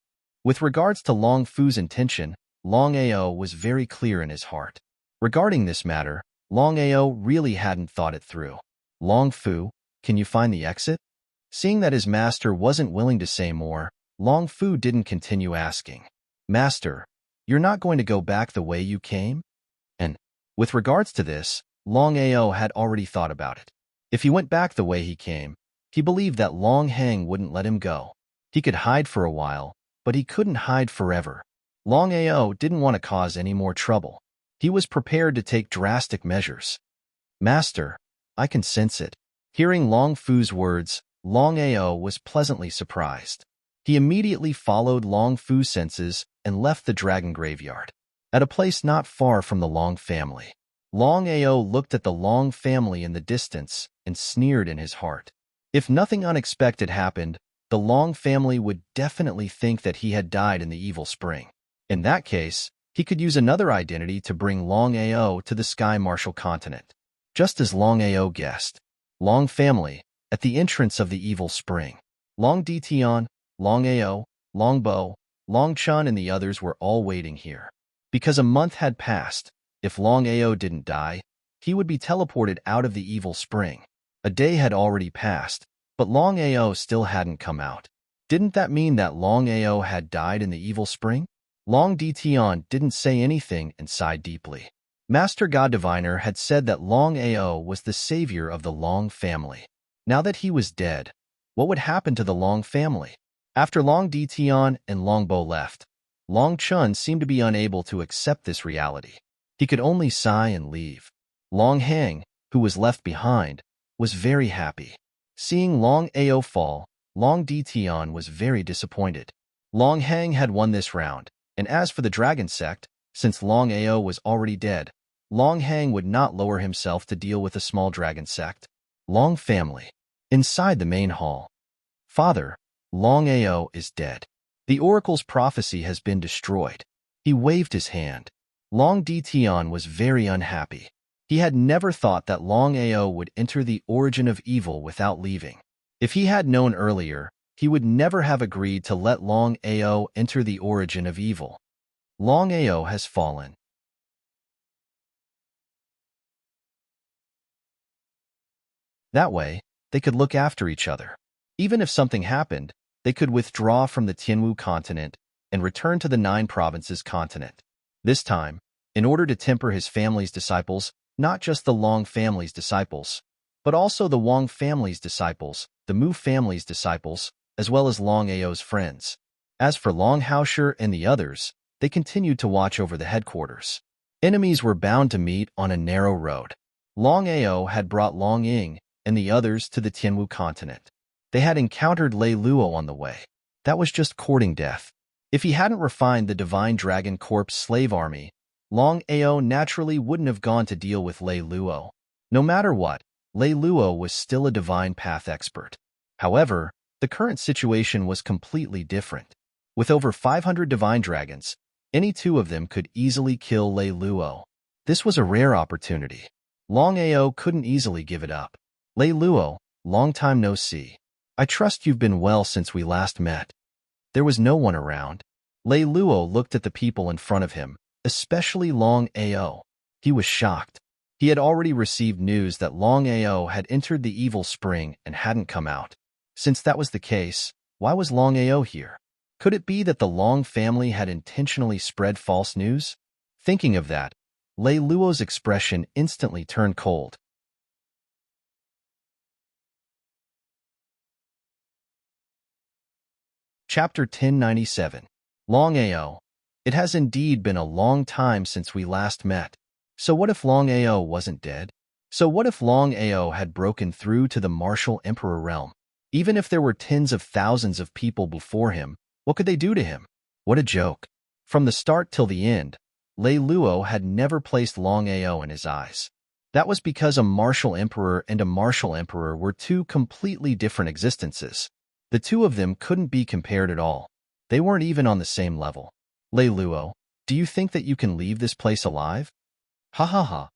S1: With regards to Long Fu's intention, Longao was very clear in his heart. Regarding this matter, Longao really hadn't thought it through. Long Fu, can you find the exit? Seeing that his master wasn't willing to say more, Long Fu didn't continue asking. Master, you're not going to go back the way you came? And, with regards to this, Longao had already thought about it. If he went back the way he came, he believed that Long Hang wouldn't let him go. He could hide for a while, but he couldn't hide forever. Longao didn't want to cause any more trouble. He was prepared to take drastic measures. Master, I can sense it. Hearing Long Fu's words, Longao was pleasantly surprised. He immediately followed Long Fu's senses and left the dragon graveyard. At a place not far from the Long family, Longao looked at the Long family in the distance and sneered in his heart. If nothing unexpected happened, the Long family would definitely think that he had died in the evil spring. In that case, he could use another identity to bring Longao to the Sky Martial continent. Just as Longao guessed, Long family, at the entrance of the evil spring. Long Dition, Longao, Longbo, Longchun and the others were all waiting here. Because a month had passed, if Longao didn't die, he would be teleported out of the evil spring. A day had already passed, but Longao still hadn't come out. Didn't that mean that Longao had died in the evil spring? Long Dition didn't say anything and sighed deeply. Master God Diviner had said that Longao was the savior of the Long family. Now that he was dead, what would happen to the Long family? After Long Dition and Longbo left, Long Chun seemed to be unable to accept this reality. He could only sigh and leave. Long Hang, who was left behind, was very happy. Seeing Long Ao fall, Long Dition was very disappointed. Long Hang had won this round, and as for the Dragon Sect, since Long Ao was already dead, Long Hang would not lower himself to deal with a small Dragon Sect. Long family. Inside the main hall. Father, Long Ao is dead. The Oracle's prophecy has been destroyed. He waved his hand. Long Dition was very unhappy. He had never thought that Long Ao would enter the origin of evil without leaving. If he had known earlier, he would never have agreed to let Long Ao enter the origin of evil. Long Ao has fallen. That way, they could look after each other. Even if something happened, they could withdraw from the Tianwu continent and return to the 9 provinces continent. This time, in order to temper his family's disciples, not just the Long family's disciples, but also the Wang family's disciples, the Mu family's disciples, as well as Long Ao's friends. As for Long Haosher and the others, they continued to watch over the headquarters. Enemies were bound to meet on a narrow road. Long Ao had brought Long Ying and the others to the Tianwu continent. They had encountered Lei Luo on the way. That was just courting death. If he hadn't refined the Divine Dragon Corp's slave army, Long Ao naturally wouldn't have gone to deal with Lei Luo. No matter what, Lei Luo was still a divine path expert. However, the current situation was completely different. With over 500 divine dragons, any 2 of them could easily kill Lei Luo. This was a rare opportunity. Long Ao couldn't easily give it up. Lei Luo, long time no see. I trust you've been well since we last met. There was no one around. Lei Luo looked at the people in front of him, especially Long Ao. He was shocked. He had already received news that Long Ao had entered the evil spring and hadn't come out. Since that was the case, why was Long Ao here? Could it be that the Long family had intentionally spread false news? Thinking of that, Lei Luo's expression instantly turned cold. Chapter 1097. Long Ao. It has indeed been a long time since we last met. So what if Long Ao wasn't dead? So what if Long Ao had broken through to the martial emperor realm? Even if there were tens of thousands of people before him, what could they do to him? What a joke. From the start till the end, Lei Luo had never placed Long Ao in his eyes. That was because a martial emperor and a martial emperor were 2 completely different existences. The 2 of them couldn't be compared at all. They weren't even on the same level. Lei Luo, do you think that you can leave this place alive? Ha ha ha.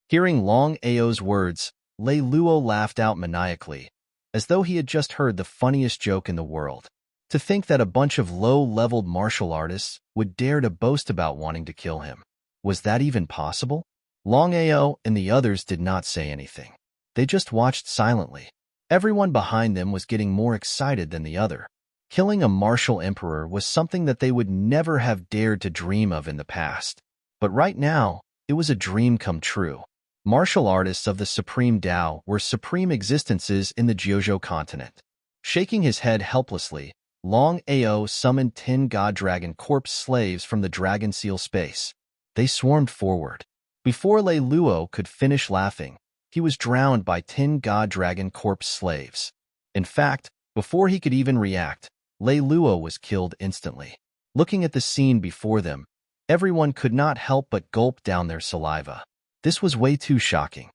S1: Hearing Long Ao's words, Lei Luo laughed out maniacally, as though he had just heard the funniest joke in the world. To think that a bunch of low-leveled martial artists would dare to boast about wanting to kill him. Was that even possible? Long Ao and the others did not say anything. They just watched silently. Everyone behind them was getting more excited than the other. Killing a martial emperor was something that they would never have dared to dream of in the past. But right now, it was a dream come true. Martial artists of the Supreme Tao were supreme existences in the Jiuzhou continent. Shaking his head helplessly, Long Ao summoned 10 God Dragon Corpse slaves from the Dragon Seal space. They swarmed forward. Before Lei Luo could finish laughing, he was drowned by 10 God Dragon Corpse slaves. In fact, before he could even react, Lei Luo was killed instantly. Looking at the scene before them, everyone could not help but gulp down their saliva. This was way too shocking.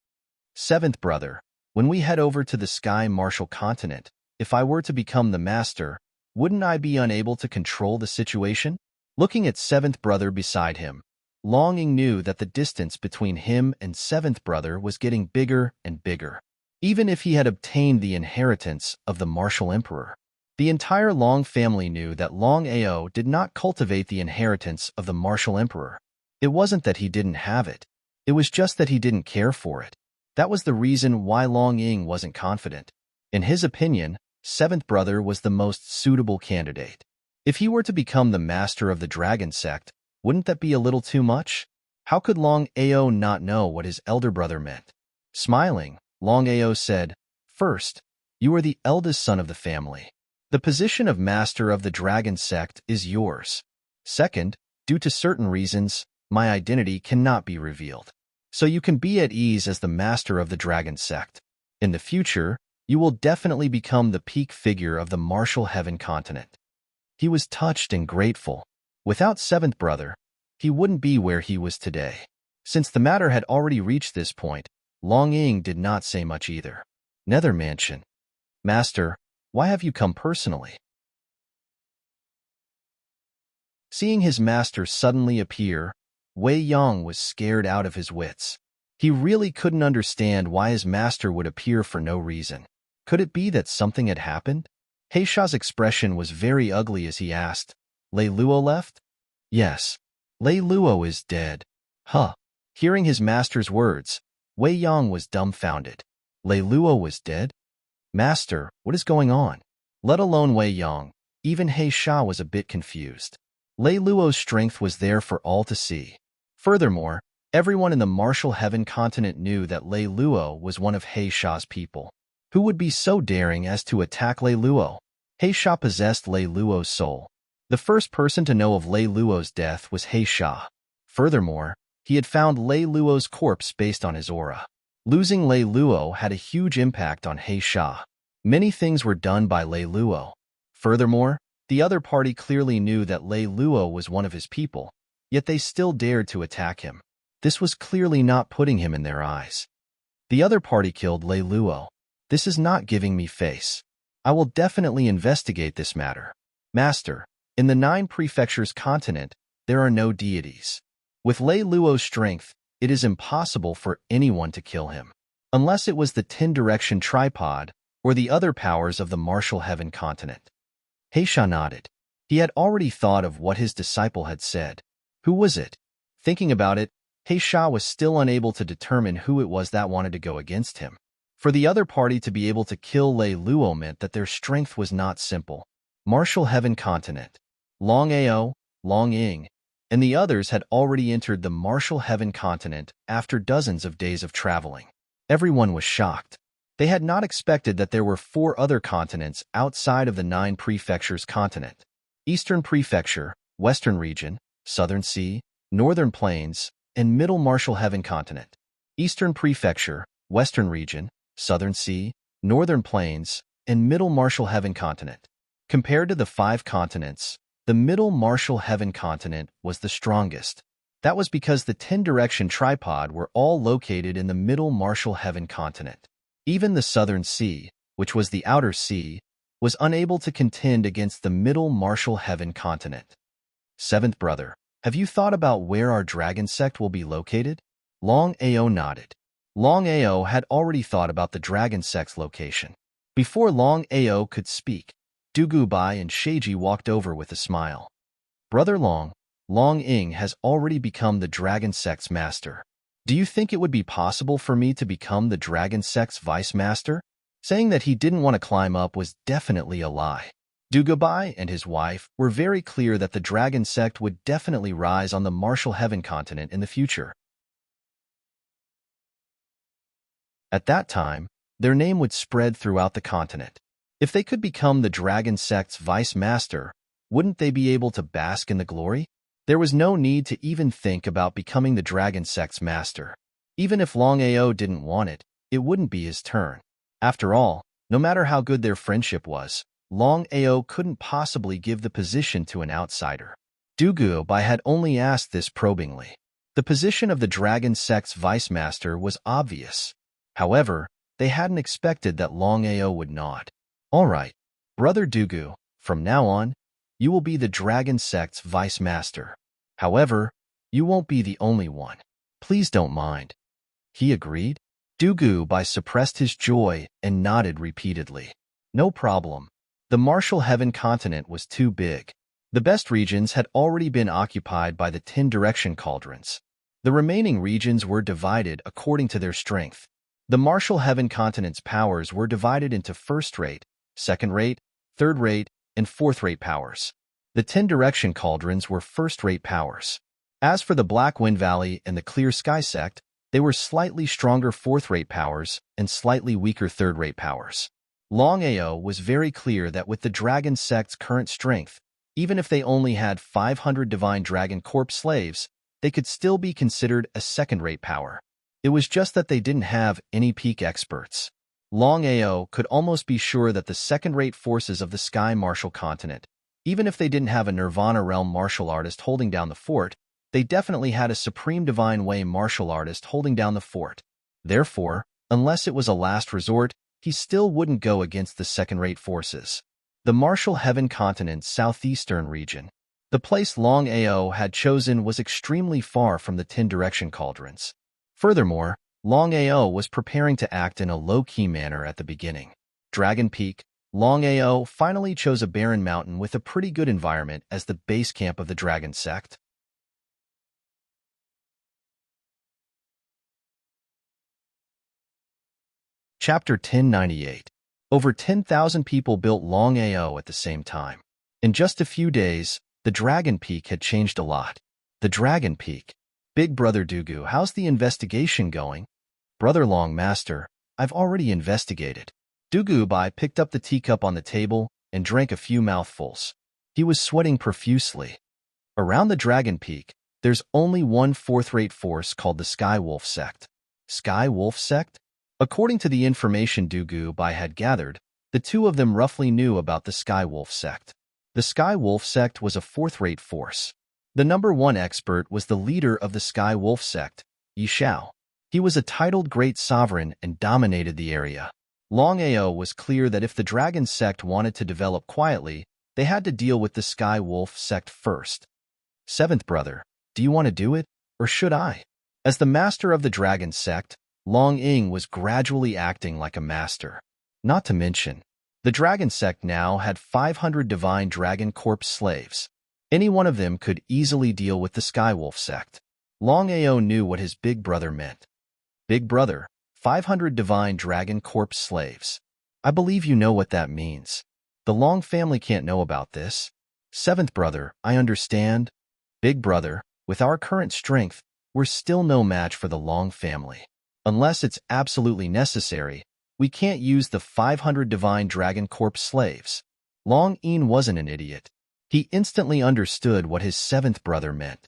S1: Seventh brother, when we head over to the Sky Martial continent, if I were to become the master, wouldn't I be unable to control the situation? Looking at seventh brother beside him, Longing knew that the distance between him and seventh brother was getting bigger and bigger. Even if he had obtained the inheritance of the martial emperor, the entire Long family knew that Longao did not cultivate the inheritance of the martial emperor. It wasn't that he didn't have it. It was just that he didn't care for it. That was the reason why Longing wasn't confident. In his opinion, seventh brother was the most suitable candidate. If he were to become the master of the dragon sect, wouldn't that be a little too much? How could Longao not know what his elder brother meant? Smiling, Longao said, "First, you are the eldest son of the family. The position of master of the dragon sect is yours. Second, due to certain reasons, my identity cannot be revealed. So you can be at ease as the master of the dragon sect. In the future, you will definitely become the peak figure of the martial heaven continent." He was touched and grateful. Without seventh brother, he wouldn't be where he was today. Since the matter had already reached this point, Longing did not say much either. Nether Mansion. "Master, why have you come personally?" Seeing his master suddenly appear, Wei Yang was scared out of his wits. He really couldn't understand why his master would appear for no reason. Could it be that something had happened? Heisha's expression was very ugly as he asked, "Lei Luo left?" "Yes. Lei Luo is dead." Huh. Hearing his master's words, Wei Yang was dumbfounded. Lei Luo was dead? "Master, what is going on?" Let alone Wei Yang, even Heisha was a bit confused. Lei Luo's strength was there for all to see. Furthermore, everyone in the martial heaven continent knew that Lei Luo was one of Heisha's people. Who would be so daring as to attack Lei Luo? Heisha possessed Lei Luo's soul. The first person to know of Lei Luo's death was Heisha. Furthermore, he had found Lei Luo's corpse based on his aura. Losing Lei Luo had a huge impact on Heisha. Many things were done by Lei Luo. Furthermore, the other party clearly knew that Lei Luo was one of his people, yet they still dared to attack him. This was clearly not putting him in their eyes. The other party killed Lei Luo. This is not giving me face. I will definitely investigate this matter. Master, in the 9 prefectures continent, there are no deities. With Lei Luo's strength, it is impossible for anyone to kill him. Unless it was the 10-direction tripod or the other powers of the martial heaven continent. Heisha nodded. He had already thought of what his disciple had said. Who was it? Thinking about it, Heisha was still unable to determine who it was that wanted to go against him. For the other party to be able to kill Lei Luo meant that their strength was not simple. Martial Heaven Continent. Longao, Longing, and the others had already entered the Martial Heaven Continent after dozens of days of traveling. Everyone was shocked. They had not expected that there were 4 other continents outside of the 9 prefectures continent. Eastern Prefecture, Western Region, Southern Sea, Northern Plains, and Middle Martial Heaven Continent. Eastern Prefecture, Western Region, Southern Sea, Northern Plains, and Middle Martial Heaven Continent. Compared to the 5 continents, the Middle Martial Heaven Continent was the strongest. That was because the 10-direction tripod were all located in the Middle Martial Heaven Continent. Even the Southern Sea, which was the outer sea, was unable to contend against the Middle Martial Heaven Continent. Seventh brother, have you thought about where our dragon sect will be located? Longao nodded. Longao had already thought about the dragon sect's location. Before Longao could speak, Dugubai and Sheiji walked over with a smile. Brother Longing has already become the dragon sect's master. Do you think it would be possible for me to become the dragon sect's vice master? Saying that he didn't want to climb up was definitely a lie. Dugubai and his wife were very clear that the dragon sect would definitely rise on the Martial Heaven continent in the future. At that time, their name would spread throughout the continent. If they could become the dragon sect's vice master, wouldn't they be able to bask in the glory? There was no need to even think about becoming the dragon sect's master. Even if Longao didn't want it, it wouldn't be his turn. After all, no matter how good their friendship was, Longao couldn't possibly give the position to an outsider. Dugubai had only asked this probingly. The position of the dragon sect's vice master was obvious. However, they hadn't expected that Longao would nod. All right, Brother Dugu, from now on, you will be the dragon sect's vice master. However, you won't be the only one. Please don't mind. He agreed. Dugu suppressed his joy and nodded repeatedly. No problem. The Martial Heaven continent was too big. The best regions had already been occupied by the 10 direction cauldrons. The remaining regions were divided according to their strength. The Martial Heaven continent's powers were divided into first-rate, second-rate, third-rate, and fourth-rate powers. The 10 direction cauldrons were first-rate powers. As for the Black Wind Valley and the Clear Sky sect, they were slightly stronger fourth-rate powers and slightly weaker third-rate powers. Longao was very clear that with the Dragon sect's current strength, even if they only had 500 Divine Dragon Corp slaves, they could still be considered a second-rate power. It was just that they didn't have any peak experts. Longao could almost be sure that the second-rate forces of the Sky Martial continent, even if they didn't have a Nirvana Realm martial artist holding down the fort, they definitely had a Supreme Divine Way martial artist holding down the fort. Therefore, unless it was a last resort, he still wouldn't go against the second-rate forces. The Martial Heaven continent's southeastern region. The place Longao had chosen was extremely far from the 10 direction cauldrons. Furthermore, Longao was preparing to act in a low-key manner at the beginning. Dragon Peak, Longao finally chose a barren mountain with a pretty good environment as the base camp of the Dragon sect. Chapter 1098. Over 10,000 people built Longao at the same time. In just a few days, the Dragon Peak had changed a lot. The Dragon Peak. Big Brother Dugu, how's the investigation going? Brother Long Master, I've already investigated. Dugu picked up the teacup on the table and drank a few mouthfuls. He was sweating profusely. Around the Dragon Peak, there's only one fourth-rate force called the Sky Wolf sect. Sky Wolf sect? According to the information Dugu had gathered, the two of them roughly knew about the Sky Wolf sect. The Sky Wolf sect was a fourth-rate force. The number one expert was the leader of the Sky Wolf sect, Yi Xiao. He was a titled Great Sovereign and dominated the area. Longao was clear that if the Dragon sect wanted to develop quietly, they had to deal with the Sky Wolf sect first. Seventh brother, do you want to do it, or should I? As the master of the Dragon sect, Long Ying was gradually acting like a master. Not to mention, the Dragon sect now had 500 Divine Dragon Corp slaves. Any one of them could easily deal with the Skywolf sect. Longao knew what his big brother meant. Big brother, 500 Divine Dragon Corp slaves. I believe you know what that means. The Long family can't know about this. Seventh brother, I understand. Big brother, with our current strength, we're still no match for the Long family. Unless it's absolutely necessary, we can't use the 500 Divine Dragon Corp slaves. Long Yin wasn't an idiot. He instantly understood what his seventh brother meant.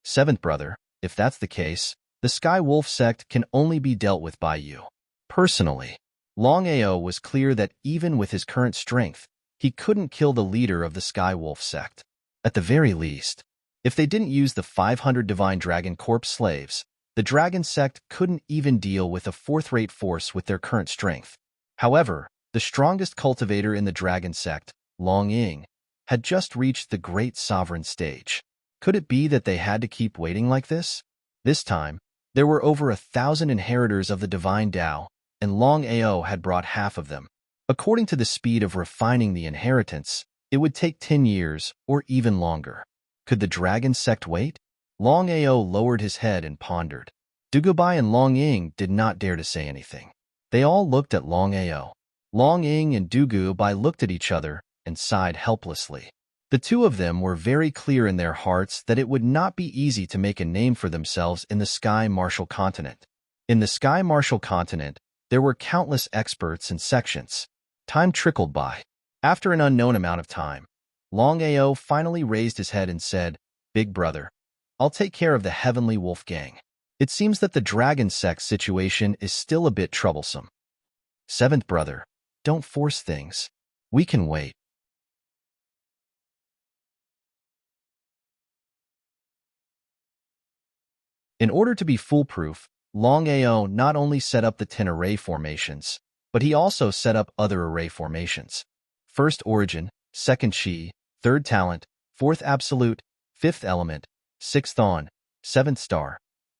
S1: Seventh brother, if that's the case, the Sky Wolf sect can only be dealt with by you. Personally, Longao was clear that even with his current strength, he couldn't kill the leader of the Sky Wolf sect. At the very least, if they didn't use the 500 Divine Dragon Corp slaves, the Dragon sect couldn't even deal with a fourth-rate force with their current strength. However, the strongest cultivator in the Dragon sect, Long Ying, had just reached the Great Sovereign stage. Could it be that they had to keep waiting like this? This time, there were over 1,000 inheritors of the Divine Tao, and Long Ao had brought half of them. According to the speed of refining the inheritance, it would take 10 years or even longer. Could the Dragon sect wait? Long Ao lowered his head and pondered. Dugubai and Long Ying did not dare to say anything. They all looked at Long Ao. Long Ying and Dugubai looked at each other and sighed helplessly. The two of them were very clear in their hearts that it would not be easy to make a name for themselves in the Sky Martial continent. In the Sky Martial continent, there were countless experts and sections. Time trickled by. After an unknown amount of time, Long Ao finally raised his head and said, "Big brother, I'll take care of the Heavenly Wolf Gang. It seems that the Dragon sect situation is still a bit troublesome." Seventh brother, don't force things. We can wait. In order to be foolproof, Longao not only set up the 10 array formations, but he also set up other array formations. First origin, second chi, third talent, fourth absolute, fifth element, sixth on, seventh star,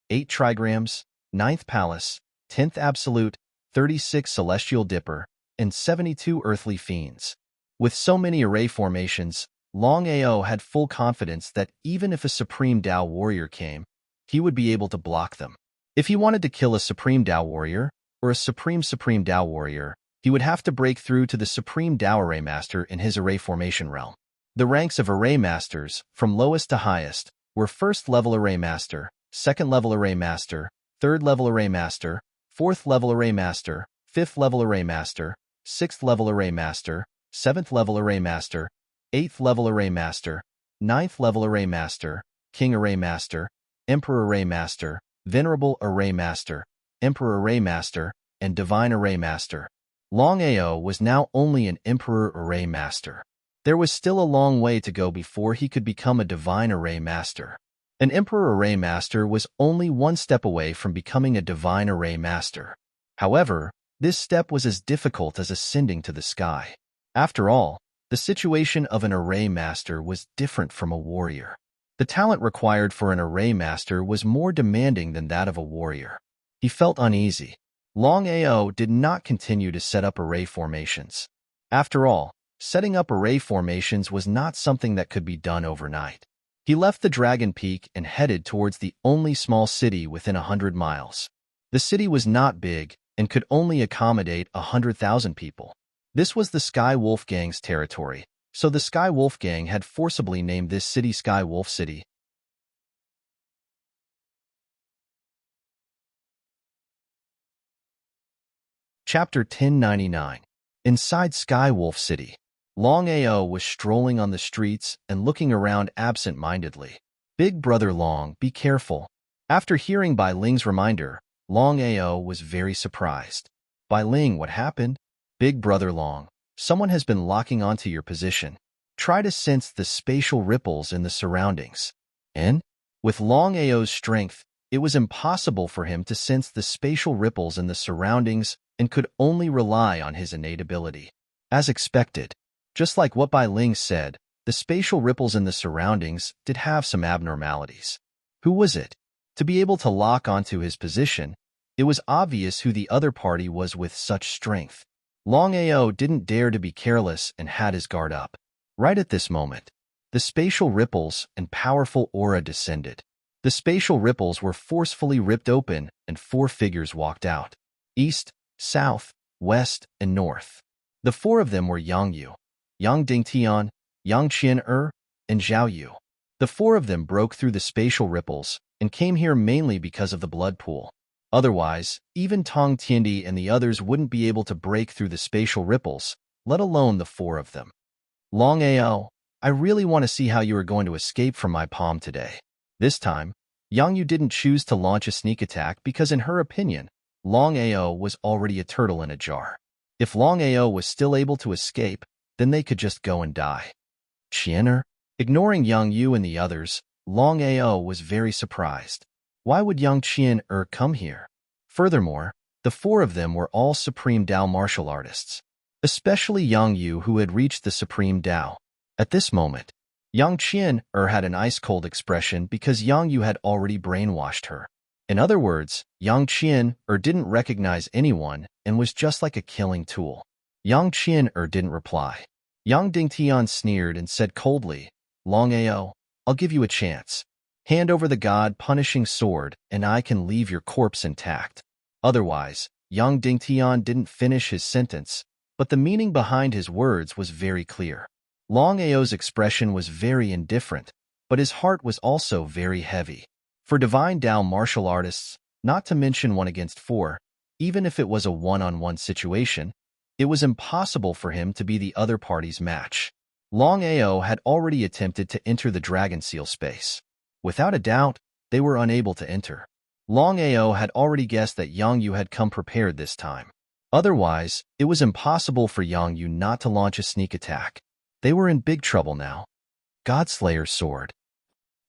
S1: 8 trigrams, ninth palace, 10th absolute, 36 celestial dipper, and 72 earthly fiends. With so many array formations, Longao had full confidence that even if a Supreme Tao warrior came, he would be able to block them. If he wanted to kill a Supreme Tao warrior, or a Supreme Tao warrior, he would have to break through to the Supreme Tao Array Master in his array formation realm. The ranks of Array Masters, from lowest to highest, were First Level Array Master, Second Level Array Master, Third Level Array Master, Fourth Level Array Master, Fifth Level Array Master, Sixth Level Array Master, Seventh Level Array Master, Eighth Level Array Master, Ninth Level Array Master, King Array Master, Emperor Array Master, Venerable Array Master, Emperor Array Master, and Divine Array Master. Longao was now only an Emperor Array Master. There was still a long way to go before he could become a Divine Array Master. An Emperor Array Master was only one step away from becoming a Divine Array Master. However, this step was as difficult as ascending to the sky. After all, the situation of an Array Master was different from a warrior. The talent required for an Array Master was more demanding than that of a warrior. He felt uneasy. Longao did not continue to set up array formations. After all, setting up array formations was not something that could be done overnight. He left the Dragon Peak and headed towards the only small city within 100 miles. The city was not big and could only accommodate 100,000 people. This was the Sky Wolf Gang's territory, so the Sky Wolf Gang had forcibly named this city Sky Wolf City. Chapter 1099. Inside Sky Wolf City, Longao was strolling on the streets and looking around absent-mindedly. Big Brother Long, be careful. After hearing Bai Ling's reminder, Longao was very surprised. Bai Ling, what happened? Big Brother Long, someone has been locking onto your position. Try to sense the spatial ripples in the surroundings. And, with Longao's strength, it was impossible for him to sense the spatial ripples in the surroundings and could only rely on his innate ability. As expected, just like what Bai Ling said, the spatial ripples in the surroundings did have some abnormalities. Who was it? To be able to lock onto his position, it was obvious who the other party was with such strength. Longao didn't dare to be careless and had his guard up. Right at this moment, the spatial ripples and powerful aura descended. The spatial ripples were forcefully ripped open and 4 figures walked out. East, South, West, and North. The 4 of them were Yang Yu, Yang Dingtian, Yang Qian and Zhao Yu. The 4 of them broke through the spatial ripples and came here mainly because of the blood pool. Otherwise, even Tong Tiendi and the others wouldn't be able to break through the spatial ripples, let alone the 4 of them. Longao, I really want to see how you are going to escape from my palm today. This time, Yang Yu didn't choose to launch a sneak attack because in her opinion, Longao was already a turtle in a jar. If Longao was still able to escape, then they could just go and die. Qianer? Ignoring Yang Yu and the others, Longao was very surprised. Why would Yang Qian come here? Furthermore, the 4 of them were all Supreme Tao martial artists, especially Yang Yu who had reached the Supreme Tao. At this moment, Yang Qian had an ice-cold expression because Yang Yu had already brainwashed her. In other words, Yang Qian didn't recognize anyone and was just like a killing tool. Yang Qian didn't reply. Yang Dingtian sneered and said coldly, Longao, I'll give you a chance. Hand over the God-punishing sword and I can leave your corpse intact. Otherwise, Yang Dingtian didn't finish his sentence, but the meaning behind his words was very clear. Longao's expression was very indifferent, but his heart was also very heavy. For Divine Tao martial artists, not to mention 1 against 4, even if it was a one-on-one situation, it was impossible for him to be the other party's match. Longao had already attempted to enter the Dragon Seal space. Without a doubt, they were unable to enter. Longao had already guessed that Yang Yu had come prepared this time. Otherwise, it was impossible for Yang Yu not to launch a sneak attack. They were in big trouble now. Godslayer sword.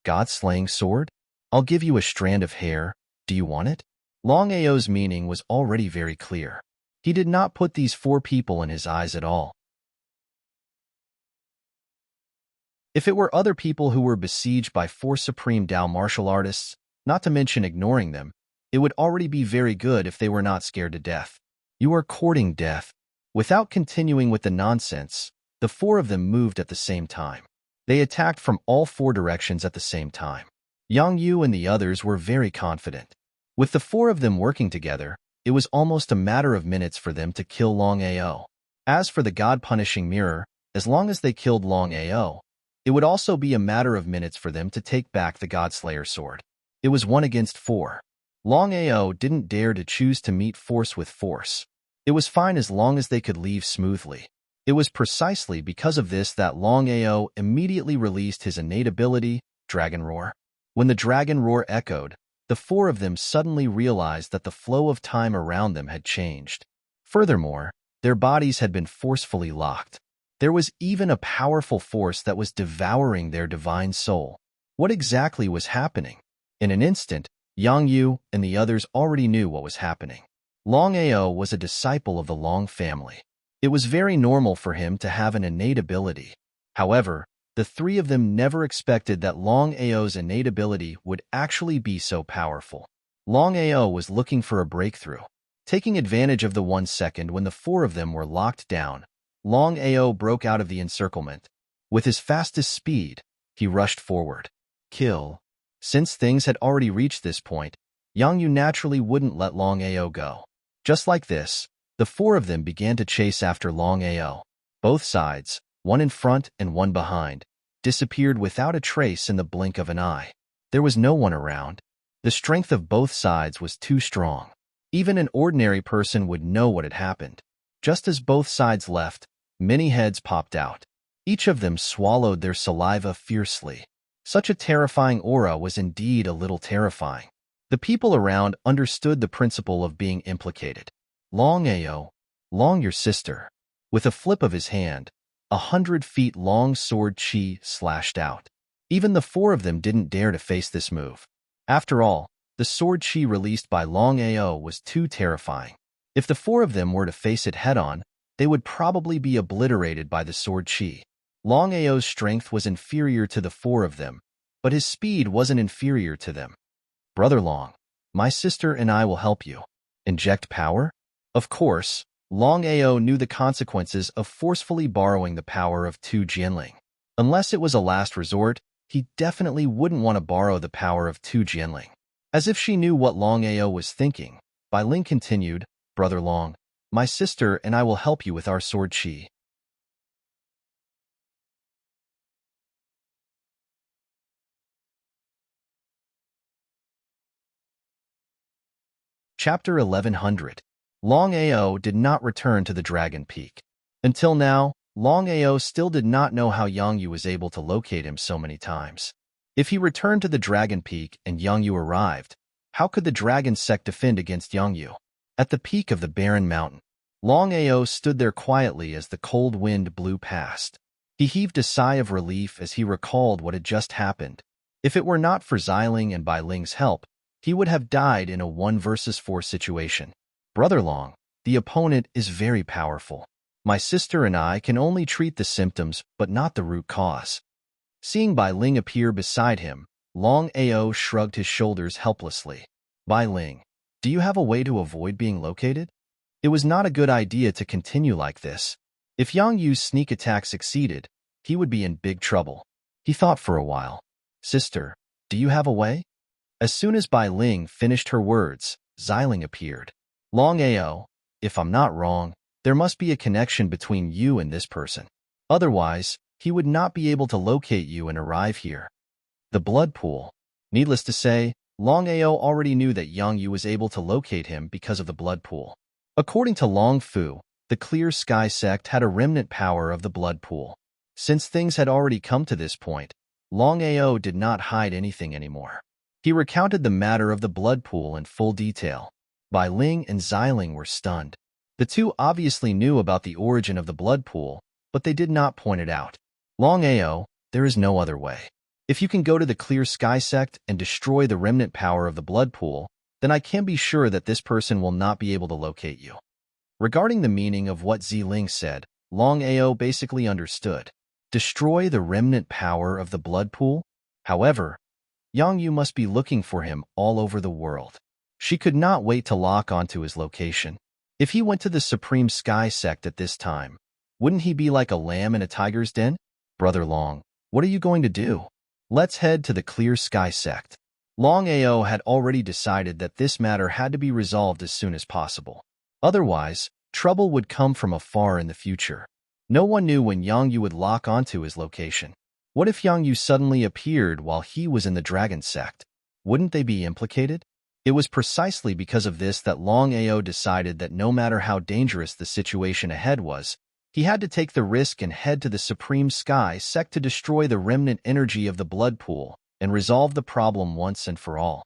S1: God-slaying sword? I'll give you a strand of hair. Do you want it? Longao's meaning was already very clear. He did not put these 4 people in his eyes at all. If it were other people who were besieged by 4 supreme Dao martial artists, not to mention ignoring them, it would already be very good if they were not scared to death. You are courting death. Without continuing with the nonsense, the 4 of them moved at the same time. They attacked from all 4 directions at the same time. Yang Yu and the others were very confident. With the 4 of them working together, it was almost a matter of minutes for them to kill Longao. As for the God-punishing mirror, as long as they killed Longao, it would also be a matter of minutes for them to take back the Godslayer sword. It was 1 against 4. Longao didn't dare to choose to meet force with force. It was fine as long as they could leave smoothly. It was precisely because of this that Longao immediately released his innate ability, Dragon Roar. When the Dragon Roar echoed, the 4 of them suddenly realized that the flow of time around them had changed. Furthermore, their bodies had been forcefully locked. There was even a powerful force that was devouring their divine soul. What exactly was happening? In an instant, Yang Yu and the others already knew what was happening. Longao was a disciple of the Long family. It was very normal for him to have an innate ability. However, the 3 of them never expected that Longao's innate ability would actually be so powerful. Longao was looking for a breakthrough. Taking advantage of the 1 second when the 4 of them were locked down, Longao broke out of the encirclement. With his fastest speed, he rushed forward. Kill. Since things had already reached this point, Yang Yu naturally wouldn't let Longao go. Just like this, the 4 of them began to chase after Longao. Both sides, 1 in front and 1 behind, disappeared without a trace in the blink of an eye. There was no one around. The strength of both sides was too strong. Even an ordinary person would know what had happened. Just as both sides left, many heads popped out. Each of them swallowed their saliva fiercely. Such a terrifying aura was indeed a little terrifying. The people around understood the principle of being implicated. Longao, Long your sister. With a flip of his hand, 100 feet long sword chi slashed out. Even the 4 of them didn't dare to face this move. After all, the sword chi released by Longao was too terrifying. If the 4 of them were to face it head-on, they would probably be obliterated by the sword chi. Longao's strength was inferior to the 4 of them, but his speed wasn't inferior to them. Brother Long, my sister and I will help you. Inject power? Of course, Longao knew the consequences of forcefully borrowing the power of 2 Jianling. Unless it was a last resort, he definitely wouldn't want to borrow the power of 2 Jianling. As if she knew what Longao was thinking, Bai Ling continued, Brother Long, my sister and I will help you with our sword chi. Chapter 1100. Longao did not return to the Dragon Peak. Until now, Longao still did not know how Yang Yu was able to locate him so many times. If he returned to the Dragon Peak and Yang Yu arrived, how could the Dragon Sect defend against Yang Yu? At the peak of the barren mountain, Longao stood there quietly as the cold wind blew past. He heaved a sigh of relief as he recalled what had just happened. If it were not for Xiling and Bai Ling's help, he would have died in a 1 versus 4 situation. Brother Long, the opponent is very powerful. My sister and I can only treat the symptoms but not the root cause. Seeing Bai Ling appear beside him, Longao shrugged his shoulders helplessly. Bai Ling, do you have a way to avoid being located? It was not a good idea to continue like this. If Yang Yu's sneak attack succeeded, he would be in big trouble. He thought for a while. Sister, do you have a way? As soon as Bai Ling finished her words, Xiling appeared. Longao, if I'm not wrong, there must be a connection between you and this person. Otherwise, he would not be able to locate you and arrive here. The blood pool. Needless to say, Longao already knew that Yang Yu was able to locate him because of the blood pool. According to Long Fu, the Clear Sky sect had a remnant power of the blood pool. Since things had already come to this point, Longao did not hide anything anymore. He recounted the matter of the blood pool in full detail. Bai Ling and Xiling were stunned. The 2 obviously knew about the origin of the blood pool, but they did not point it out. Longao, there is no other way. If you can go to the clear sky sect and destroy the remnant power of the blood pool, then I can be sure that this person will not be able to locate you. Regarding the meaning of what Ling said, Longao basically understood. Destroy the remnant power of the blood pool? However, Yu must be looking for him all over the world. She could not wait to lock onto his location. If he went to the Supreme Sky Sect at this time, wouldn't he be like a lamb in a tiger's den? Brother Long, what are you going to do? Let's head to the Clear Sky Sect. Longao had already decided that this matter had to be resolved as soon as possible. Otherwise, trouble would come from afar in the future. No one knew when Yu would lock onto his location. What if Yu suddenly appeared while he was in the Dragon Sect? Wouldn't they be implicated? It was precisely because of this that Longao decided that no matter how dangerous the situation ahead was, he had to take the risk and head to the Supreme Sky Sect to destroy the remnant energy of the blood pool and resolve the problem once and for all.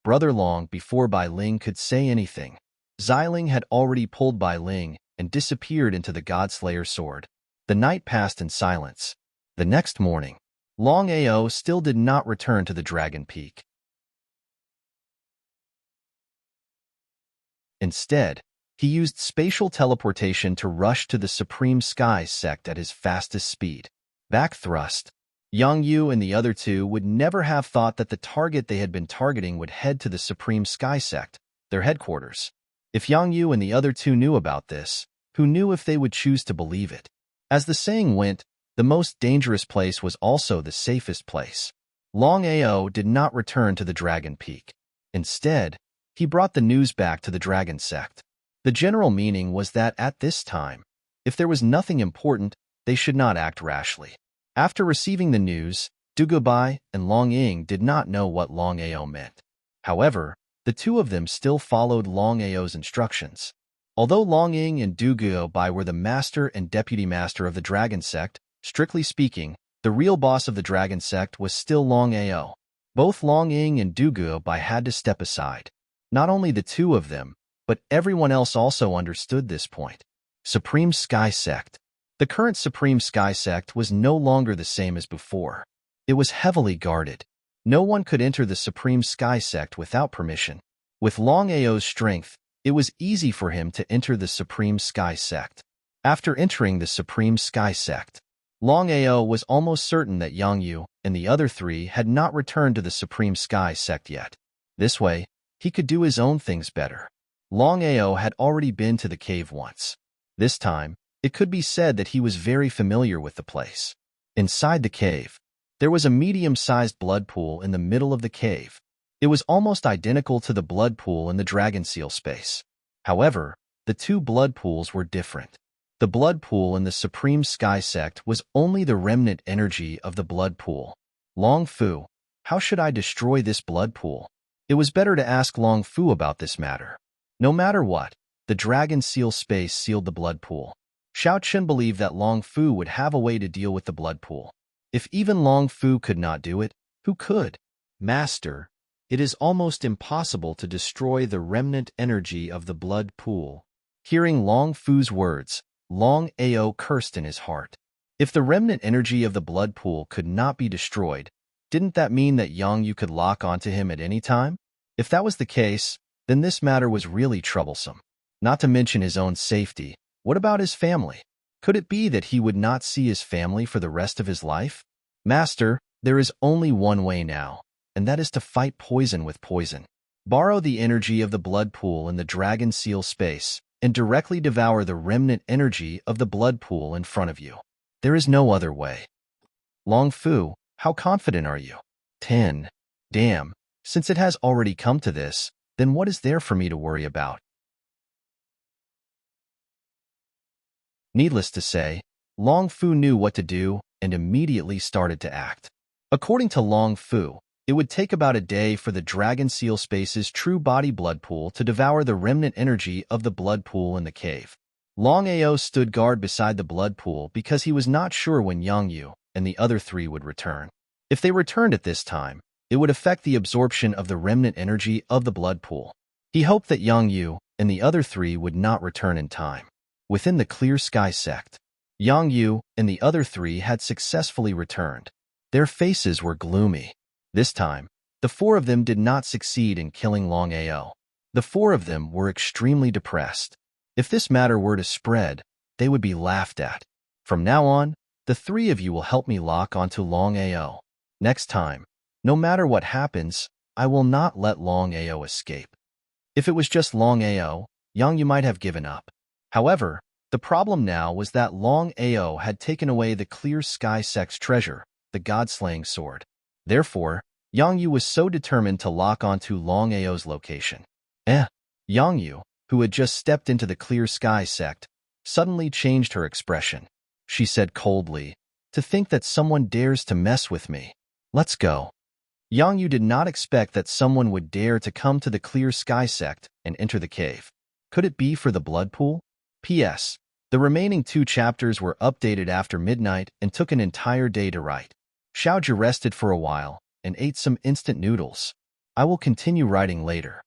S1: Brother Long, before Bai Ling could say anything, Xiling had already pulled Bai Ling and disappeared into the Godslayer sword. The night passed in silence. The next morning, Longao still did not return to the Dragon Peak. Instead, he used spatial teleportation to rush to the Supreme Sky Sect at his fastest speed. Back thrust. Yu and the other two would never have thought that the target they had been targeting would head to the Supreme Sky Sect, their headquarters. If Yu and the other two knew about this, who knew if they would choose to believe it? As the saying went, the most dangerous place was also the safest place. Longao did not return to the Dragon Peak. Instead, he brought the news back to the Dragon Sect. The general meaning was that at this time, if there was nothing important, they should not act rashly. After receiving the news, Dugubai and Long Ying did not know what Longao meant. However, the two of them still followed Longao's instructions. Although Long Ying and Dugubai were the master and deputy master of the Dragon Sect, strictly speaking, the real boss of the Dragon Sect was still Longao. Both Long Ying and Dugubai had to step aside. Not only the two of them, but everyone else also understood this point. Supreme Sky Sect. The current Supreme Sky Sect was no longer the same as before. It was heavily guarded. No one could enter the Supreme Sky Sect without permission. With Longao's strength, it was easy for him to enter the Supreme Sky Sect. After entering the Supreme Sky Sect, Longao was almost certain that Yu and the other three had not returned to the Supreme Sky Sect yet. This way, he could do his own things better. Longao had already been to the cave once. This time, it could be said that he was very familiar with the place. Inside the cave, there was a medium-sized blood pool in the middle of the cave. It was almost identical to the blood pool in the Dragon Seal space. However, the two blood pools were different. The blood pool in the Supreme Sky Sect was only the remnant energy of the blood pool. Long Fu, how should I destroy this blood pool? It was better to ask Long Fu about this matter. No matter what, the Dragon Seal space sealed the blood pool. Xiao Chen believed that Long Fu would have a way to deal with the blood pool. If even Long Fu could not do it, who could? Master, it is almost impossible to destroy the remnant energy of the blood pool. Hearing Long Fu's words, Longao cursed in his heart. If the remnant energy of the blood pool could not be destroyed, didn't that mean that Yu could lock onto him at any time? If that was the case, then this matter was really troublesome. Not to mention his own safety. What about his family? Could it be that he would not see his family for the rest of his life? Master, there is only one way now, and that is to fight poison with poison. Borrow the energy of the blood pool in the Dragon Seal space and directly devour the remnant energy of the blood pool in front of you. There is no other way. Long Fu, how confident are you? 10. Damn, since it has already come to this, then what is there for me to worry about? Needless to say, Long Fu knew what to do and immediately started to act. According to Long Fu, it would take about a day for the Dragon Seal space's true body blood pool to devour the remnant energy of the blood pool in the cave. Longao stood guard beside the blood pool because he was not sure when Yu and the other three would return. If they returned at this time, it would affect the absorption of the remnant energy of the blood pool. He hoped that Yu and the other three would not return in time. Within the Clear Sky Sect, Yu and the other three had successfully returned. Their faces were gloomy. This time, the four of them did not succeed in killing Longao. The four of them were extremely depressed. If this matter were to spread, they would be laughed at. From now on, the three of you will help me lock onto Longao. Next time, no matter what happens, I will not let Longao escape. If it was just Longao, Yang Yu might have given up. However, the problem now was that Longao had taken away the clear sky sect's treasure, the god-slaying sword. Therefore, Yang Yu was so determined to lock onto Longao's location. Yang Yu, who had just stepped into the clear sky sect, suddenly changed her expression. She said coldly, "To think that someone dares to mess with me. Let's go." Yang Yu did not expect that someone would dare to come to the clear sky sect and enter the cave. Could it be for the blood pool? P.S. The remaining 2 chapters were updated after midnight and took an entire day to write. Xiaoju rested for a while and ate some instant noodles. I will continue writing later.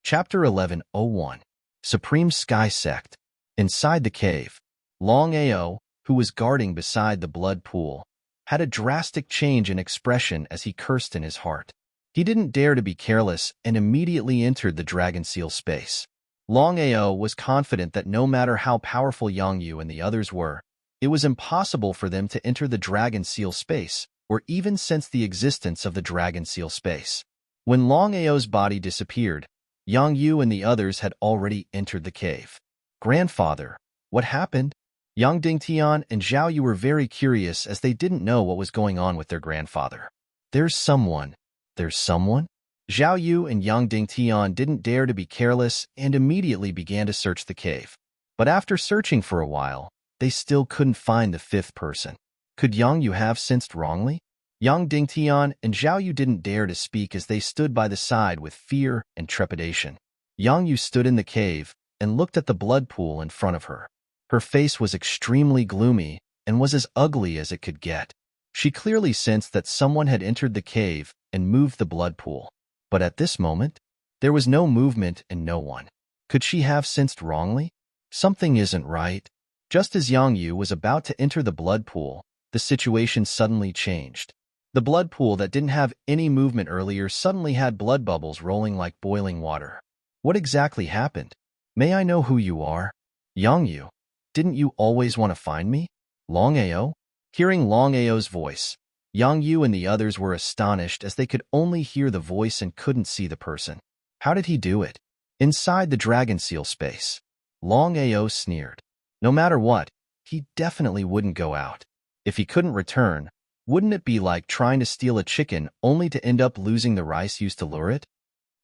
S1: Chapter 11:01 Supreme Sky Sect. Inside the cave, Longao, who was guarding beside the blood pool, had a drastic change in expression as he cursed in his heart. He didn't dare to be careless and immediately entered the dragon seal space. Longao was confident that no matter how powerful Yang Yu and the others were, it was impossible for them to enter the dragon seal space or even sense the existence of the dragon seal space. When Longao's body disappeared, Yang Yu and the others had already entered the cave. "Grandfather, what happened?" Yang Dingtian and Zhao Yu were very curious as they didn't know what was going on with their grandfather. There's someone. Zhao Yu and Yang Dingtian didn't dare to be careless and immediately began to search the cave. But after searching for a while, they still couldn't find the 5th person. Could Yang Yu have sensed wrongly? Yang Dingtian and Zhao Yu didn't dare to speak as they stood by the side with fear and trepidation. Yang Yu stood in the cave and looked at the blood pool in front of her. Her face was extremely gloomy and was as ugly as it could get. She clearly sensed that someone had entered the cave and moved the blood pool. But at this moment, there was no movement and no one. Could she have sensed wrongly? Something isn't right. Just as Yang Yu was about to enter the blood pool, the situation suddenly changed. The blood pool that didn't have any movement earlier suddenly had blood bubbles rolling like boiling water. What exactly happened? May I know who you are? Yang Yu, didn't you always want to find me? Longao? Hearing Longao's voice, Yang Yu and the others were astonished as they could only hear the voice and couldn't see the person. How did he do it? Inside the dragon seal space. Longao sneered. No matter what, he definitely wouldn't go out. If he couldn't return, wouldn't it be like trying to steal a chicken only to end up losing the rice used to lure it?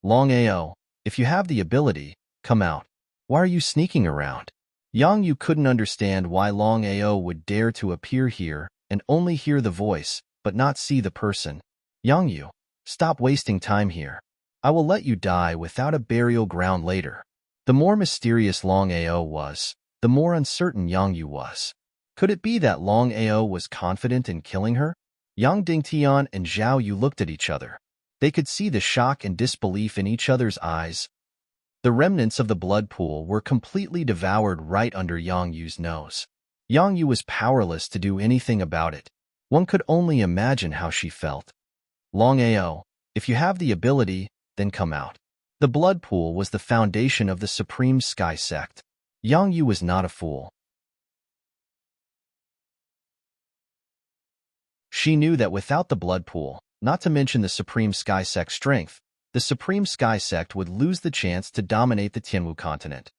S1: Longao, if you have the ability, come out. Why are you sneaking around? Yang Yu couldn't understand why Longao would dare to appear here and only hear the voice, but not see the person. Yang Yu, stop wasting time here. I will let you die without a burial ground later. The more mysterious Longao was, the more uncertain Yang Yu was. Could it be that Longao was confident in killing her? Yang Dingtian and Zhao Yu looked at each other. They could see the shock and disbelief in each other's eyes. The remnants of the blood pool were completely devoured right under Yang Yu's nose. Yang Yu was powerless to do anything about it. One could only imagine how she felt. Longao, if you have the ability, then come out. The blood pool was the foundation of the Supreme Sky Sect. Yang Yu was not a fool. She knew that without the blood pool, not to mention the Supreme Sky Sect's strength, the Supreme Sky Sect would lose the chance to dominate the Tianwu continent.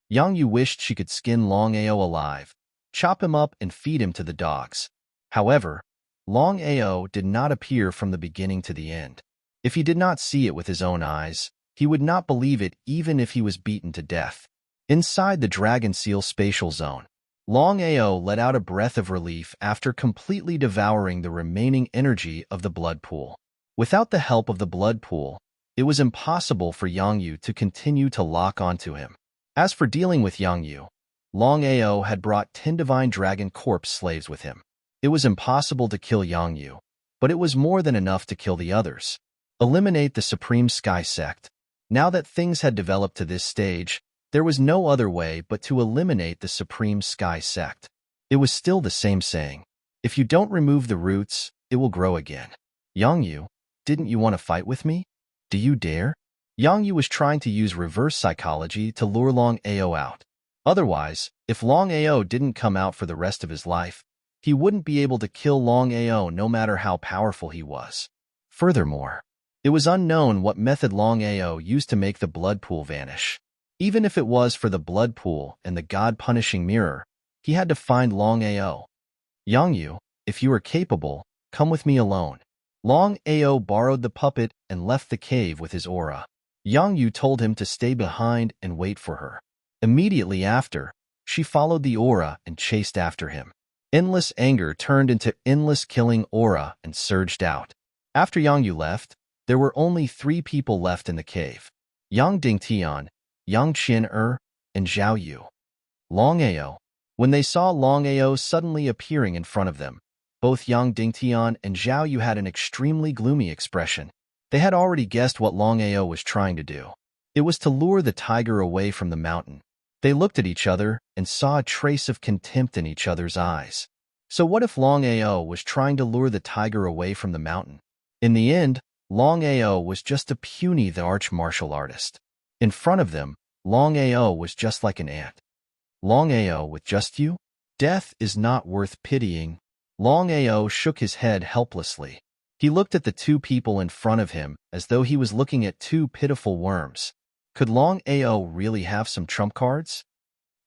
S1: Yang Yu wished she could skin Longao alive, chop him up and feed him to the dogs. However, Longao did not appear from the beginning to the end. If he did not see it with his own eyes, he would not believe it even if he was beaten to death. Inside the Dragon Seal spatial zone, Longao let out a breath of relief after completely devouring the remaining energy of the blood pool. Without the help of the blood pool, it was impossible for Yang Yu to continue to lock onto him. As for dealing with Yang Yu, Longao had brought 10 divine dragon corpse slaves with him. It was impossible to kill Yang Yu, but it was more than enough to kill the others. Eliminate the Supreme Sky Sect. Now that things had developed to this stage, There was no other way but to eliminate the Supreme Sky Sect. It was still the same saying. If you don't remove the roots, it will grow again. Yangyu, didn't you want to fight with me? Do you dare? Yangyu was trying to use reverse psychology to lure Longao out. Otherwise, if Longao didn't come out for the rest of his life, he wouldn't be able to kill Longao no matter how powerful he was. Furthermore, it was unknown what method Longao used to make the blood pool vanish. Even if it was for the blood pool and the god-punishing mirror, he had to find Longao. Yangyu, if you are capable, come with me alone. Longao borrowed the puppet and left the cave with his aura. Yangyu told him to stay behind and wait for her. Immediately after, she followed the aura and chased after him. Endless anger turned into endless killing aura and surged out. After Yangyu left, there were only 3 people left in the cave: Yang Dingtian, Yang Qian and Zhao Yu. Longao. When they saw Longao suddenly appearing in front of them, both Yang Dingtian and Zhao Yu had an extremely gloomy expression. They had already guessed what Longao was trying to do. It was to lure the tiger away from the mountain. They looked at each other and saw a trace of contempt in each other's eyes. So what if Longao was trying to lure the tiger away from the mountain? In the end, Longao was just a puny the arch martial artist. In front of them, Longao was just like an ant. Longao with just you? Death is not worth pitying. Longao shook his head helplessly. He looked at the 2 people in front of him as though he was looking at 2 pitiful worms. Could Longao really have some trump cards?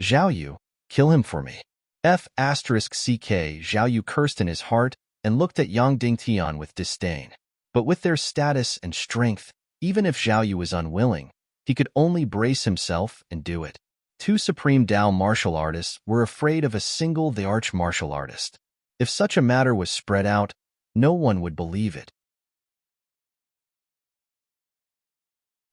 S1: Zhao Yu, kill him for me. Zhao Yu cursed in his heart and looked at Yang Dingtian with disdain. But with their status and strength, even if Zhao Yu was unwilling, he could only brace himself and do it. 2 supreme Dao martial artists were afraid of a single the arch martial artist. If such a matter was spread out, no one would believe it.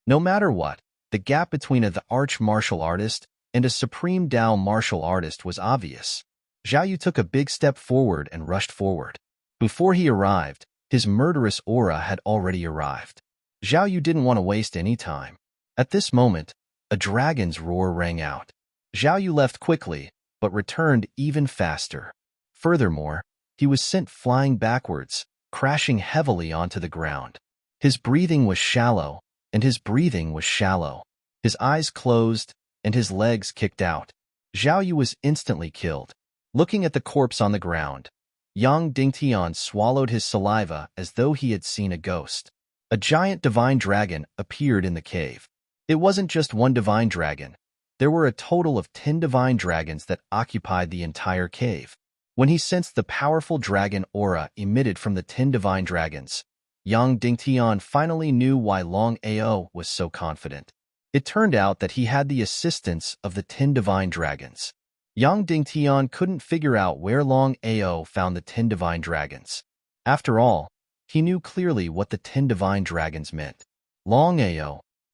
S1: No matter what, the gap between the arch martial artist and a supreme Dao martial artist was obvious. Zhao Yu took a big step forward and rushed forward. Before he arrived, his murderous aura had already arrived. Zhao Yu didn't want to waste any time. At this moment, a dragon's roar rang out. Zhao Yu left quickly, but returned even faster. Furthermore, he was sent flying backwards, crashing heavily onto the ground. His breathing was shallow, and his breathing was shallow. His eyes closed, and his legs kicked out. Zhao Yu was instantly killed. Looking at the corpse on the ground, Yang Dingtian swallowed his saliva as though he had seen a ghost. A giant divine dragon appeared in the cave. It wasn't just one divine dragon. There were a total of 10 divine dragons that occupied the entire cave. When he sensed the powerful dragon aura emitted from the 10 divine dragons, Yang Dingtian finally knew why Longao was so confident. It turned out that he had the assistance of the 10 divine dragons. Yang Dingtian couldn't figure out where Longao found the 10 divine dragons. After all, he knew clearly what the 10 divine dragons meant.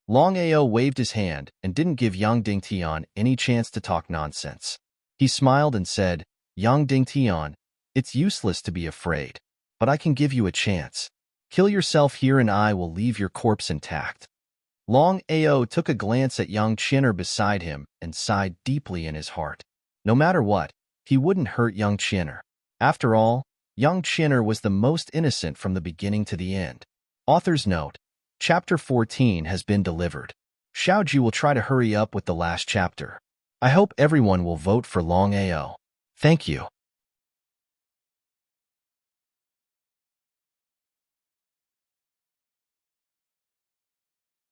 S1: Longao waved his hand and didn't give Yang Dingtian any chance to talk nonsense. He smiled and said, Yang Dingtian, it's useless to be afraid, but I can give you a chance. Kill yourself here and I will leave your corpse intact. Longao took a glance at Yang Qianer beside him and sighed deeply in his heart. No matter what, he wouldn't hurt Yang Qianer. After all, Yang Qianer was the most innocent from the beginning to the end. Author's note: Chapter 14 has been delivered. Xiaoji will try to hurry up with the last chapter. I hope everyone will vote for Longao. Thank you.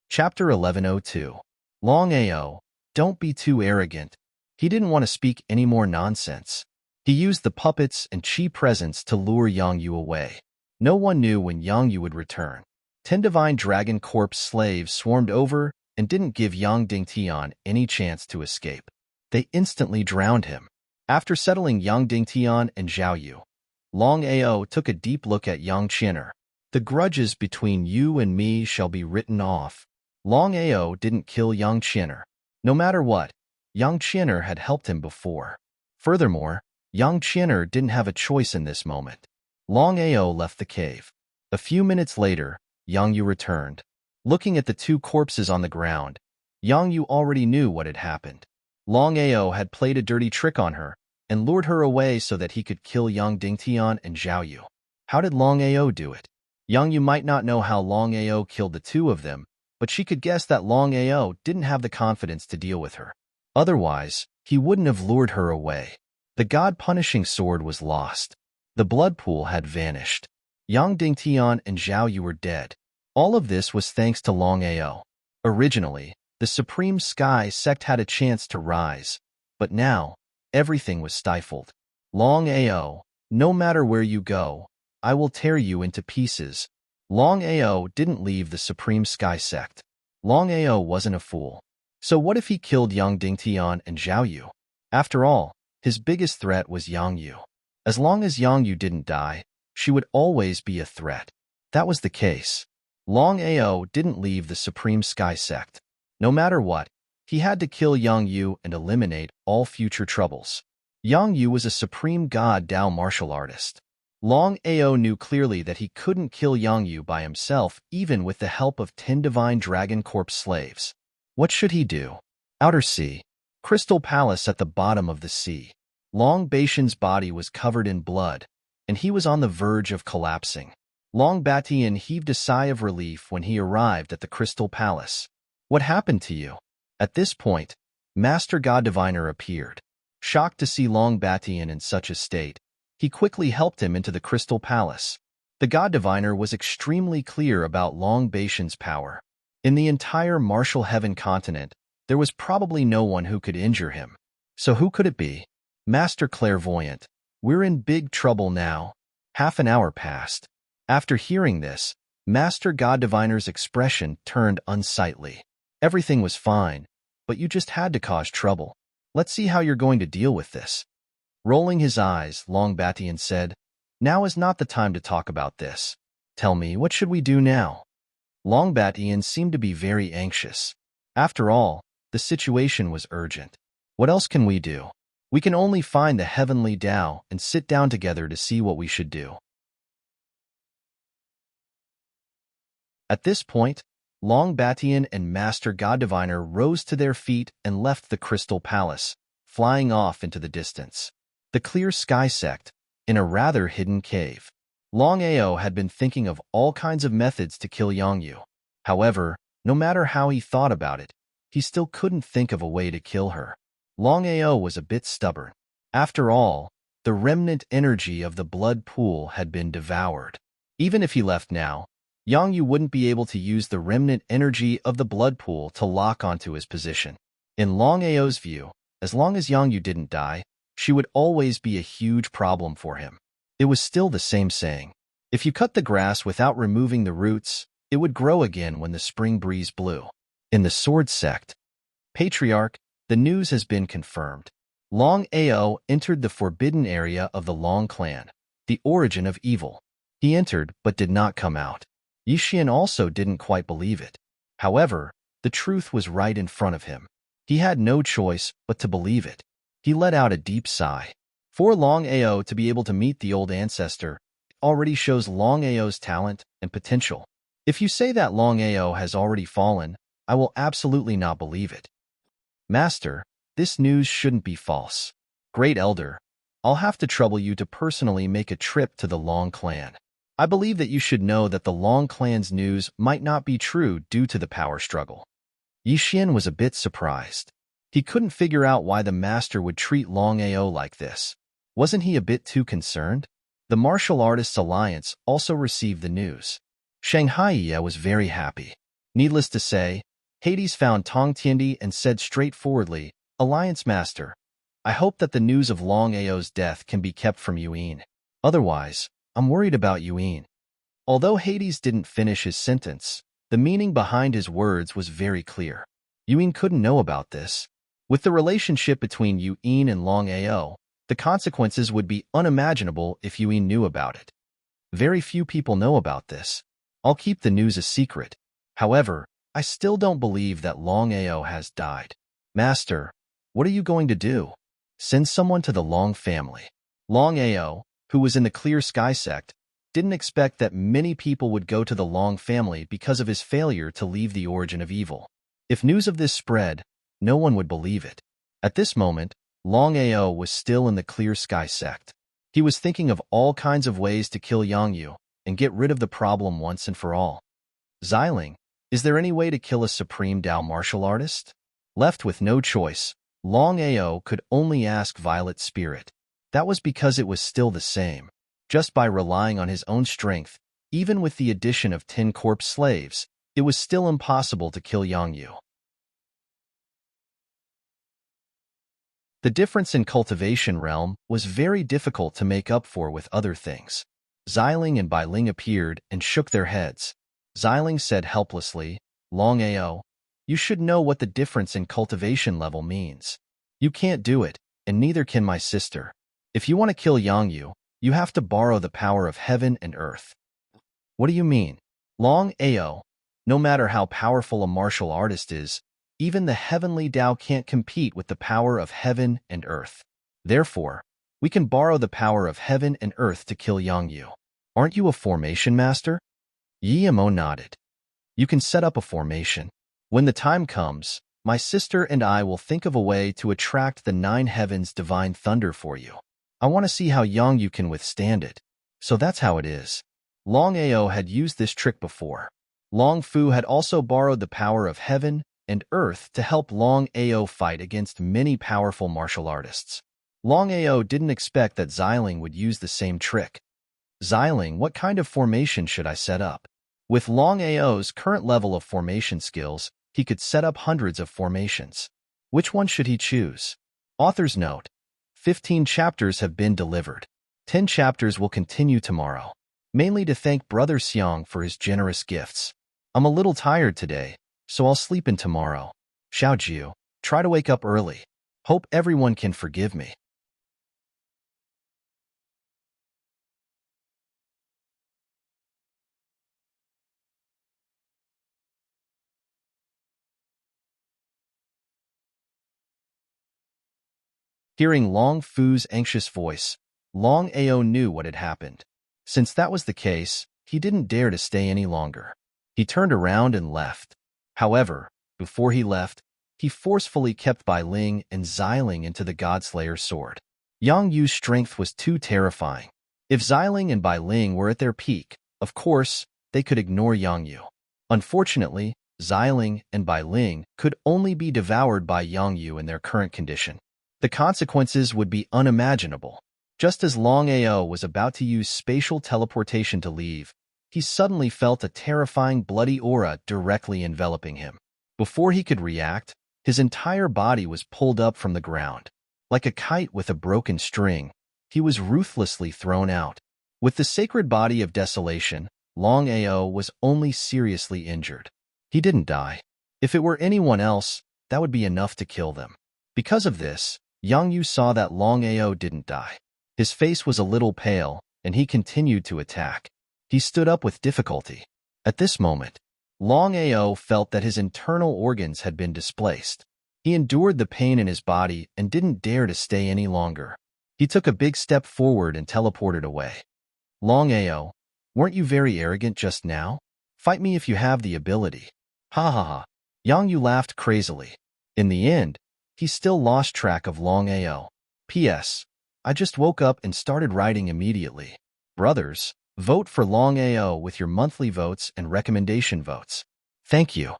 S1: Chapter 1102. Longao, don't be too arrogant. He didn't want to speak any more nonsense. He used the puppets and chi presence to lure Yangyu away. No one knew when Yangyu would return. 10 divine dragon corpse slaves swarmed over and didn't give Yang Dingtian any chance to escape. They instantly drowned him. After settling Yang Dingtian and Zhao Yu, Longao took a deep look at Yang Qianer. The grudges between you and me shall be written off. Longao didn't kill Yang Qianer. No matter what, Yang Qianer had helped him before. Furthermore, Yang Qianer didn't have a choice in this moment. Longao left the cave. A few minutes later, Yang Yu returned. Looking at the 2 corpses on the ground, Yang Yu already knew what had happened. Longao had played a dirty trick on her and lured her away so that he could kill Yang Dingtian and Zhao Yu. How did Longao do it? Yang Yu might not know how Longao killed the two of them, but she could guess that Longao didn't have the confidence to deal with her. Otherwise, he wouldn't have lured her away. The god-punishing sword was lost. The blood pool had vanished. Yang Dingtian and Zhao Yu were dead. All of this was thanks to Longao. Originally, the Supreme Sky sect had a chance to rise, but now, everything was stifled. Longao, no matter where you go, I will tear you into pieces. Longao didn't leave the Supreme Sky sect. Longao wasn't a fool. So what if he killed Yang Dingtian and Zhao Yu? After all, his biggest threat was Yang Yu. As long as Yang Yu didn't die, she would always be a threat. That was the case. Longao didn't leave the Supreme Sky sect. No matter what, he had to kill Yang Yu and eliminate all future troubles. Yang Yu was a supreme god Dao martial artist. Longao knew clearly that he couldn't kill Yang Yu by himself even with the help of 10 divine dragon corpse slaves. What should he do? Outer Sea. Crystal Palace at the bottom of the sea. Long Batian's body was covered in blood, and he was on the verge of collapsing. Long Batian heaved a sigh of relief when he arrived at the Crystal Palace. What happened to you? At this point, Master God Diviner appeared. Shocked to see Long Batian in such a state, he quickly helped him into the Crystal Palace. The God Diviner was extremely clear about Long Batian's power. In the entire Martial Heaven continent, there was probably no one who could injure him. So who could it be? Master Clairvoyant, we're in big trouble now. Half an hour passed. After hearing this, Master God Diviner's expression turned unsightly. Everything was fine, but you just had to cause trouble. Let's see how you're going to deal with this. Rolling his eyes, Long Batian said, Now is not the time to talk about this. Tell me, what should we do now? Long Batian seemed to be very anxious. After all, the situation was urgent. What else can we do? We can only find the heavenly Tao and sit down together to see what we should do. At this point, Long Batian and Master God Diviner rose to their feet and left the Crystal Palace, flying off into the distance. The Clear Sky Sect, in a rather hidden cave. Longao had been thinking of all kinds of methods to kill Yang Yu. However, no matter how he thought about it, he still couldn't think of a way to kill her. Longao was a bit stubborn. After all, the remnant energy of the blood pool had been devoured. Even if he left now, Yang Yu wouldn't be able to use the remnant energy of the blood pool to lock onto his position. In Longao's view, as long as Yang Yu didn't die, she would always be a huge problem for him. It was still the same saying. If you cut the grass without removing the roots, it would grow again when the spring breeze blew. In the Sword Sect, Patriarch, the news has been confirmed. Longao entered the forbidden area of the Long clan, the origin of evil. He entered but did not come out. Yixian also didn't quite believe it. However, the truth was right in front of him. He had no choice but to believe it. He let out a deep sigh. For Longao to be able to meet the old ancestor already shows Longao's talent and potential. If you say that Longao has already fallen, I will absolutely not believe it. Master, this news shouldn't be false. Great Elder, I'll have to trouble you to personally make a trip to the Long clan. I believe that you should know that the Long clan's news might not be true due to the power struggle. Yixian was a bit surprised. He couldn't figure out why the master would treat Longao like this. Wasn't he a bit too concerned? The Martial Artists Alliance also received the news. Shanghai was very happy. Needless to say, Hades found Tong Tiandi and said straightforwardly, Alliance Master, I hope that the news of Longao's death can be kept from Yuan. Otherwise, I'm worried about Yuan. Although Hades didn't finish his sentence, the meaning behind his words was very clear. Yuan couldn't know about this. With the relationship between Yuan and Longao, the consequences would be unimaginable if Yuan knew about it. Very few people know about this. I'll keep the news a secret. However, I still don't believe that Longao has died. Master, what are you going to do? Send someone to the Long family. Longao, who was in the Clear Sky sect, didn't expect that many people would go to the Long family because of his failure to leave the origin of evil. If news of this spread, no one would believe it. At this moment, Longao was still in the clear sky sect. He was thinking of all kinds of ways to kill Yangyu and get rid of the problem once and for all. Xiling, is there any way to kill a supreme Dao martial artist? Left with no choice, Longao could only ask Violet Spirit. That was because it was still the same. Just by relying on his own strength, even with the addition of 10 corpse slaves, it was still impossible to kill Yangyu. The difference in cultivation realm was very difficult to make up for with other things. Xiling and Bailing appeared and shook their heads. Xiling said helplessly, Longao, you should know what the difference in cultivation level means. You can't do it, and neither can my sister. If you want to kill Yangyu, you have to borrow the power of heaven and earth. What do you mean? Longao, no matter how powerful a martial artist is, even the heavenly Tao can't compete with the power of heaven and earth. Therefore, we can borrow the power of heaven and earth to kill Yangyu. Aren't you a formation master? Yiamo nodded. You can set up a formation. When the time comes, my sister and I will think of a way to attract the 9 heavens' divine thunder for you. I want to see how Yangyu can withstand it. So that's how it is. Longao had used this trick before. Long Fu had also borrowed the power of heaven and earth to help Longao fight against many powerful martial artists. Longao didn't expect that Xiling would use the same trick. Xiling, what kind of formation should I set up? With Longao's current level of formation skills, he could set up hundreds of formations. Which one should he choose? Author's note: 15 chapters have been delivered. 10 chapters will continue tomorrow, mainly to thank Brother Xiang for his generous gifts. I'm a little tired today, so I'll sleep in tomorrow. Xiaojiu, try to wake up early. Hope everyone can forgive me. Hearing Long Fu's anxious voice, Longao knew what had happened. Since that was the case, he didn't dare to stay any longer. He turned around and left. However, before he left, he forcefully kept Bailing and Xiling into the Godslayer's sword. Yang Yu's strength was too terrifying. If Xiling and Bailing were at their peak, of course, they could ignore Yang Yu. Unfortunately, Xiling and Bailing could only be devoured by Yang Yu in their current condition. The consequences would be unimaginable. Just as Longao was about to use spatial teleportation to leave, he suddenly felt a terrifying bloody aura directly enveloping him. Before he could react, his entire body was pulled up from the ground. Like a kite with a broken string, he was ruthlessly thrown out. With the sacred body of desolation, Longao was only seriously injured. He didn't die. If it were anyone else, that would be enough to kill them. Because of this, Yang Yu saw that Longao didn't die. His face was a little pale, and he continued to attack. He stood up with difficulty. At this moment, Longao felt that his internal organs had been displaced. He endured the pain in his body and didn't dare to stay any longer. He took a big step forward and teleported away. Longao, weren't you very arrogant just now? Fight me if you have the ability. Ha ha ha. Yang Yu laughed crazily. In the end, he still lost track of Longao. P.S. I just woke up and started writing immediately. Brothers, vote for Longao with your monthly votes and recommendation votes. Thank you.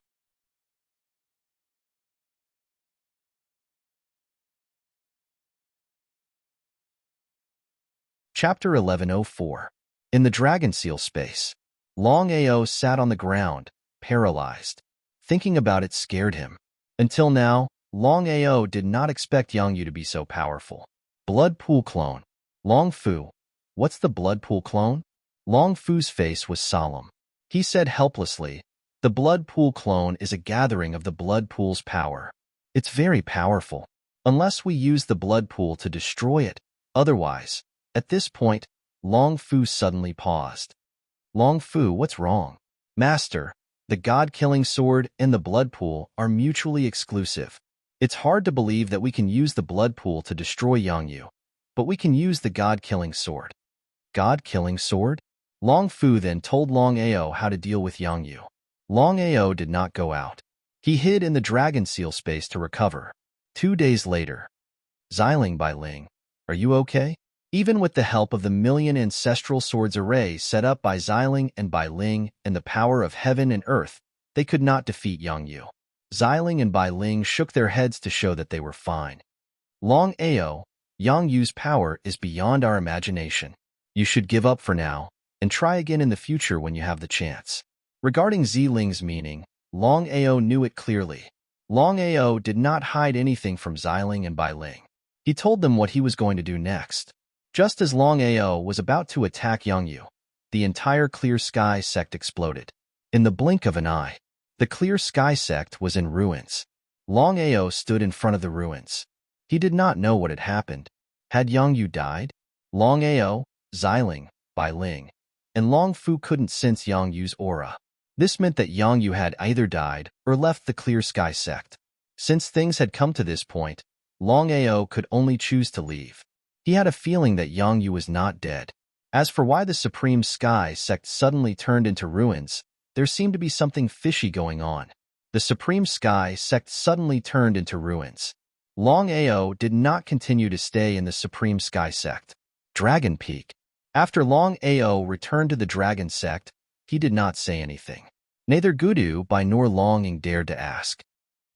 S1: Chapter 1104. In the Dragon Seal Space. Longao sat on the ground, paralyzed. Thinking about it scared him. Until now, Longao did not expect Yang Yu to be so powerful. Blood Pool Clone. Long Fu. What's the Blood Pool Clone? Long Fu's face was solemn. He said helplessly, the Blood Pool Clone is a gathering of the Blood Pool's power. It's very powerful. Unless we use the Blood Pool to destroy it. Otherwise, at this point, Long Fu suddenly paused. Long Fu, what's wrong? Master, the God-killing sword and the Blood Pool are mutually exclusive. It's hard to believe that we can use the Blood Pool to destroy Yang Yu, but we can use the God-killing sword. God-killing sword? Long Fu then told Longao how to deal with Yang Yu. Longao did not go out. He hid in the dragon seal space to recover. 2 days later. Xiling by Ling. Are you okay? Even with the help of the million ancestral swords array set up by Xiling and Bai Ling and the power of heaven and earth, they could not defeat Yang Yu. Xiling and Bai Ling shook their heads to show that they were fine. Longao, Yang Yu's power is beyond our imagination. You should give up for now, and try again in the future when you have the chance. Regarding Ziling's meaning, Longao knew it clearly. Longao did not hide anything from Xiling and Bai Ling. He told them what he was going to do next. Just as Longao was about to attack Yang Yu, the entire Clear Sky sect exploded. In the blink of an eye, the Clear Sky sect was in ruins. Longao stood in front of the ruins. He did not know what had happened. Had Yang Yu died? Longao, Xiling, Bai Ling, and Long Fu couldn't sense Yang Yu's aura. This meant that Yang Yu had either died or left the Clear Sky sect. Since things had come to this point, Longao could only choose to leave. He had a feeling that Yang Yu was not dead. As for why the Supreme Sky sect suddenly turned into ruins, there seemed to be something fishy going on. The Supreme Sky sect suddenly turned into ruins. Longao did not continue to stay in the Supreme Sky sect. Dragon Peak. After Longao returned to the Dragon sect, he did not say anything. Neither Gudu Bai nor Longing dared to ask.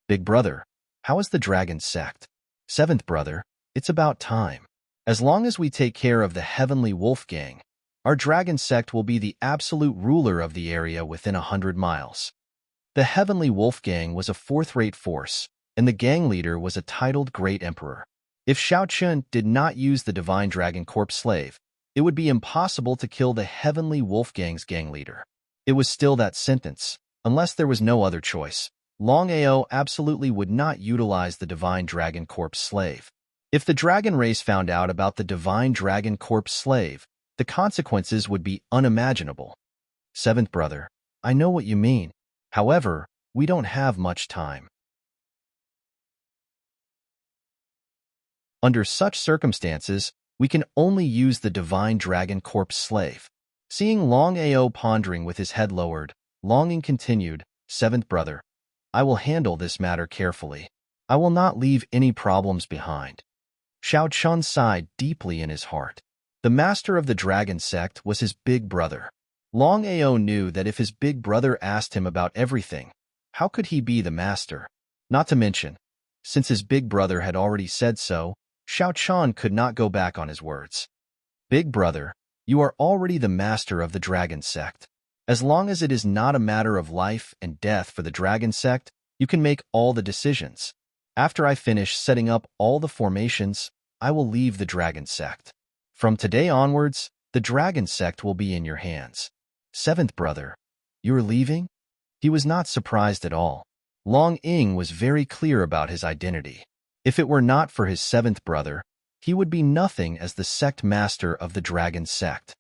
S1: Big brother, how is the Dragon sect? Seventh brother, it's about time. As long as we take care of the Heavenly Wolf Gang, our Dragon sect will be the absolute ruler of the area within 100 miles. The Heavenly Wolf Gang was a fourth-rate force, and the gang leader was a titled Great Emperor. If Shao Chun did not use the Divine Dragon Corp slave, it would be impossible to kill the Heavenly Wolf Gang's gang leader. It was still that sentence, unless there was no other choice. Longao absolutely would not utilize the Divine Dragon Corp slave. If the dragon race found out about the Divine Dragon Corp slave, the consequences would be unimaginable. Seventh brother, I know what you mean. However, we don't have much time. Under such circumstances, we can only use the Divine Dragon Corp slave. Seeing Longao pondering with his head lowered, Longing continued, Seventh brother, I will handle this matter carefully. I will not leave any problems behind. Shao Chun sighed deeply in his heart. The master of the dragon sect was his big brother. Longao knew that if his big brother asked him about everything, how could he be the master? Not to mention, since his big brother had already said so, Shao Chun could not go back on his words. Big brother, you are already the master of the dragon sect. As long as it is not a matter of life and death for the dragon sect, you can make all the decisions. After I finish setting up all the formations, I will leave the dragon sect. From today onwards, the dragon sect will be in your hands. Seventh brother, you are leaving? He was not surprised at all. Long Ying was very clear about his identity. If it were not for his seventh brother, he would be nothing as the sect master of the dragon sect.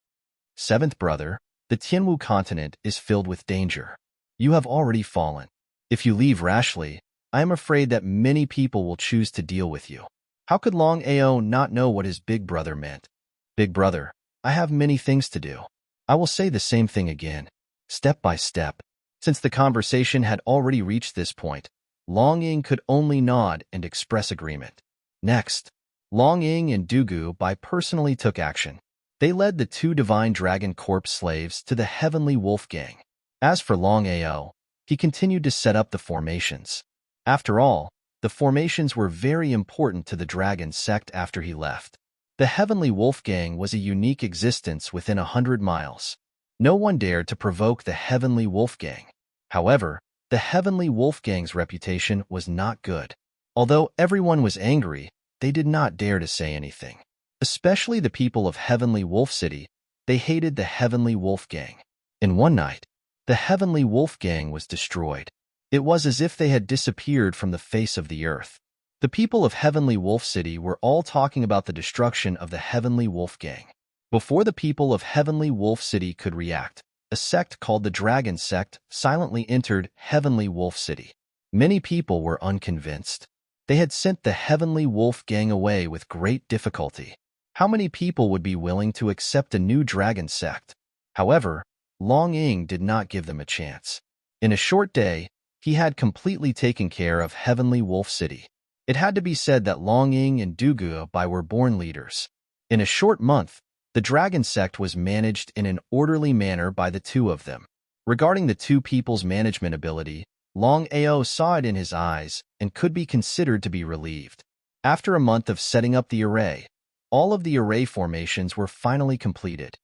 S1: Seventh brother, the Tianwu continent is filled with danger. You have already fallen. If you leave rashly, I am afraid that many people will choose to deal with you. How could Longao not know what his big brother meant? Big brother, I have many things to do. I will say the same thing again, step by step. Since the conversation had already reached this point, Longing could only nod and express agreement. Next, Longing and Dugu Bai personally took action. They led the two Divine Dragon Corp slaves to the Heavenly Wolf Gang. As for Longao, he continued to set up the formations. After all, the formations were very important to the dragon sect after he left. The Heavenly Wolf Gang was a unique existence within 100 miles. No one dared to provoke the Heavenly Wolf Gang. However, the Heavenly Wolf Gang's reputation was not good. Although everyone was angry, they did not dare to say anything. Especially the people of Heavenly Wolf City, they hated the Heavenly Wolf Gang. In one night, the Heavenly Wolf Gang was destroyed. It was as if they had disappeared from the face of the earth. The people of Heavenly Wolf City were all talking about the destruction of the Heavenly Wolf Gang. Before the people of Heavenly Wolf City could react, a sect called the Dragon Sect silently entered Heavenly Wolf City. Many people were unconvinced. They had sent the Heavenly Wolf Gang away with great difficulty. How many people would be willing to accept a new dragon sect? However, Long Ying did not give them a chance. In a short day, He had completely taken care of Heavenly Wolf City. It had to be said that Longing and Duguobai were born leaders. In a short month, the dragon sect was managed in an orderly manner by the two of them. Regarding the two people's management ability, Longao saw it in his eyes and could be considered to be relieved. After a month of setting up the array, all of the array formations were finally completed.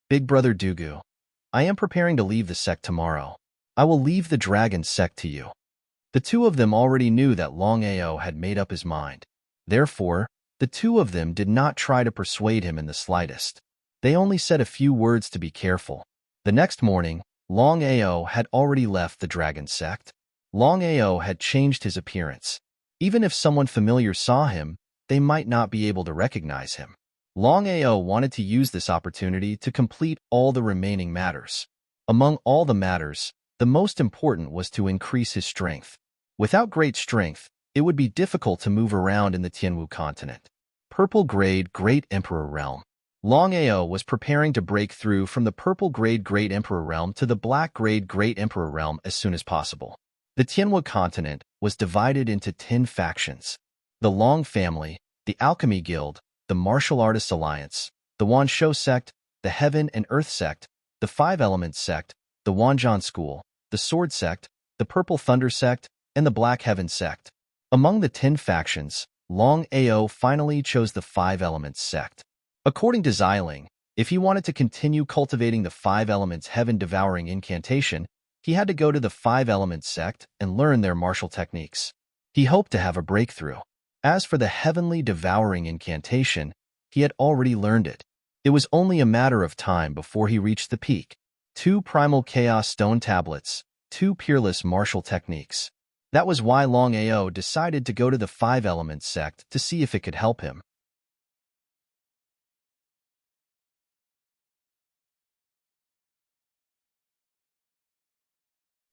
S1: Big Brother Dugu, I am preparing to leave the sect tomorrow. I will leave the dragon sect to you. The two of them already knew that Longao had made up his mind. Therefore, the two of them did not try to persuade him in the slightest. They only said a few words to be careful. The next morning, Longao had already left the dragon sect. Longao had changed his appearance. Even if someone familiar saw him, they might not be able to recognize him. Longao wanted to use this opportunity to complete all the remaining matters. Among all the matters, the most important was to increase his strength. Without great strength, it would be difficult to move around in the Tianwu continent. Purple Grade Great Emperor Realm. Longao was preparing to break through from the Purple Grade Great Emperor Realm to the Black Grade Great Emperor Realm as soon as possible. The Tianwu continent was divided into 10 factions. The Long family, the Alchemy Guild, the Martial Artists Alliance, the Wanshou sect, the Heaven and Earth sect, the Five Elements sect, the Wanzhan School, the Sword sect, the Purple Thunder sect, and the Black Heaven sect. Among the 10 factions, Longao finally chose the Five Elements sect. According to Xiling, if he wanted to continue cultivating the Five Elements heaven-devouring incantation, he had to go to the Five Elements sect and learn their martial techniques. He hoped to have a breakthrough. As for the heavenly devouring incantation, he had already learned it. It was only a matter of time before he reached the peak. 2 primal chaos stone tablets, 2 peerless martial techniques. That was why Longao decided to go to the Five Elements sect to see if it could help him.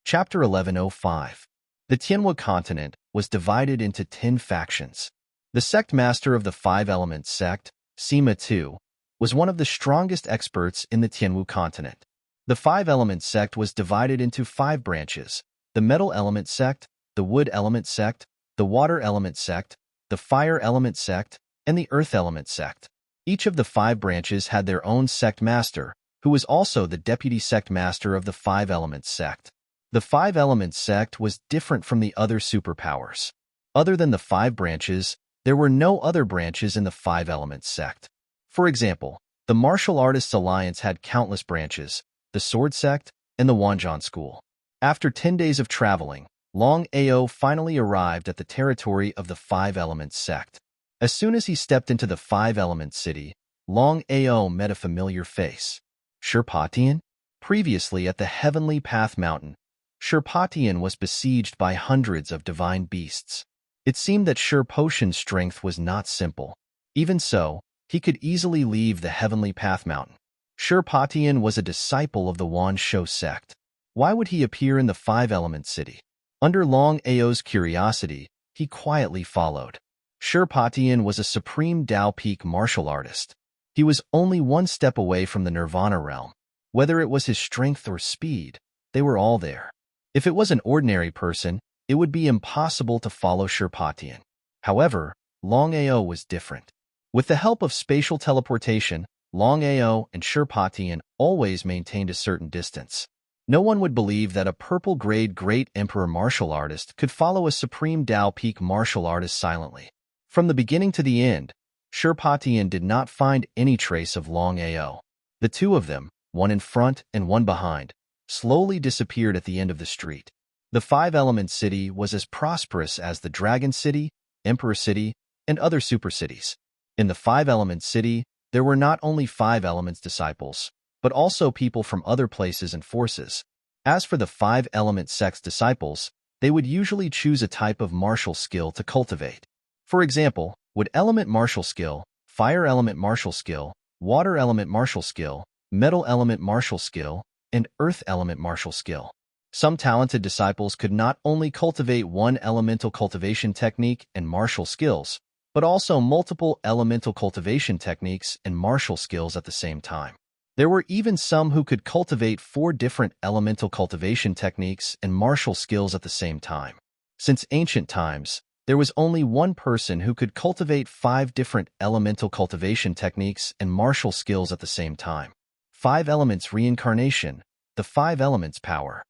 S1: Chapter 1105. The Tianwu continent was divided into 10 factions. The sect master of the Five Elements sect, Sima II, was one of the strongest experts in the Tianwu continent. The Five Elements sect was divided into 5 branches: the Metal Element sect, the Wood Element sect, the Water Element sect, the Fire Element sect, and the Earth Element sect. Each of the 5 branches had their own sect master, who was also the deputy sect master of the Five Elements sect. The Five Elements sect was different from the other superpowers. Other than the 5 branches, there were no other branches in the Five Elements sect. For example, the Martial Artists Alliance had countless branches, the Sword sect, and the Wanzhan School. After 10 days of traveling, Longao finally arrived at the territory of the Five Elements sect. As soon as he stepped into the Five Elements city, Longao met a familiar face. Sherpatian? Previously at the Heavenly Path Mountain, Sherpatian was besieged by hundreds of divine beasts. It seemed that Sherpatian's strength was not simple. Even so, he could easily leave the Heavenly Path Mountain. Sherpatian was a disciple of the Wanshou sect. Why would he appear in the Five Elements city? Under Longao's curiosity, he quietly followed. Sherpatian was a supreme Tao Peak martial artist. He was only one step away from the Nirvana realm. Whether it was his strength or speed, they were all there. If it was an ordinary person, it would be impossible to follow Sherpatian. However, Longao was different. With the help of spatial teleportation, Longao and Sherpatian always maintained a certain distance. No one would believe that a Purple Grade Great Emperor martial artist could follow a Supreme Tao Peak martial artist silently. From the beginning to the end, Sherpatian did not find any trace of Longao. The two of them, one in front and one behind, slowly disappeared at the end of the street. The Five Elements city was as prosperous as the Dragon City, Emperor City, and other super cities. In the Five Elements city, there were not only Five Elements disciples, but also people from other places and forces. As for the Five Elements sect's disciples, they would usually choose a type of martial skill to cultivate. For example, Wood Element martial skill, Fire Element martial skill, Water Element martial skill, Metal Element martial skill, and Earth Element martial skill. Some talented disciples could not only cultivate one elemental cultivation technique and martial skills, but also multiple elemental cultivation techniques and martial skills at the same time. There were even some who could cultivate 4 different elemental cultivation techniques and martial skills at the same time. Since ancient times, there was only one person who could cultivate 5 different elemental cultivation techniques and martial skills at the same time. 5 elements reincarnation, the 5 elements power.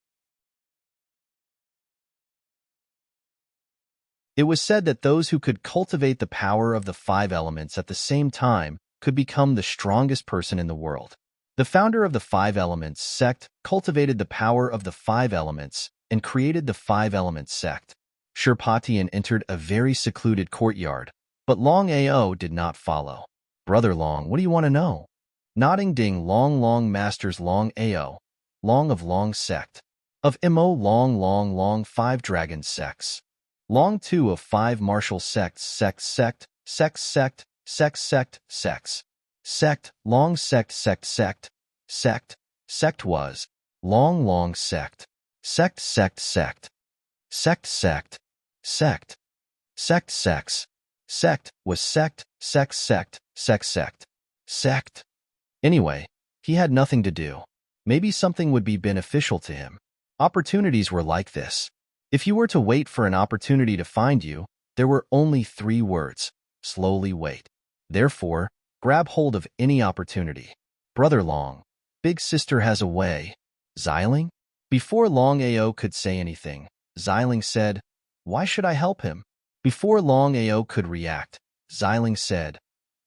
S1: It was said that those who could cultivate the power of the 5 elements at the same time could become the strongest person in the world. The founder of the 5 elements sect cultivated the power of the 5 elements and created the 5 elements sect. Shirpatian entered a very secluded courtyard, but Longao did not follow. Brother Long, what do you want to know? Nodding ding Long masters Longao, Long of Long sect. Of Mo Long 5 dragon sects. Long 2 of 5 martial sects sect. Long sect was long sect. Sect was sect. Anyway, he had nothing to do. Maybe something would be beneficial to him. Opportunities were like this. If you were to wait for an opportunity to find you, there were only 3 words: slowly wait. Therefore, grab hold of any opportunity. Brother Long, big sister has a way. Xiling? Before Longao could say anything, Xiling said, "Why should I help him?" Before Longao could react, Xiling said,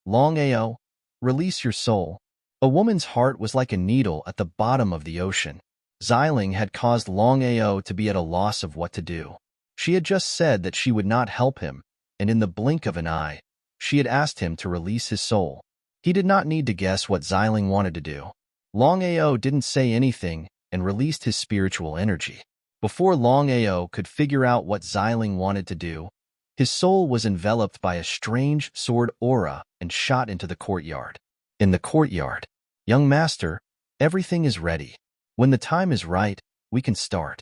S1: "Longao, release your soul." A woman's heart was like a needle at the bottom of the ocean. Xiling had caused Longao to be at a loss of what to do. She had just said that she would not help him, and in the blink of an eye, she had asked him to release his soul. He did not need to guess what Xiling wanted to do. Longao didn't say anything and released his spiritual energy. Before Longao could figure out what Xiling wanted to do, his soul was enveloped by a strange sword aura and shot into the courtyard. In the courtyard, "Young master, everything is ready. When the time is right, we can start."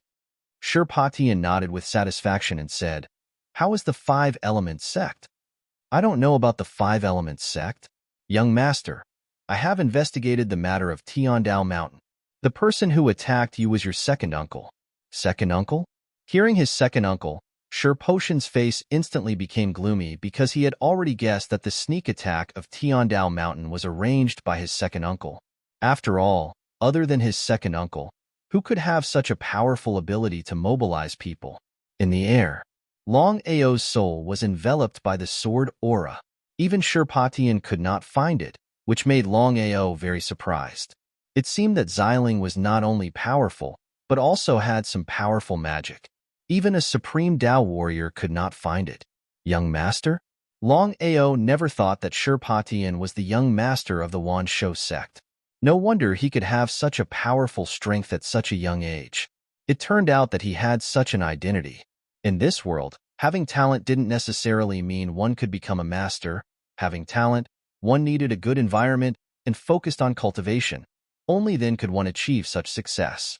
S1: Shirpatian nodded with satisfaction and said, "How is the 5 elements sect?" "I don't know about the 5 elements sect. Young master, I have investigated the matter of Tiandao Mountain. The person who attacked you was your second uncle." "Second uncle?" Hearing his second uncle, Shirpotian's face instantly became gloomy because he had already guessed that the sneak attack of Tiandao Mountain was arranged by his second uncle. After all, other than his second uncle, who could have such a powerful ability to mobilize people? In the air, Longao's soul was enveloped by the sword aura. Even Shirpatian could not find it, which made Longao very surprised. It seemed that Xiling was not only powerful, but also had some powerful magic. Even a supreme Dao warrior could not find it. Young master? Longao never thought that Shirpatian was the young master of the Wansho sect. No wonder he could have such a powerful strength at such a young age. It turned out that he had such an identity. In this world, having talent didn't necessarily mean one could become a master. Having talent, one needed a good environment and focused on cultivation. Only then could one achieve such success.